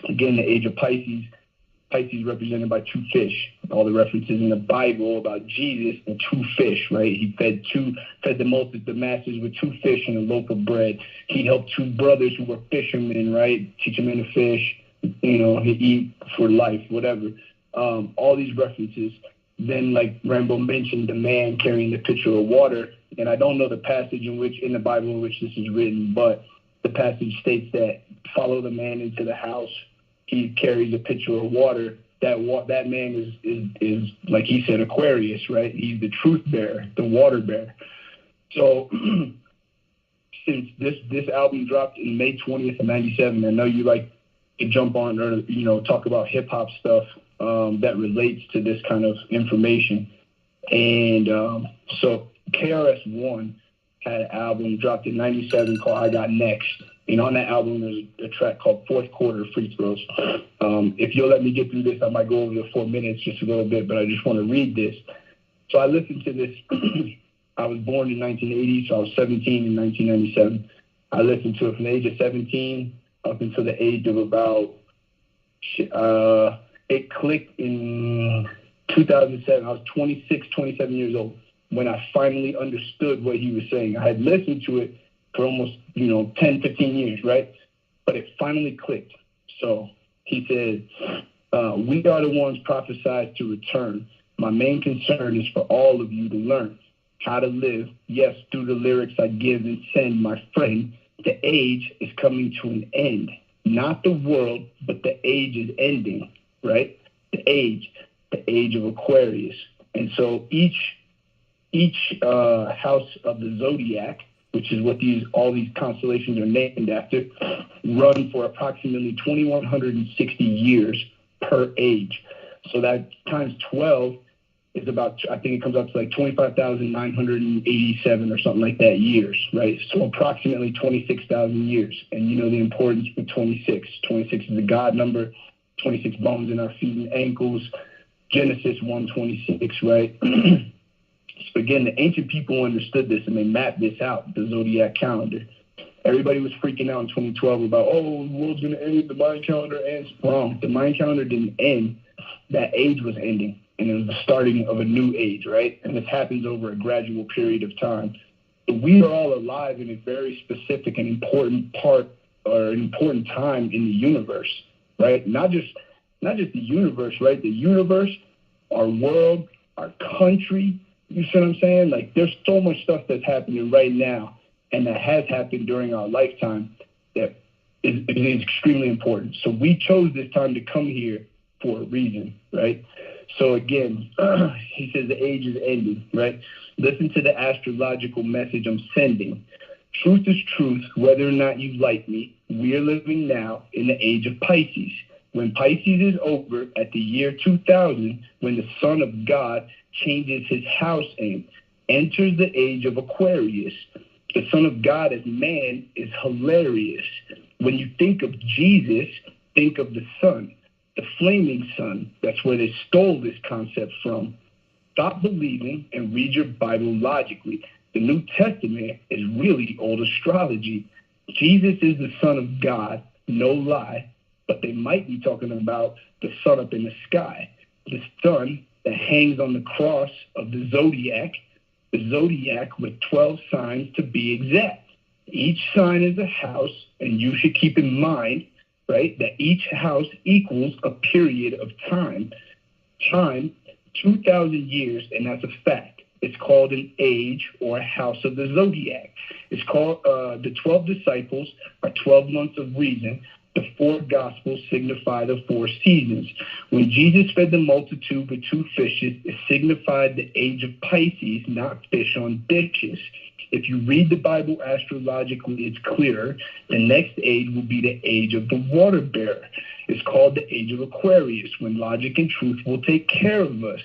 Again, the age of Pisces represented by 2 fish. All the references in the Bible about Jesus and 2 fish, right? He fed the masses with 2 fish and a loaf of bread. He helped 2 brothers who were fishermen, right? Teach them in to fish, he eat for life, whatever. All these references. Then, like Rambo mentioned, the man carrying the pitcher of water. And I don't know the passage in the Bible in which this is written, but the passage states that follow the man into the house. He carries a pitcher of water. That man is like he said, Aquarius, right? He's the truth bearer, the water bearer. So since this album dropped in May 20th of 97, I know you like to jump on or, you know, talk about hip hop stuff that relates to this kind of information. And so KRS-One had an album dropped in 97 called I Got Next. And on that album, there's a track called Fourth Quarter Free Throws. If you'll let me get through this, I might go over the 4 minutes just a little bit, but I just want to read this. So I listened to this. I was born in 1980, so I was 17 in 1997. I listened to it from the age of 17 up until the age of about, it clicked in 2007. I was 26, 27 years old when I finally understood what he was saying. I had listened to it for almost, 10, 15 years, right? But it finally clicked. So he said, we are the ones prophesied to return. My main concern is for all of you to learn how to live. Yes, through the lyrics I give and send, my friend, the age is coming to an end. Not the world, but the age is ending, right? The age of Aquarius. And so each house of the zodiac, which is what all these constellations are named after, run for approximately 2,160 years per age. So that times 12 is about, I think it comes up to like 25,987 or something like that years, right? So approximately 26,000 years. And you know the importance for 26. 26 is a God number, 26 bones in our feet and ankles. Genesis 1:26, right? So again, the ancient people understood this and they mapped this out, the zodiac calendar. Everybody was freaking out in 2012 about, the world's going to end, the Mayan calendar ends. Wrong. The Mayan calendar didn't end. That age was ending, and it was the starting of a new age, right? And this happens over a gradual period of time. But we are all alive in a very specific and important part or an important time in the universe, right? Not just the universe, right? The universe, our world, our country. You see what I'm saying? Like, there's so much stuff that's happening right now and that has happened during our lifetime that is extremely important. So we chose this time to come here for a reason, right? So again, he says the age is ending, right? Listen to the astrological message I'm sending. Truth is truth, whether or not you like me. We are living now in the age of Pisces. When Pisces is over at the year 2000, when the Son of God changes his house and enters the age of Aquarius, the Son of God as man is hilarious. When you think of Jesus, think of the sun, the flaming sun. That's where they stole this concept from. Stop believing and read your Bible logically. The New Testament is really old astrology. Jesus is the Son of God, no lie, but they might be talking about the sun up in the sky, the sun that hangs on the cross of the zodiac with 12 signs to be exact. Each sign is a house, and you should keep in mind, right, that each house equals a period of time. Time, 2,000 years, and that's a fact. It's called an age or a house of the zodiac. It's called the 12 disciples are 12 months of reason. The 4 gospels signify the 4 seasons. When Jesus fed the multitude with 2 fishes, it signified the age of Pisces, not fish on dishes. If you read the Bible astrologically, it's clearer. The next age will be the age of the water bearer. It's called the age of Aquarius, when logic and truth will take care of us.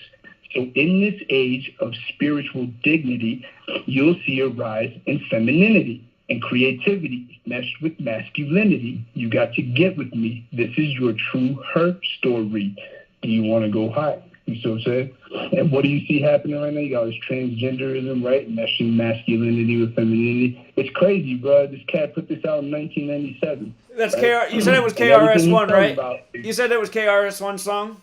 So in this age of spiritual dignity, you'll see a rise in femininity and creativity meshed with masculinity. You got to get with me. This is your true her story. Do you want to go high? You see what I'm saying? And what do you see happening right now? You got this transgenderism, right? Meshing masculinity with femininity. It's crazy, bro. This cat put this out in 1997. That's right? You said it was KRS-One, right? You said it was KRS-One song?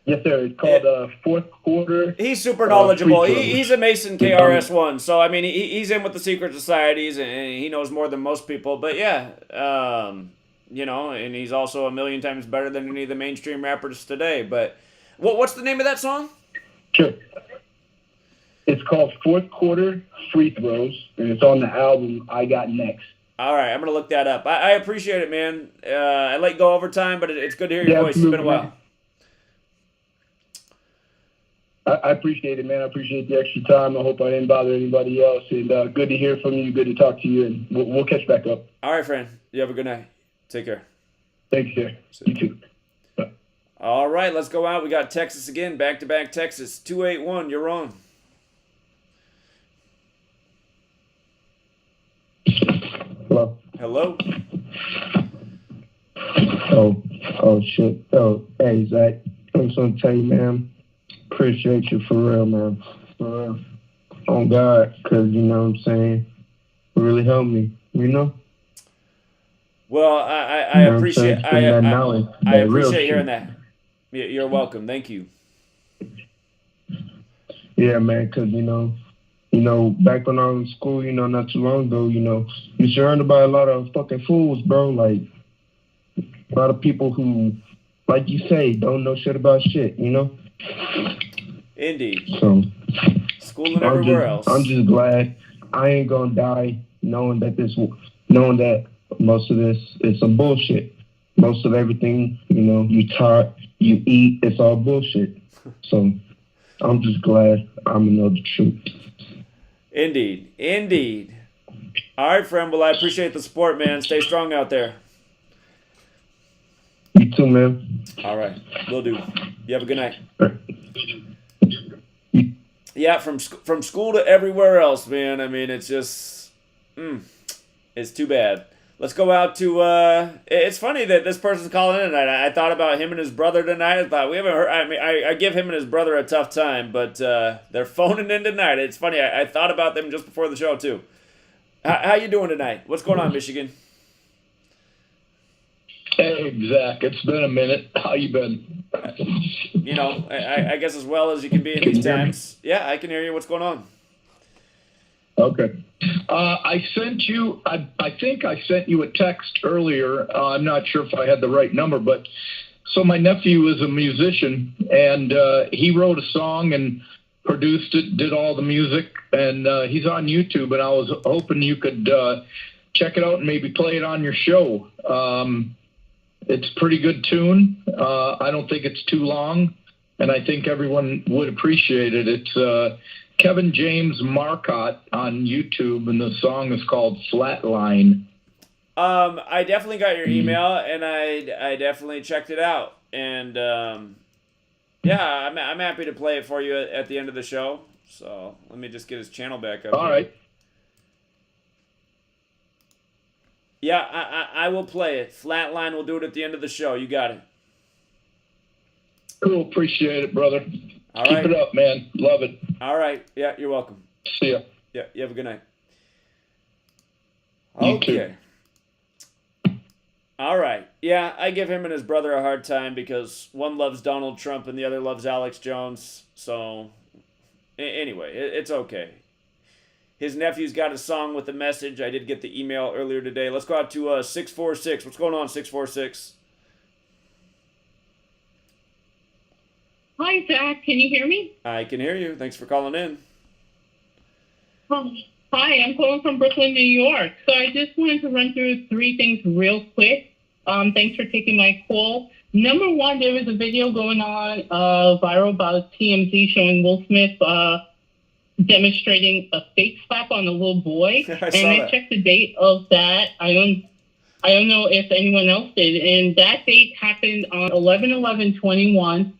Yes, sir. It's called Fourth Quarter. He's super knowledgeable. He's a Mason KRS-One, so I mean he's in with the secret societies and he knows more than most people. But yeah, and he's also a million times better than any of the mainstream rappers today. But what's the name of that song? Sure. It's called Fourth Quarter Free Throws, and it's on the album I Got Next. All right, I'm gonna look that up. I appreciate it, man. I let you go over time, but it's good to hear your voice. It's been a while. I appreciate it, man. I appreciate the extra time. I hope I didn't bother anybody else. And good to hear from you. Good to talk to you. And we'll catch back up. All right, friend. You have a good night. Take care. Thanks, sir. You too. Bye. All right, let's go out. We got Texas again. Back-to-back Texas. 281, you're on. Hello. Hello. Oh, shit. Oh, hey, Zach. I'm just going to tell you, man, appreciate you for real, man. For real. On God, because, you know what I'm saying, it really helped me, you know? Well, I You know appreciate what I'm saying? That knowledge, I that real appreciate hearing shit. that. You're welcome. Thank you. Yeah, man, because, you know, back when I was in school, you know, not too long ago, you know, you're surrounded by a lot of fucking fools, bro. Like, a lot of people who, like you say, don't know shit about shit, you know? Indeed. So, School and everywhere else. I'm just glad I ain't gonna die knowing that most of this is some bullshit. Most of everything, you know, you taught, you eat, it's all bullshit. So, I'm just glad I'm gonna know the truth. Indeed. Indeed. All right, friend. Well, I appreciate the support, man. Stay strong out there. You too, man. All right. Will do. You have a good night. Yeah, from school to everywhere else, man. I mean, it's just, it's too bad. Let's go out to, it's funny that this person's calling in tonight. I thought about him and his brother tonight. I thought, we haven't heard, I mean, I give him and his brother a tough time, but they're phoning in tonight. It's funny. I thought about them just before the show, too. How you doing tonight? What's going on, Michigan? Hey, Zach. It's been a minute. How you been? You know, I guess as well as you can be in these times. Yeah, I can hear you. What's going on? Okay. I sent you, I think I sent you a text earlier. I'm not sure if I had the right number, but so my nephew is a musician and he wrote a song and produced it, did all the music, and he's on YouTube, and I was hoping you could check it out and maybe play it on your show. It's a pretty good tune. I don't think it's too long, and I think everyone would appreciate it. It's Kevin James Marcotte on YouTube, and the song is called Flatline. I definitely got your email, and I definitely checked it out. And, yeah, I'm happy to play it for you at the end of the show. So let me just get his channel back up. All right. Yeah, I will play it. Flatline, we'll do it at the end of the show. You got it. Cool. Appreciate it, brother. All Keep right. it up, man. Love it. All right. Yeah, you're welcome. See ya. Yeah, you have a good night. You Okay. All right. Yeah, I give him and his brother a hard time because one loves Donald Trump and the other loves Alex Jones. So, anyway, it's okay. His nephew's got a song with a message. I did get the email earlier today. Let's go out to 646. What's going on, 646? Hi, Zach. Can you hear me? I can hear you. Thanks for calling in. Hi, I'm calling from Brooklyn, New York. So I just wanted to run through three things real quick. Thanks for taking my call. Number one, there was a video going on viral about TMZ showing Will Smith demonstrating a fake slap on a little boy. I checked the date of that. I don't know if anyone else did. And that date happened on 11/11/21.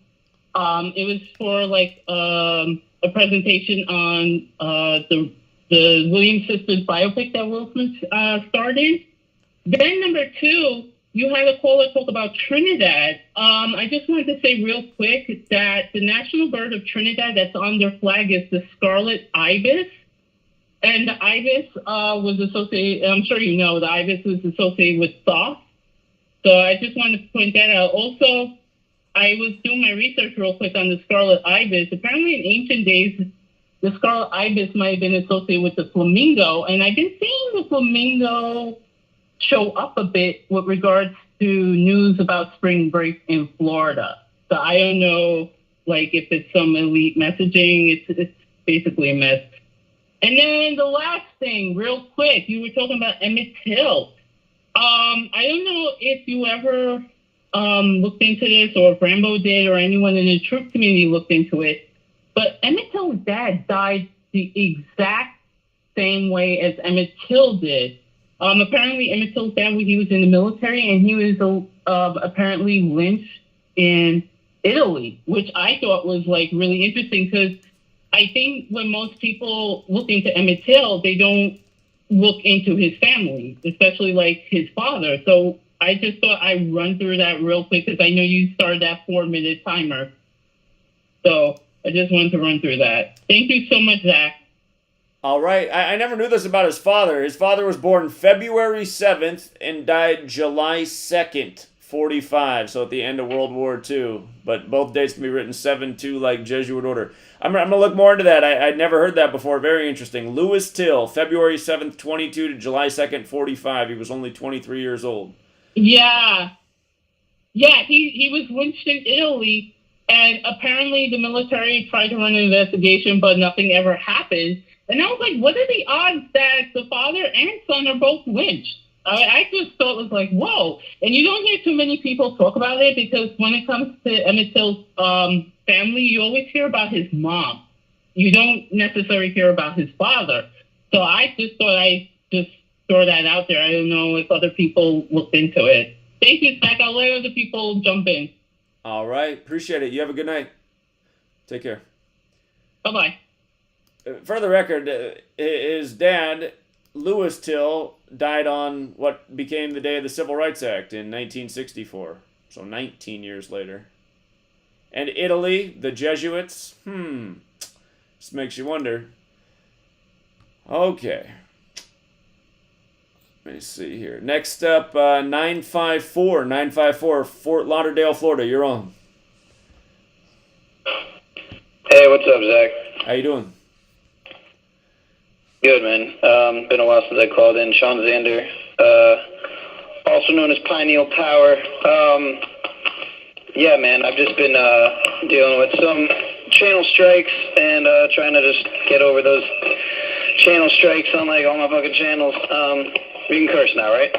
It was for like a presentation on the Williams sisters biopic that Will Smith started. Then number two, you had a caller talk about Trinidad. I just wanted to say real quick that the national bird of Trinidad that's on their flag is the scarlet ibis. And the ibis was associated, I'm sure you know, the ibis was associated with Thoth. So I just wanted to point that out. Also, I was doing my research real quick on the scarlet ibis. Apparently in ancient days, the scarlet ibis might have been associated with the flamingo. And I've been seeing the flamingo show up a bit with regards to news about spring break in Florida. So I don't know, like, if it's some elite messaging. It's basically a mess. And then the last thing, real quick, you were talking about Emmett Till. I don't know if you ever looked into this, or if Rambo did, or anyone in the troop community looked into it. But Emmett Till's dad died the exact same way as Emmett Till did. Apparently, Emmett Till's dad, he was in the military, and he was apparently lynched in Italy, which I thought was like really interesting because I think when most people look into Emmett Till, they don't look into his family, especially like his father. So I just thought I'd run through that real quick because I know you started that 4-minute timer. So I just wanted to run through that. Thank you so much, Zach. All right. I never knew this about his father. His father was born February 7th and died July 2nd, 45, so at the end of World War II. But both dates can be written 7-2 like Jesuit order. I'm going to look more into that. I'd never heard that before. Very interesting. Louis Till, February 7th, 22 to July 2nd, 45. He was only 23 years old. Yeah. Yeah, he was lynched in Italy, and apparently the military tried to run an investigation, but nothing ever happened. And I was like, what are the odds that the father and son are both lynched? I just thought it was like, whoa. And you don't hear too many people talk about it because when it comes to Emmett Till's family, you always hear about his mom. You don't necessarily hear about his father. So I just thought I'd just throw that out there. I don't know if other people looked into it. Thank you, Zach. I'll let other people jump in. All right. Appreciate it. You have a good night. Take care. Bye-bye. For the record, his dad, Louis Till, died on what became the day of the Civil Rights Act in 1964, so 19 years later. And Italy, the Jesuits, this makes you wonder. Okay. Let me see here. Next up, 954, Fort Lauderdale, Florida. You're on. Hey, what's up, Zach? How you doing? Good, man. Been a while since I called in. Sean Zander, also known as Pineal Power. Yeah, man, I've just been dealing with some channel strikes and trying to just get over those channel strikes on like all my fucking channels. We can curse now, right?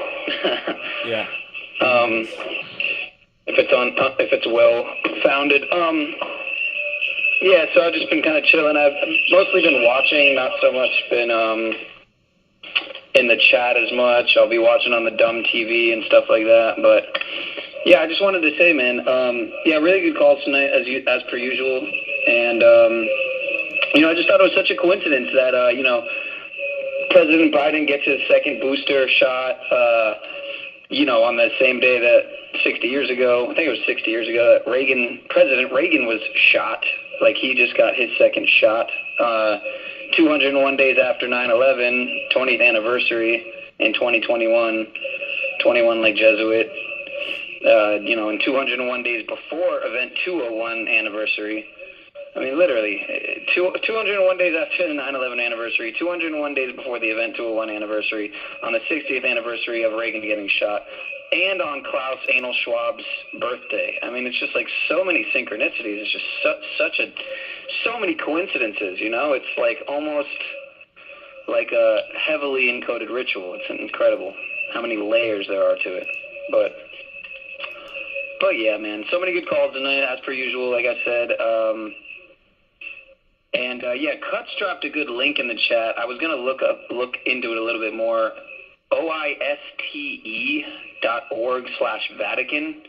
Yeah. If it's well founded. Yeah, so I've just been kind of chilling. I've mostly been watching, not so much been in the chat as much. I'll be watching on the dumb TV and stuff like that. But yeah, I just wanted to say, man, yeah, really good calls tonight as per usual. And I just thought it was such a coincidence that President Biden gets his second booster shot. On the same day that 60 years ago, I think it was 60 years ago, that President Reagan was shot. Like, he just got his second shot. 201 days after 9/11, 20th anniversary in 2021, 21 like Jesuit. And 201 days before Event 201 anniversary. I mean, literally, 201 days after the 9/11 anniversary, 201 days before the Event 201 anniversary, on the 60th anniversary of Reagan getting shot, and on Klaus Anal Schwab's birthday. I mean, it's just like so many synchronicities. It's just so many coincidences, It's like almost like a heavily encoded ritual. It's incredible how many layers there are to it. But yeah, man, so many good calls tonight, as per usual, like I said. Yeah, Cuts dropped a good link in the chat. I was going to look into it a little bit more. oiste.org/Vatican.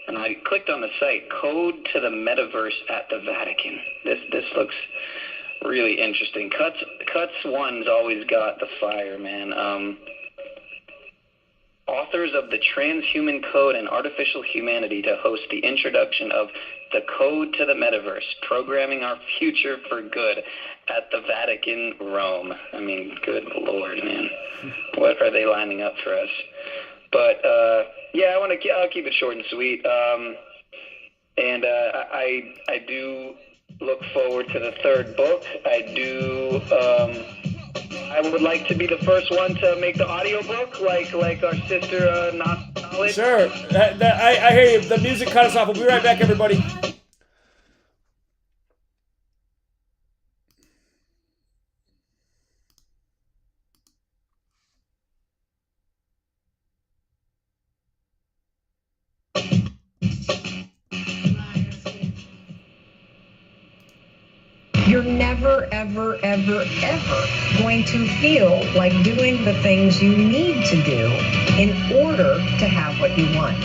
And I clicked on the site, Code to the Metaverse at the Vatican. This looks really interesting. Cuts one's always got the fire, man. Authors of the Transhuman Code and Artificial Humanity to host the introduction of the Code to the Metaverse, Programming Our Future for Good at the Vatican, Rome. I mean, good Lord, man. What are they lining up for us? But, yeah, I'll keep it short and sweet. I do look forward to the third book. I would like to be the first one to make the audiobook, like our sister, Knowledge. Sure. I hear you. The music cut us off. We'll be right back, everybody. you're never, ever, ever, ever going to feel like doing the things you need to do in order to have what you want.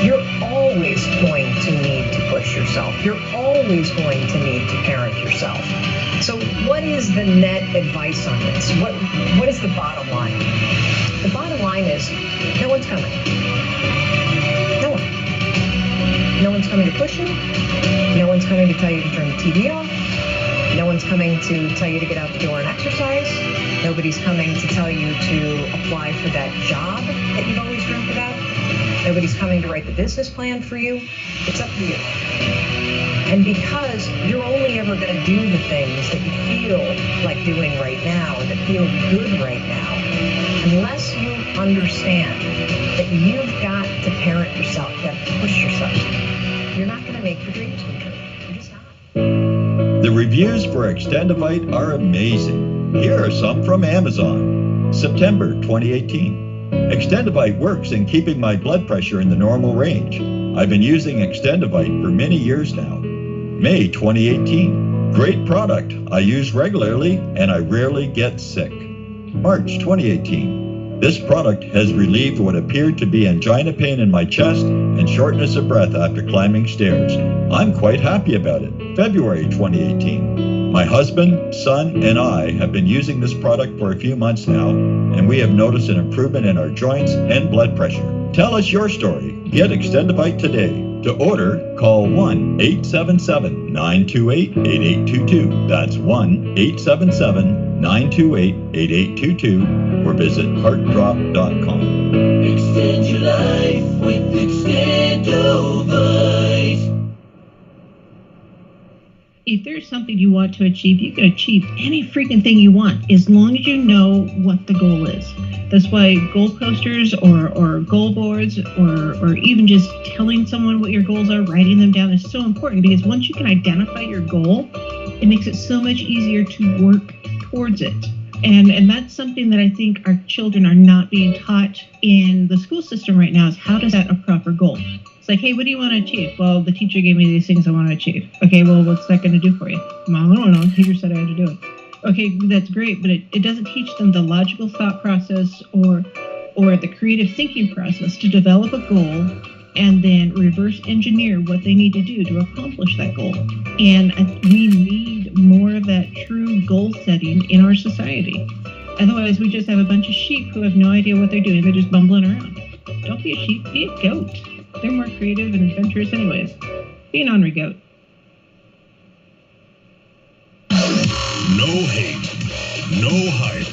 You're always going to need to push yourself. You're always going to need to parent yourself. So what is the net advice on this? What is the bottom line? The bottom line is no one's coming. No one. No one's coming to push you. No one's coming to tell you to turn the TV off. No one's coming to tell you to get out the door and exercise. Nobody's coming to tell you to apply for that job that you've always dreamt about. Nobody's coming to write the business plan for you. It's up to you. And because you're only ever going to do the things that you feel like doing right now and that feel good right now, unless you understand that you've got to parent yourself, you've got to push yourself, you're not going to make your dreams come true. You're just not. The reviews for Extendivite are amazing. Here are some from Amazon. September 2018. Extendivite works in keeping my blood pressure in the normal range. I've been using Extendivite for many years now. May 2018. Great product. I use regularly and I rarely get sick. March 2018. This product has relieved what appeared to be angina pain in my chest and shortness of breath after climbing stairs. I'm quite happy about it. February 2018. My husband, son, and I have been using this product for a few months now, and we have noticed an improvement in our joints and blood pressure. Tell us your story. Get Extendivite today. To order, call 1-877-928-8822. That's 1-877-928-8822 or visit heartdrop.com. Extend your life with Extendivite. If there's something you want to achieve, you can achieve any freaking thing you want as long as you know what the goal is. That's why goal posters or goal boards or even just telling someone what your goals are, writing them down is so important, because once you can identify your goal, it makes it so much easier to work towards it. And that's something that I think our children are not being taught in the school system right now, is how to set a proper goal. It's like, hey, what do you want to achieve? Well, the teacher gave me these things I want to achieve. Okay, well, what's that going to do for you? Well, I don't know. The teacher said I had to do it. Okay, that's great, but it doesn't teach them the logical thought process or the creative thinking process to develop a goal and then reverse engineer what they need to do to accomplish that goal. And we need more of that true goal setting in our society. Otherwise, we just have a bunch of sheep who have no idea what they're doing. They're just bumbling around. Don't be a sheep, be a goat. They're more creative and adventurous anyways. Be an ornery goat. No hate, no hype,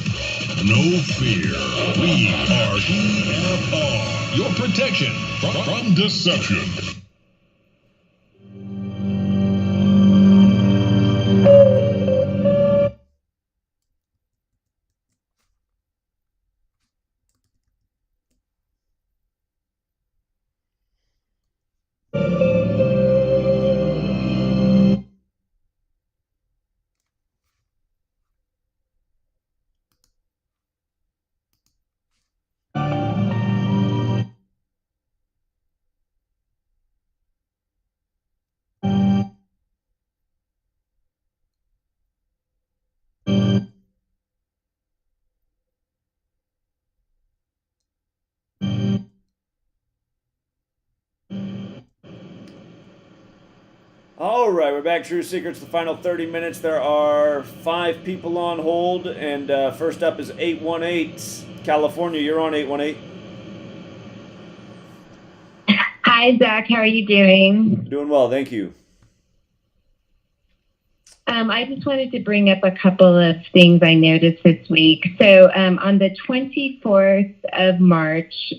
no fear. We are TFR, your protection from deception. All right, we're back. True Secrets, the final 30 minutes. There are 5 people on hold, and first up is 818. California, you're on 818. Hi, Zach. How are you doing? Doing well, thank you. I just wanted to bring up a couple of things I noticed this week. So on the 24th of March,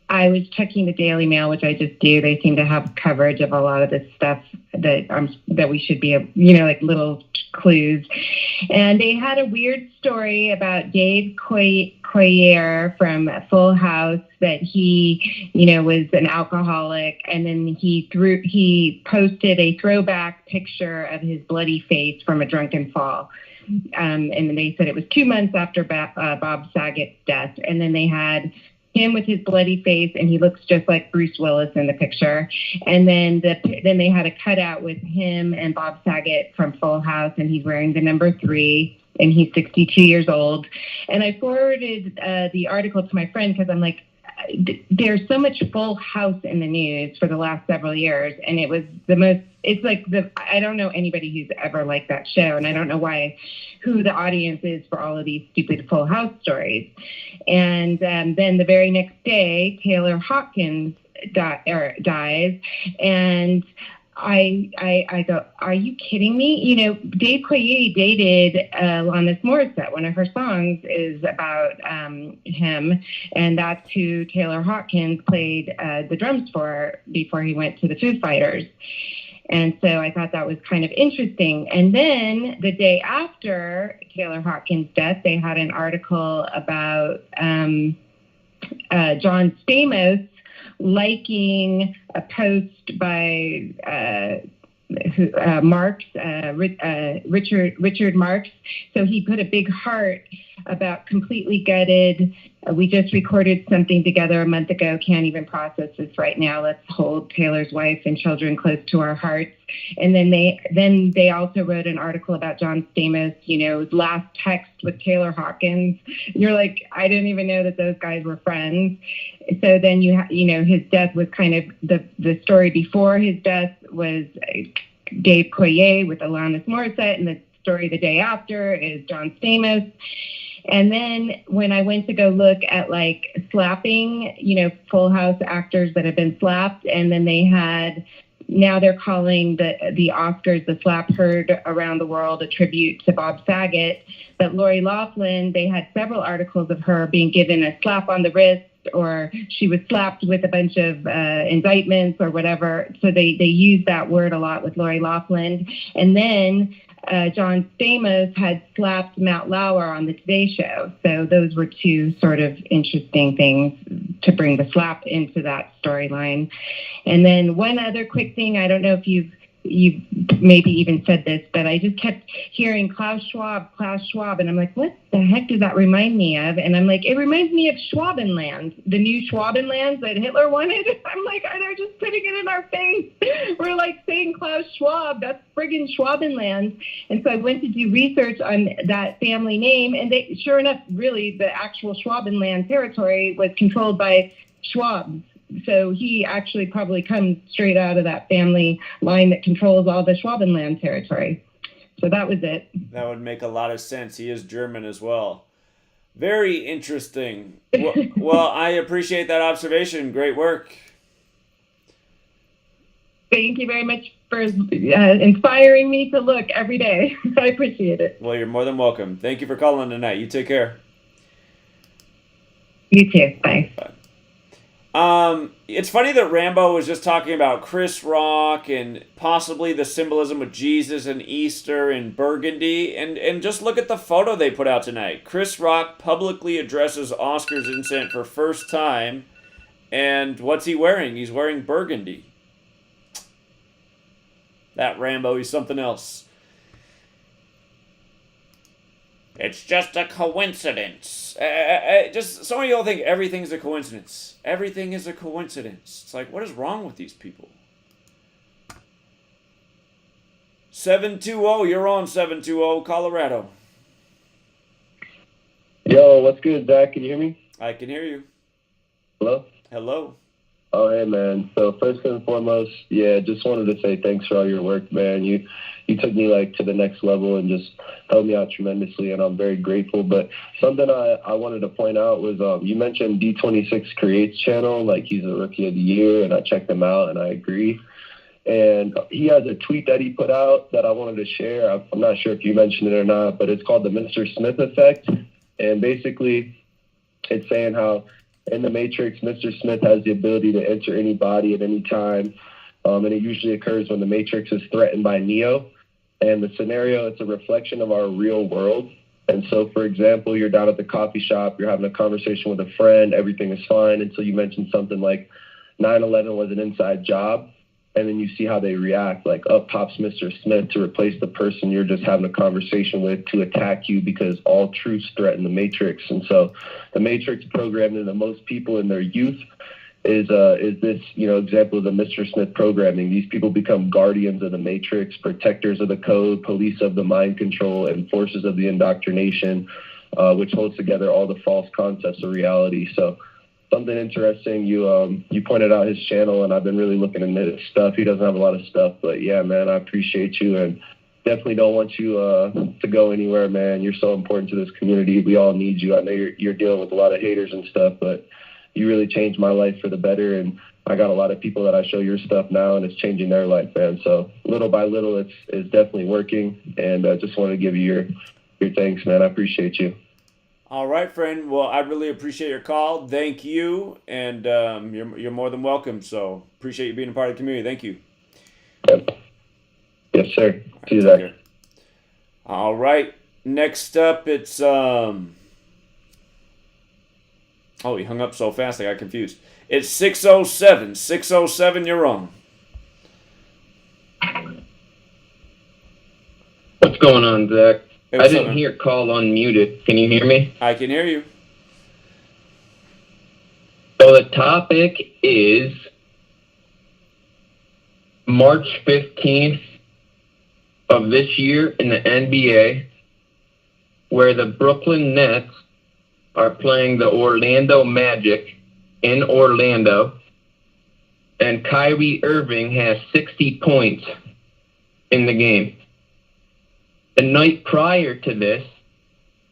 I was checking the Daily Mail, which I just do. They seem to have coverage of a lot of this stuff that we should be, like little clues. And they had a weird story about Dave Collier from Full House, that he, was an alcoholic, and then he posted a throwback picture of his bloody face from a drunken fall. And they said it was 2 months after Bob Saget's death. And then they had him with his bloody face, and he looks just like Bruce Willis in the picture. And then they had a cutout with him and Bob Saget from Full House, and he's wearing the number 3, and he's 62 years old. And I forwarded the article to my friend because I'm like, there's so much Full House in the news for the last several years, and it was the most, it's like I don't know anybody who's ever liked that show, and I don't know who the audience is for all of these stupid Full House stories. And then the very next day, Taylor Hawkins dies, and I go, are you kidding me? You know, Dave Coulier dated Alanis Morissette. One of her songs is about him, and that's who Taylor Hawkins played the drums for before he went to the Foo Fighters. And so I thought that was kind of interesting. And then the day after Taylor Hawkins' death, they had an article about John Stamos liking a post by Richard Marx. So he put a big heart about completely gutted. We just recorded something together a month ago. Can't even process this right now. Let's hold Taylor's wife and children close to our hearts. And then they also wrote an article about John Stamos, you know, his last text with Taylor Hawkins. You're like, I didn't even know that those guys were friends. So then you know, his death was kind of the story before his death was Dave Coulier with Alanis Morissette, and the story the day after is John Stamos. And then when I went to go look at like slapping, you know, Full House actors that have been slapped, and then they had, now they're calling the Oscars the slap heard around the world, a tribute to Bob Saget. But Lori Loughlin, they had several articles of her being given a slap on the wrist, or she was slapped with a bunch of indictments or whatever. So they use that word a lot with Lori Loughlin. And then John Stamos had slapped Matt Lauer on the Today Show. So those were two sort of interesting things to bring the slap into that storyline. And then one other quick thing, I don't know if you've maybe even said this, but I just kept hearing Klaus Schwab, and I'm like, what the heck does that remind me of? And I'm like, it reminds me of Schwabenland, the new Schwabenland that Hitler wanted. I'm like, they're just putting it in our face. We're like saying Klaus Schwab, that's friggin' Schwabenland. And so I went to do research on that family name, and they, sure enough, really the actual Schwabenland territory was controlled by Schwabs. So he actually probably comes straight out of that family line that controls all the Schwabenland territory. So that was it. That would make a lot of sense. He is German as well. Very interesting. Well, I appreciate that observation. Great work. Thank you very much for inspiring me to look every day. I appreciate it. Well, you're more than welcome. Thank you for calling tonight. You take care. You too. Bye. Bye. It's funny that Rambo was just talking about Chris Rock and possibly the symbolism with Jesus and Easter and Burgundy, and just look at the photo they put out tonight. Chris Rock publicly addresses Oscars incident for first time, and what's he wearing? He's wearing burgundy. That Rambo, he's something else. It's just a coincidence. Just so many people think everything's a coincidence. Everything is a coincidence. It's like, what is wrong with these people? 720, you're on 720, Colorado. Yo, what's good, Zach? Can you hear me? I can hear you. Hello? Hello. Oh, hey, man. So first and foremost, just wanted to say thanks for all your work, man. You took me, to the next level and just helped me out tremendously, and I'm very grateful. But something I wanted to point out was you mentioned D26 Creates channel, he's a Rookie of the Year, and I checked him out, and I agree. And he has a tweet that he put out that I wanted to share. I'm not sure if you mentioned it or not, but it's called the Mr. Smith Effect. And basically, it's saying how in the Matrix, Mr. Smith has the ability to enter any body at any time, and it usually occurs when the Matrix is threatened by Neo. And the scenario, it's a reflection of our real world. And so, for example, you're down at the coffee shop, you're having a conversation with a friend, everything is fine until you mention something like 9/11 was an inside job. and then you see how they react. Like, up pops Mr. Smith to replace the person you're just having a conversation with to attack you because all truths threaten the Matrix. And so the Matrix programmed into most people in their youth is this, example of the Mr. Smith programming. These people become guardians of the Matrix, protectors of the code, police of the mind control, and forces of the indoctrination, which holds together all the false concepts of reality. So something interesting, you pointed out his channel, and I've been really looking into his stuff. He doesn't have a lot of stuff, but yeah, man, I appreciate you, and definitely don't want you to go anywhere, man. You're so important to this community. We all need you. I know you're dealing with a lot of haters and stuff, but you really changed my life for the better, and I got a lot of people that I show your stuff now, and it's changing their life, man. So little by little, it's definitely working, and I just want to give you your thanks, man. I appreciate you. All right, friend. Well, I really appreciate your call. Thank you, and you're more than welcome. So appreciate you being a part of the community. Thank you. Yep. Yes, sir. See you there. All right. Next up, it's Oh, he hung up so fast I got confused. It's 607. 607, you're on. What's going on, Zach? Hey, I didn't hear call unmuted. Can you hear me? I can hear you. So the topic is March 15th of this year in the NBA, where the Brooklyn Nets are playing the Orlando Magic in Orlando, and Kyrie Irving has 60 points in the game. The night prior to this,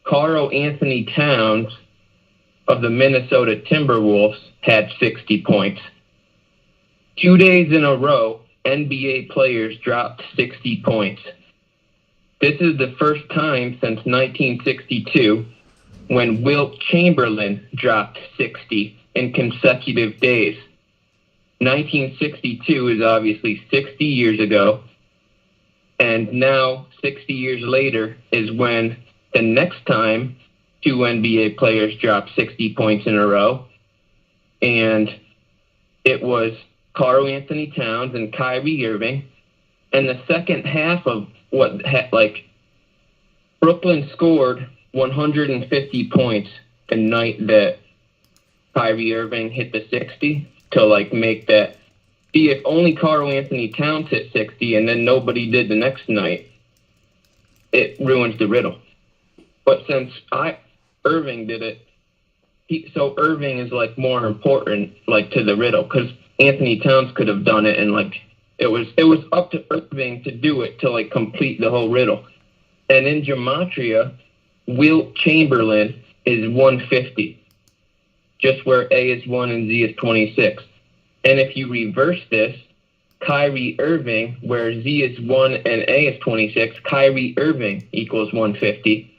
Karl Anthony Towns of the Minnesota Timberwolves had 60 points. 2 days in a row, NBA players dropped 60 points. This is the first time since 1962 when Wilt Chamberlain dropped 60 in consecutive days. 1962 is obviously 60 years ago, and now 60 years later is when the next time two NBA players dropped 60 points in a row, and it was Karl Anthony Towns and Kyrie Irving. And the second half of Brooklyn scored 150 points the night that Kyrie Irving hit the 60 to make that. See, if only Karl Anthony Towns hit 60 and then nobody did the next night, it ruins the riddle. But since Irving did it, so Irving is more important to the riddle, because Anthony Towns could have done it, and it was up to Irving to do it to complete the whole riddle. And in Gematria, Wilt Chamberlain is 150, just where A is 1 and Z is 26. And if you reverse this, Kyrie Irving, where Z is 1 and A is 26, Kyrie Irving equals 150,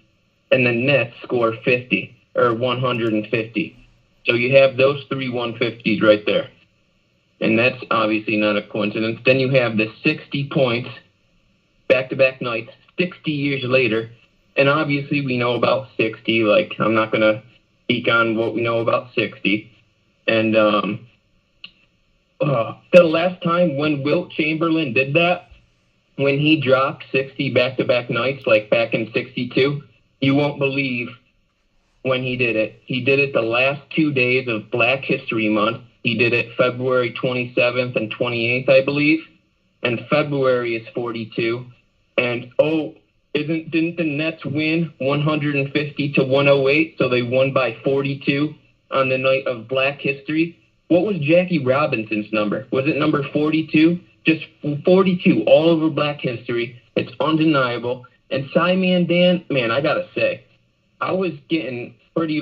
and the Nets score 50, or 150. So you have those three 150s right there. And that's obviously not a coincidence. Then you have the 60 points, back-to-back nights, 60 years later. And obviously we know about 60. I'm not going to speak on what we know about 60. And the last time when Wilt Chamberlain did that, when he dropped 60 back-to-back nights, back in 62, you won't believe when he did it. He did it the last 2 days of Black History Month. He did it February 27th and 28th, I believe. And February is 42. And, didn't the Nets win 150 to 108? So they won by 42 on the night of Black History. What was Jackie Robinson's number? Was it number 42? Just 42 all over Black History. It's undeniable. And Simon Dan, man, I got to say, I was getting pretty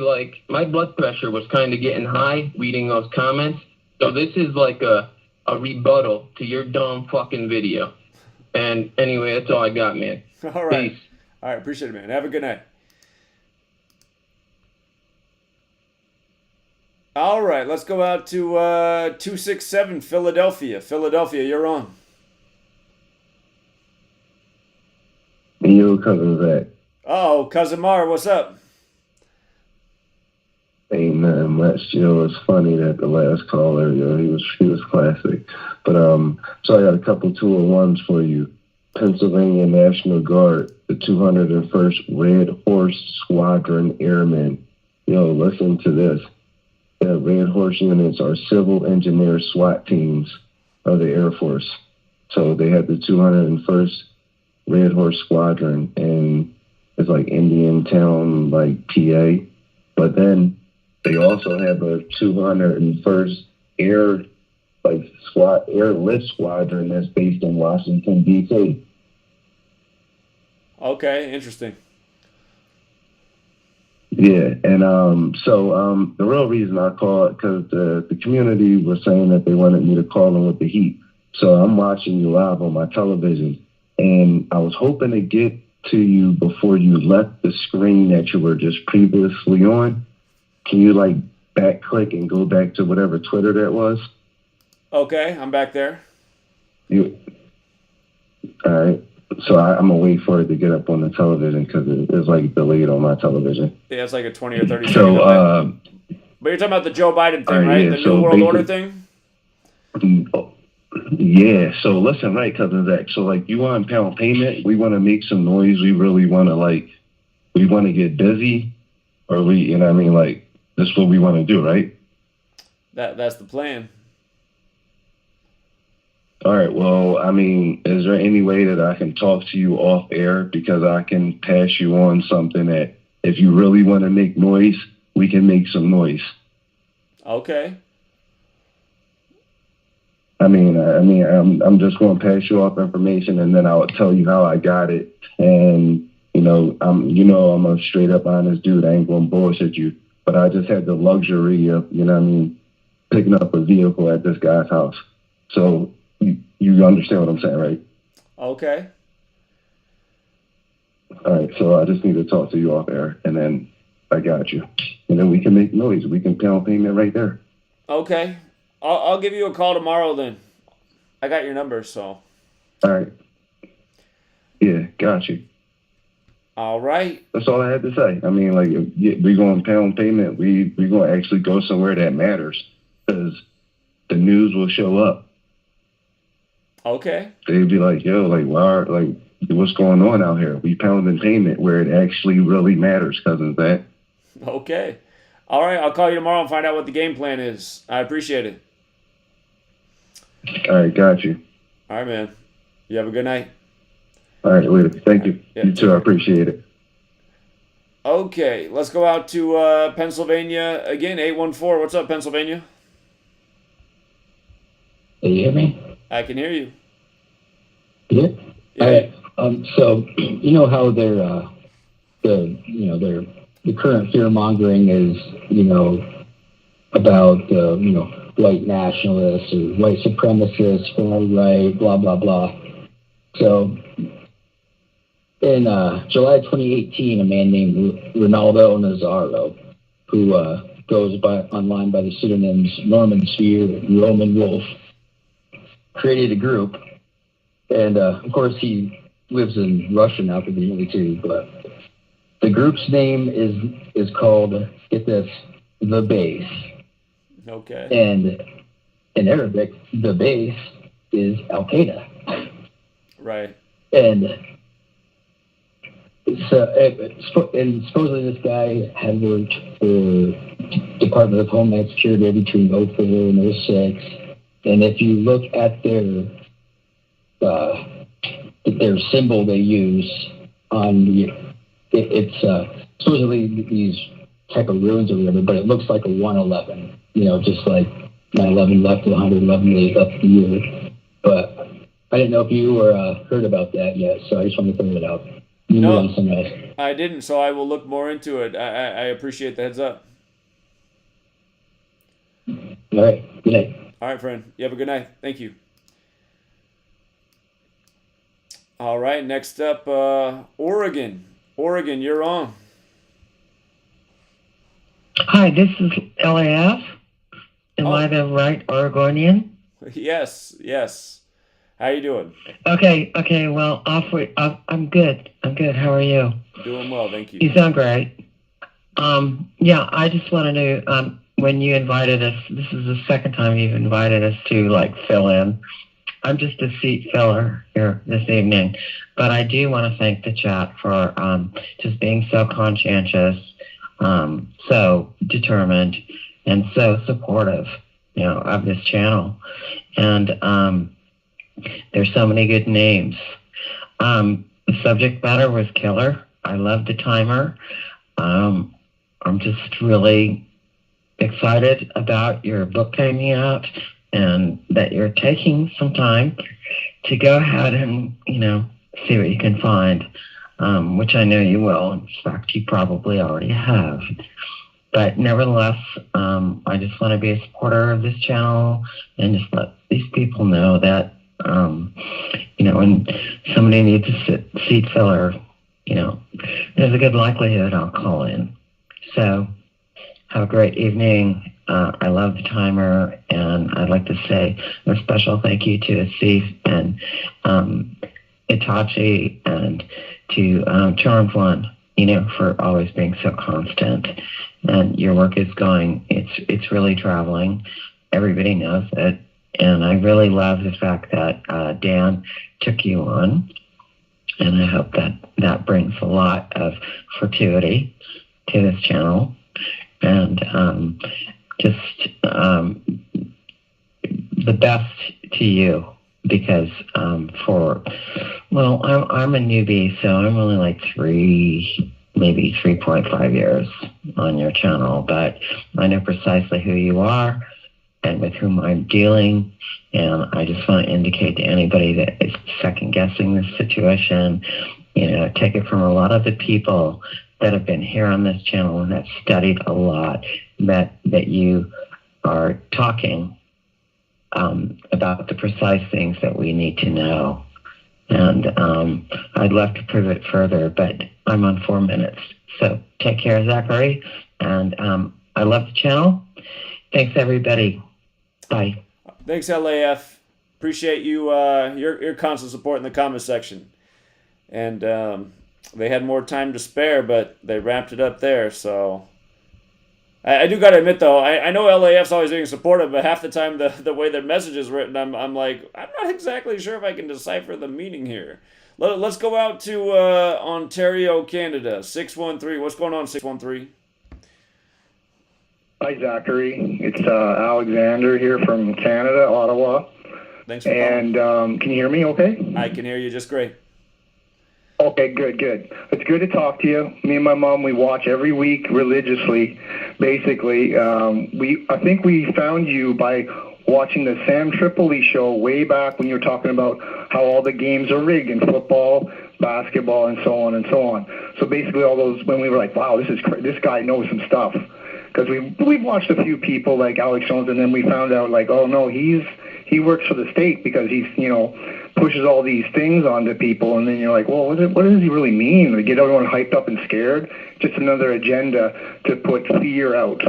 my blood pressure was kind of getting high reading those comments. So this is a rebuttal to your dumb fucking video. And anyway, that's all I got, man. All right. Peace. All right, appreciate it, man. Have a good night. All right, let's go out to 267 Philadelphia. Philadelphia, you're on. Yo, cousin Zach. Oh, cousin Mar, what's up? Ain't nothing much. It's funny that the last caller, he was classic. But so I got a couple 201s for you. Pennsylvania National Guard, the 201st Red Horse Squadron Airmen. Listen to this. The Red Horse units are civil engineer SWAT teams of the Air Force. So they had the 201st Red Horse Squadron, and it's like Indiantown, like PA. But then they also have a 201st airlift squadron that's based in Washington, D.C. Okay, interesting. Yeah, and so the real reason I called, because the community was saying that they wanted me to call in with the heat. So I'm watching you live on my television, and I was hoping to get to you before you left the screen that you were just previously on. Can you back click and go back to whatever Twitter that was? Okay, I'm back there. All right. So I'm gonna wait for it to get up on the television because it's delayed on my television. Yeah, it's like a 20 or 30 second delay. But you're talking about the Joe Biden thing, right? Yeah, The New World Order thing? Yeah. So listen, right, Cousin Zach. So you on pound payment, we want to make some noise. We really want to we want to get busy, or this is what we want to do, right? That's the plan. All right. Well, is there any way that I can talk to you off air, because I can pass you on something that if you really want to make noise, we can make some noise. Okay. I'm just going to pass you off information, and then I'll tell you how I got it. And I'm a straight up honest dude. I ain't going to bullshit you. But I just had the luxury of, picking up a vehicle at this guy's house. So you understand what I'm saying, right? Okay. All right. So I just need to talk to you off air, and then I got you. And then we can make noise. We can pound payment right there. Okay. I'll give you a call tomorrow then. I got your number, so. All right. Yeah, got you. All right. That's all I had to say. We going pound payment. We going to actually go somewhere that matters, because the news will show up. Okay. They'd be like, yo, what's going on out here? We pounding payment where it actually really matters, Cousin Zach. Okay. All right. I'll call you tomorrow and find out what the game plan is. I appreciate it. All right. Got you. All right, man. You have a good night. All right, later. Thank you. Yeah, You too. I appreciate it. Okay, let's go out to Pennsylvania again. 814. What's up, Pennsylvania? Can you hear me? I can hear you. Yeah. Yeah. So you know how their the current fear mongering is about white nationalists or white supremacists, far right, blah blah blah. So in July 2018, a man named Ronaldo Nazzaro, who goes online by the pseudonyms Norman Sphere and Roman Wolf, created a group. And of course, he lives in Russia now conveniently too. But the group's name is called, get this, The Base. Okay. And in Arabic, The Base is Al Qaeda. Right. And supposedly this guy had worked for Department of Homeland Security between 2004 and 2006. And if you look at their symbol they use on it's supposedly these type of runes or whatever, but it looks like a 111. Just like 9/11 left to 111 days up the year. But I didn't know if you heard about that yet, so I just wanted to throw it out. No, I didn't, so I will look more into it. I appreciate the heads up. All right. Good night. All right, friend. You have a good night. Thank you. All right, next up, Oregon. Oregon, you're on. Hi, this is LAF. Am I the right Oregonian? Yes. How you doing? Okay. Well, I'm good. How are you? Doing well, thank you. You sound great. Yeah, I just wanted to, when you invited us, this is the second time you've invited us to like fill in. I'm just a seat filler here this evening, but I do want to thank the chat for just being so conscientious, so determined, and so supportive, of this channel. And there's so many good names. The subject matter was killer. I love the timer. I'm just really excited about your book coming out and that you're taking some time to go ahead and, see what you can find, which I know you will. In fact, you probably already have. But nevertheless, I just want to be a supporter of this channel and just let these people know that, when somebody needs a seat filler, there's a good likelihood I'll call in. So have a great evening. I love the timer, and I'd like to say a special thank you to Asif and Itachi and to Charmed One, for always being so constant. And your work is going, it's really traveling. Everybody knows it. And I really love the fact that Dan took you on. And I hope that brings a lot of fortuity to this channel. And the best to you, because I'm a newbie, so I'm only like 3.5 years on your channel, but I know precisely who you are and with whom I'm dealing. And I just want to indicate to anybody that is second guessing this situation, take it from a lot of the people that have been here on this channel and have studied a lot, that you are talking about the precise things that we need to know. And I'd love to prove it further, but I'm on 4 minutes. So take care, Zachary. And I love the channel. Thanks, everybody. Bye. Thanks, LAF. Appreciate you, your constant support in the comment section. And they had more time to spare, but they wrapped it up there. So I do got to admit, though, I know LAF's always being supportive, but half the time the way their message is written, I'm like, I'm not exactly sure if I can decipher the meaning here. Let's go out to Ontario, Canada. 613. What's going on, 613? Hi, Zachary. It's Alexander here from Canada, Ottawa. Thanks for calling. And can you hear me okay? I can hear you just great. Okay, good. It's good to talk to you. Me and my mom, we watch every week religiously, basically. I think we found you by watching the Sam Tripoli show way back when you were talking about how all the games are rigged in football, basketball, and so on and so on. So basically all those, when we were like, wow, this guy knows some stuff. Because we've watched a few people like Alex Jones, and then we found out like, oh no, he works for the state because he's, pushes all these things onto people, and then you're like, well, what does he really mean? To get everyone hyped up and scared? Just another agenda to put fear out,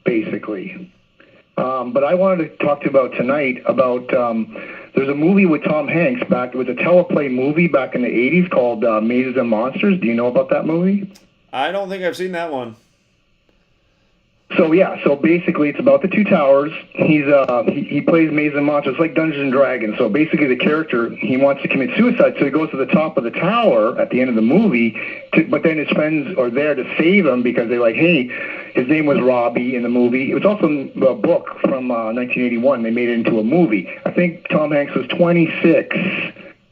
basically. But I wanted to talk to you about tonight about there's a movie with Tom Hanks back. It was a teleplay movie back in the 80s called Mazes and Monsters. Do you know about that movie? I don't think I've seen that one. So basically it's about the two towers. He plays Mazes and Monsters, like Dungeons and Dragons. So basically the character, he wants to commit suicide, so he goes to the top of the tower at the end of the movie, but then his friends are there to save him because they're like, hey, his name was Robbie in the movie. It was also a book from 1981. They made it into a movie. I think Tom Hanks was 26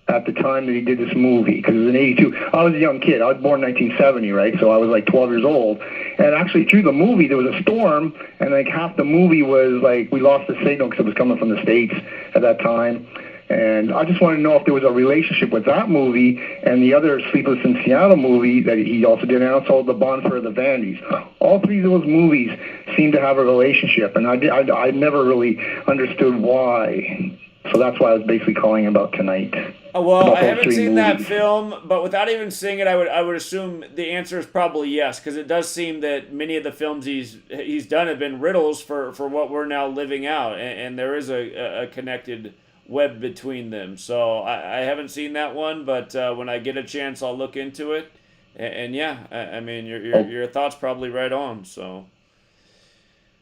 at the time that he did this movie, because it was in 82. I was a young kid. I was born in 1970, right? So I was like 12 years old. And actually through the movie, there was a storm, and like half the movie was like, we lost the signal because it was coming from the States at that time. And I just want to know if there was a relationship with that movie and the other Sleepless in Seattle movie that he also did, and also The Bonfire of the Vanities. All three of those movies seem to have a relationship, and I never really understood why. So that's why I was basically calling about tonight. Well, I haven't seen that film, but without even seeing it, I would assume the answer is probably yes, because it does seem that many of the films he's done have been riddles for what we're now living out, and there is a connected web between them. So I haven't seen that one, but when I get a chance, I'll look into it. And yeah, I mean, your thought's probably right on. So.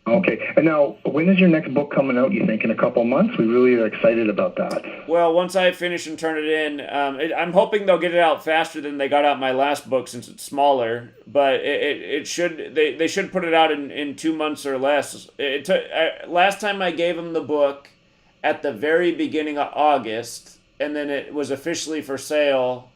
Okay. And now, when is your next book coming out, you think? In a couple months? We really are excited about that. Well, once I finish and turn it in, I'm hoping they'll get it out faster than they got out my last book since it's smaller. But it should they should put it out in 2 months or less. Last time I gave them the book at the very beginning of August, and then it was officially for sale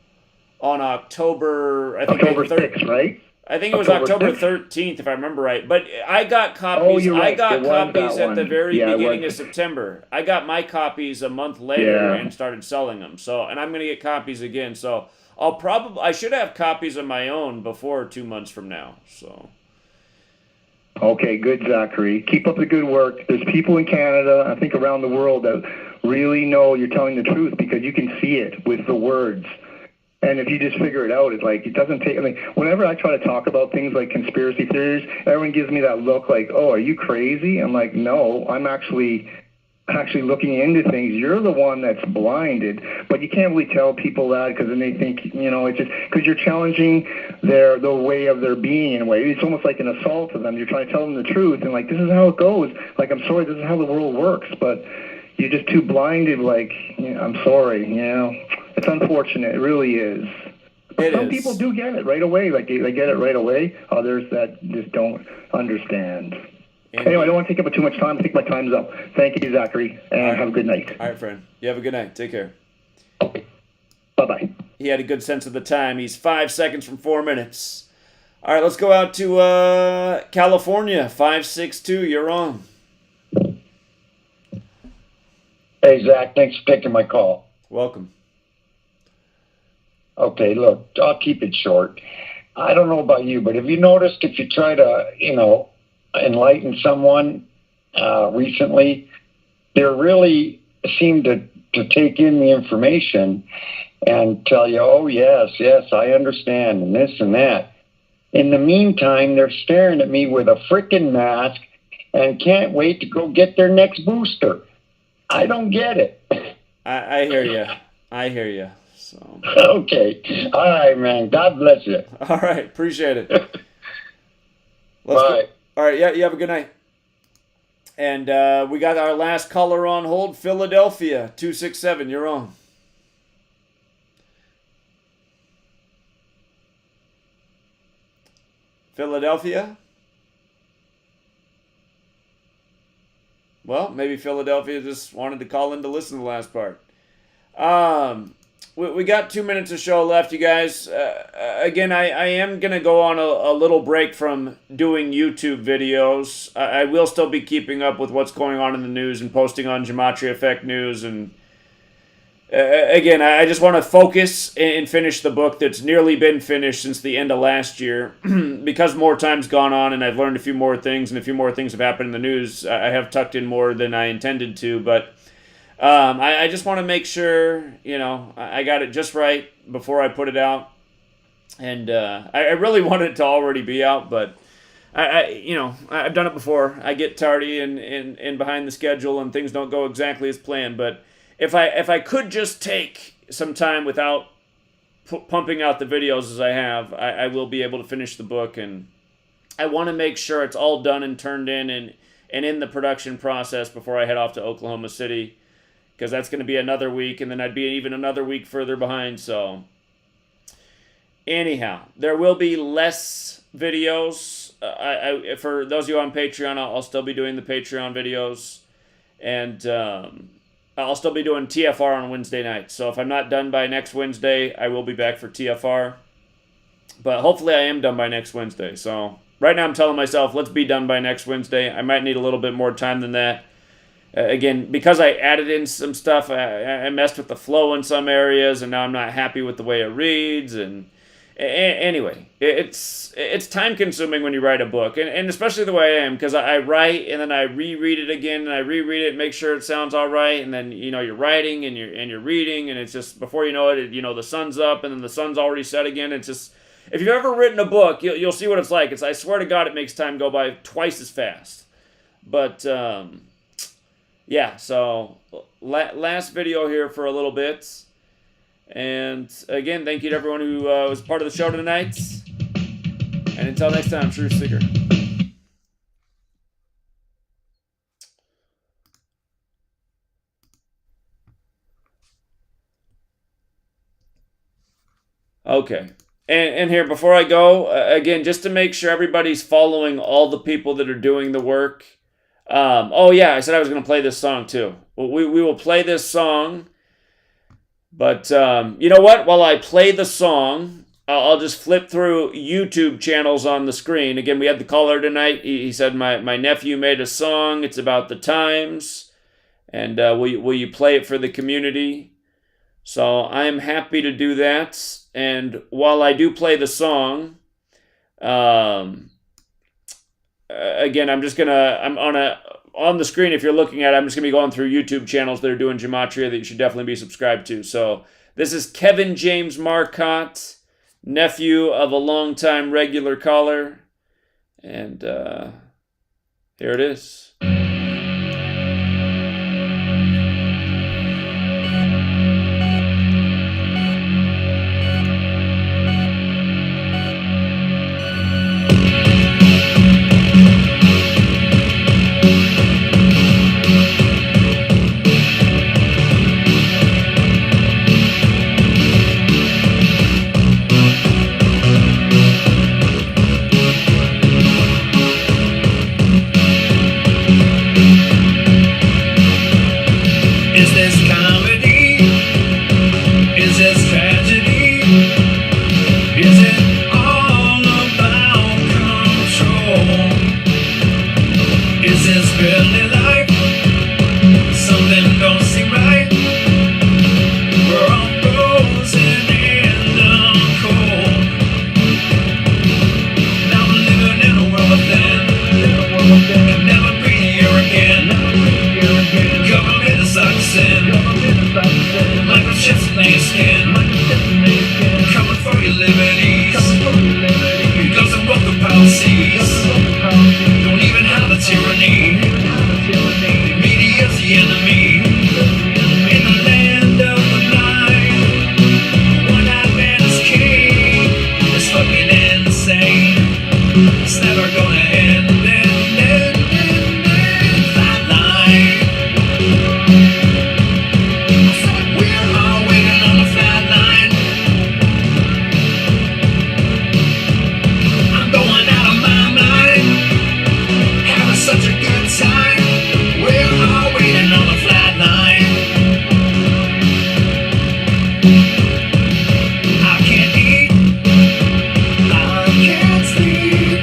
on October 6th, right? I think it was October 13th, if I remember right. But I got copies. Oh, you're right. I got It was copies that at the one. very Yeah, it beginning was. of September. I got my copies a month later Yeah. and started selling them. So, and I'm gonna get copies again. So I should have copies of my own before 2 months from now. So. Okay, good, Zachary. Keep up the good work. There's people in Canada, I think around the world, that really know you're telling the truth because you can see it with the words. And if you just figure it out, it's like, it doesn't take, I mean, whenever I try to talk about things like conspiracy theories, everyone gives me that look like, oh, are you crazy? I'm like, no, I'm actually looking into things. You're the one that's blinded, but you can't really tell people that because then they think, it's just because you're challenging the way of their being in a way. It's almost like an assault to them. You're trying to tell them the truth and like, this is how it goes. Like, I'm sorry, this is how the world works, but you're just too blinded. Like, I'm sorry, it's unfortunate. It really is. But some people do get it right away. Like, they get it right away. Others that just don't understand. Anyway, I don't want to take up too much time. I think my time's up. Thank you, Zachary, and have a good night. All right, friend. You have a good night. Take care. Bye-bye. He had a good sense of the time. He's 5 seconds from 4 minutes. All right, let's go out to California. 562, you're on. Hey, Zach, thanks for taking my call. Welcome. Okay, look, I'll keep it short. I don't know about you, but have you noticed if you try to, enlighten someone recently, they really seem to take in the information and tell you, oh, yes, I understand, and this and that. In the meantime, they're staring at me with a freaking mask and can't wait to go get their next booster. I don't get it. I hear you. I hear you. So. Okay. All right, man. God bless you. All right. Appreciate it. Bye. All right. Yeah, you have a good night. And we got our last caller on hold, Philadelphia, 267. You're on. Philadelphia? Well, maybe Philadelphia just wanted to call in to listen to the last part. We got 2 minutes of show left, you guys. Again, I am going to go on a little break from doing YouTube videos. I will still be keeping up with what's going on in the news and posting on GematriaEffectNews. And again, I just want to focus and finish the book that's nearly been finished since the end of last year. Because more time's gone on and I've learned a few more things and a few more things have happened in the news, I have tucked in more than I intended to. But I just want to make sure, I got it just right before I put it out. And I really wanted it to already be out, but I've done it before. I get tardy and behind the schedule and things don't go exactly as planned. But if I could just take some time without pumping out the videos as I have, I will be able to finish the book. And I want to make sure it's all done and turned in and in the production process before I head off to Oklahoma City. Because that's going to be another week, and then I'd be even another week further behind. So, anyhow, there will be less videos. For those of you on Patreon, I'll still be doing the Patreon videos. And I'll still be doing TFR on Wednesday night. So if I'm not done by next Wednesday, I will be back for TFR. But hopefully I am done by next Wednesday. So right now I'm telling myself, let's be done by next Wednesday. I might need a little bit more time than that. Again, because I added in some stuff, I messed with the flow in some areas, and now I'm not happy with the way it reads. And anyway, it's time-consuming when you write a book, and especially the way I am, because I write, and then I reread it again, and I reread it, make sure it sounds all right, and then, you're writing, and you're reading, and it's just, before you know it, the sun's up, and then the sun's already set again. It's just, if you've ever written a book, you'll see what it's like. I swear to God, it makes time go by twice as fast. But, yeah, so last video here for a little bit. And again, thank you to everyone who was part of the show tonight. And until next time, Truth Seeker. Okay. And here, before I go, again, just to make sure everybody's following all the people that are doing the work. Oh, yeah, I said I was going to play this song, too. Well, we will play this song. But you know what? While I play the song, I'll just flip through YouTube channels on the screen. Again, we had the caller tonight. He said, my nephew made a song. It's about the times. And will you play it for the community? So I'm happy to do that. And while I do play the song, again, I'm on the screen, if you're looking at it, I'm just going to be going through YouTube channels that are doing Gematria that you should definitely be subscribed to. So this is Kevin James Marcotte, nephew of a longtime regular caller. And here it is. Is this comedy? Is this tragedy? Is it all about control? Is this really life? Something don't seem right. We're all frozen in the cold. Now I'm living in a world within. Can never be here again. Government is like sin. Microchips in your skin. Coming for your liberties. Because of what the policies. Don't even have a tyranny. The media's the enemy. In the land of the blind, one-eyed man is king. It's fucking insane. It's never gonna end. Flatline. We're all waiting on the flatline. I'm going out of my mind, having such a good time. We're all waiting on the flatline. I can't eat, I can't sleep.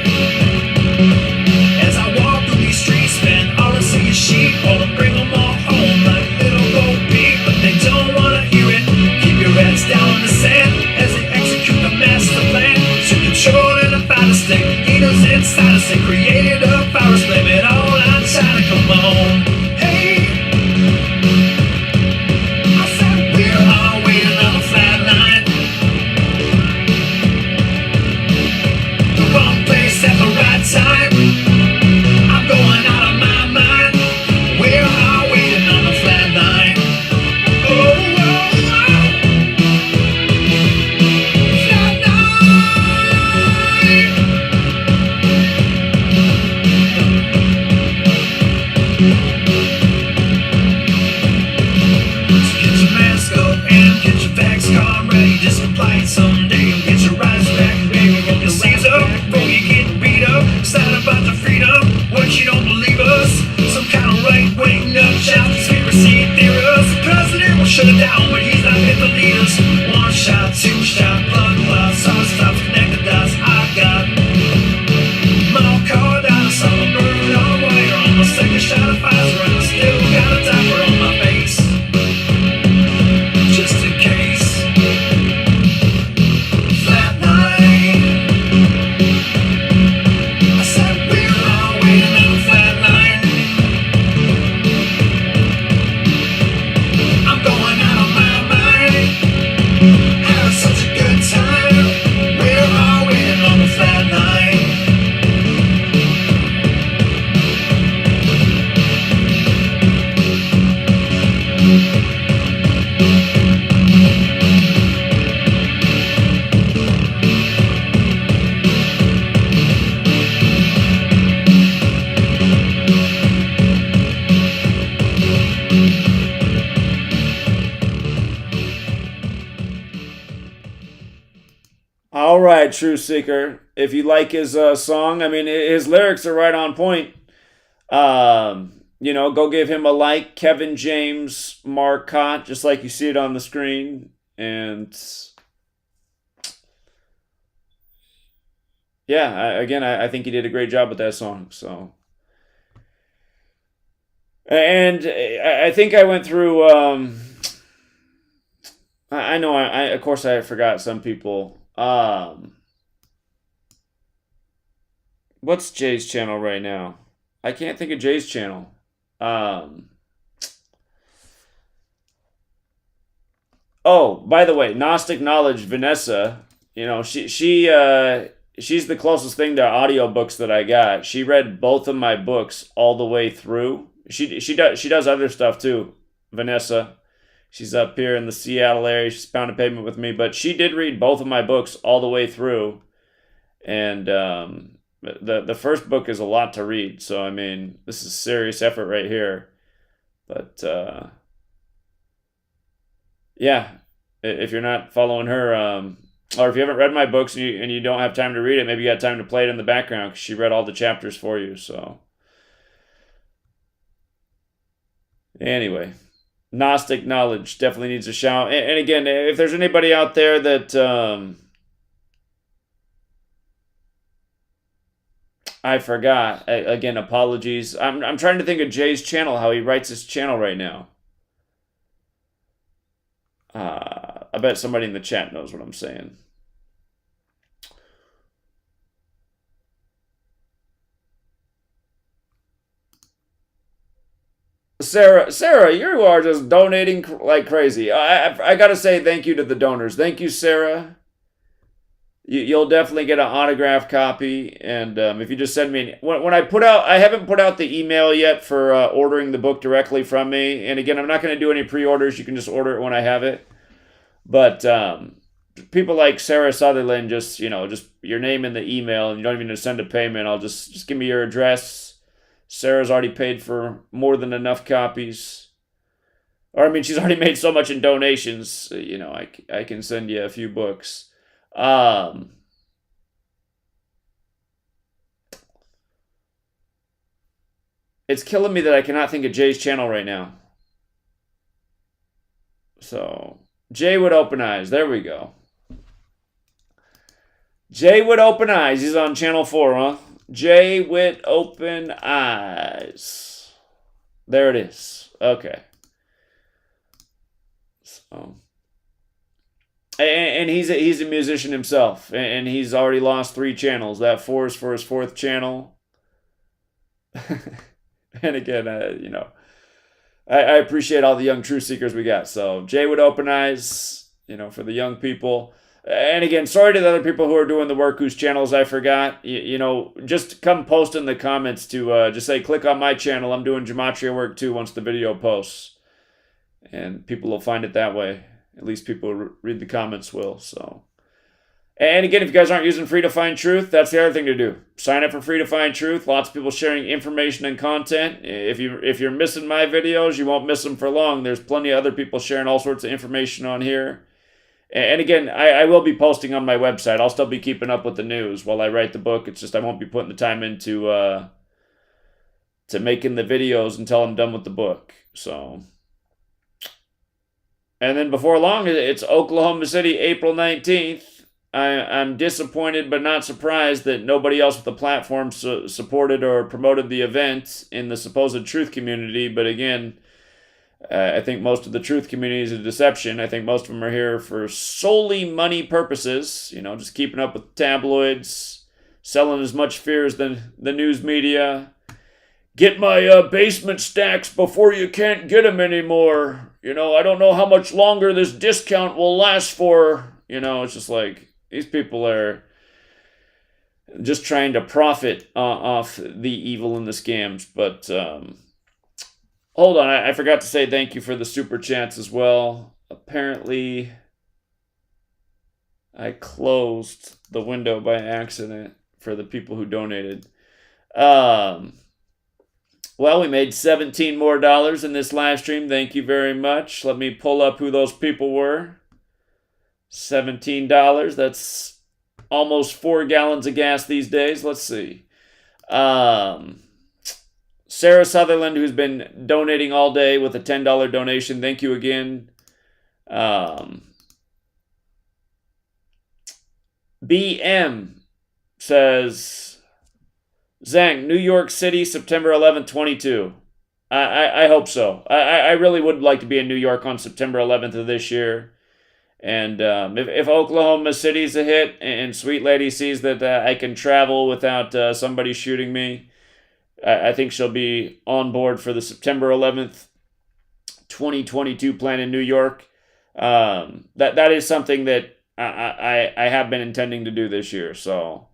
As I walk through these streets, man, all I see is sheep. All to bring them all home like little gold beef, but they don't wanna hear it. Keep your heads down in the sand as they execute the master plan. To control and a fighter stick, eaters inside us, they created a virus. Blame it all on China, come on. Hey, I said we're all waiting on the flatline. The wrong place at the right time. I'm going out of my mind. We're all waiting on the flatline. Oh, oh, oh. Flatline. All right, True Seeker. If you like his song, I mean, his lyrics are right on point. Go give him a like. Kevin James Marcotte, just like you see it on the screen. And yeah, I think he did a great job with that song. So, and I think I went through. I know. Of course, I forgot some people. What's Jay's channel right now? I can't think of Jay's channel. Oh, by the way, Gnostic Knowledge, Vanessa, she's the closest thing to audiobooks that I got. She read both of my books all the way through. She does other stuff too, Vanessa. She's up here in the Seattle area. She's pounding pavement with me, but she did read both of my books all the way through. And the first book is a lot to read, so I mean, this is serious effort right here. But yeah, if you're not following her, or if you haven't read my books and you don't have time to read it, maybe you got time to play it in the background because she read all the chapters for you. So anyway, Gnostic Knowledge definitely needs a shout. And again, if there's anybody out there that I forgot. Again, apologies. I'm trying to think of Jay's channel, how he writes his channel right now. I bet somebody in the chat knows what I'm saying. Sarah, you are just donating like crazy. I gotta say thank you to the donors. Thank you, Sarah. You'll definitely get an autographed copy, and if you just send me when I haven't put out the email yet for ordering the book directly from me. And again, I'm not going to do any pre-orders. You can just order it when I have it. But people like Sarah Sutherland, just your name in the email, and you don't even need to send a payment. I'll just give me your address. Sarah's already paid for more than enough copies. Or I mean, she's already made so much in donations. I can send you a few books. It's killing me that I cannot think of Jay's channel right now. So, Jay with Open Eyes. There we go. Jay with Open Eyes. He's on channel 4, huh? Jay with Open Eyes. There it is. Okay. So... And he's a musician himself, and he's already lost 3 channels. That 4 is for his 4th channel. And again, I appreciate all the young truth seekers we got. So Jay with Open Eyes, for the young people. And again, sorry to the other people who are doing the work whose channels I forgot. Just come post in the comments to just say, click on my channel. I'm doing Gematria work too once the video posts. And people will find it that way. At least people who read the comments will. So, and again, if you guys aren't using Free to Find Truth, that's the other thing to do. Sign up for Free to Find Truth. Lots of people sharing information and content. If you're missing my videos, you won't miss them for long. There's plenty of other people sharing all sorts of information on here. And again, I will be posting on my website. I'll still be keeping up with the news while I write the book. It's just I won't be putting the time into to making the videos until I'm done with the book. So. And then before long, it's Oklahoma City, April 19th. I'm disappointed but not surprised that nobody else with the platform supported or promoted the event in the supposed truth community. But again, I think most of the truth community is a deception. I think most of them are here for solely money purposes. Just keeping up with tabloids, selling as much fear as the news media. Get my basement stacks before you can't get them anymore. I don't know how much longer this discount will last for. It's just like these people are just trying to profit off the evil and the scams. But hold on, I forgot to say thank you for the super chats as well. Apparently, I closed the window by accident for the people who donated. Well, we made $17 more in this live stream. Thank you very much. Let me pull up who those people were. $17. That's almost 4 gallons of gas these days. Let's see. Sarah Sutherland, who's been donating all day with a $10 donation. Thank you again. BM says, Zhang, New York City, September 11th, 22. I hope so. I really would like to be in New York on September 11th of this year. And if Oklahoma City's a hit and Sweet Lady sees that I can travel without somebody shooting me, I think she'll be on board for the September 11th, 2022 plan in New York. That is something that I have been intending to do this year. So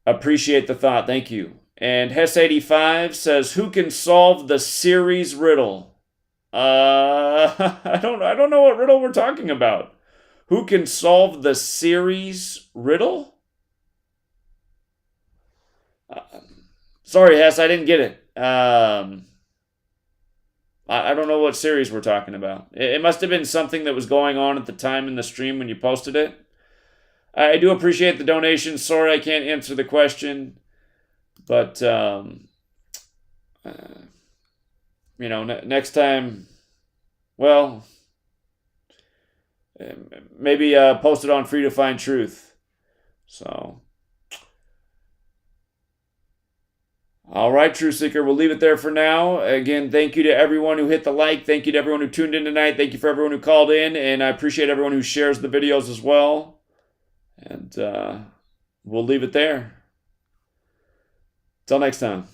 appreciate the thought. Thank you. And Hess85 says, who can solve the series riddle? I don't know what riddle we're talking about. Who can solve the series riddle? Sorry, Hess, I didn't get it. I don't know what series we're talking about. It must have been something that was going on at the time in the stream when you posted it. I do appreciate the donation. Sorry I can't answer the question. But, next time, well, maybe post it on Free to Find Truth. So, all right, True Seeker, we'll leave it there for now. Again, thank you to everyone who hit the like. Thank you to everyone who tuned in tonight. Thank you for everyone who called in. And I appreciate everyone who shares the videos as well. And we'll leave it there. Till next time.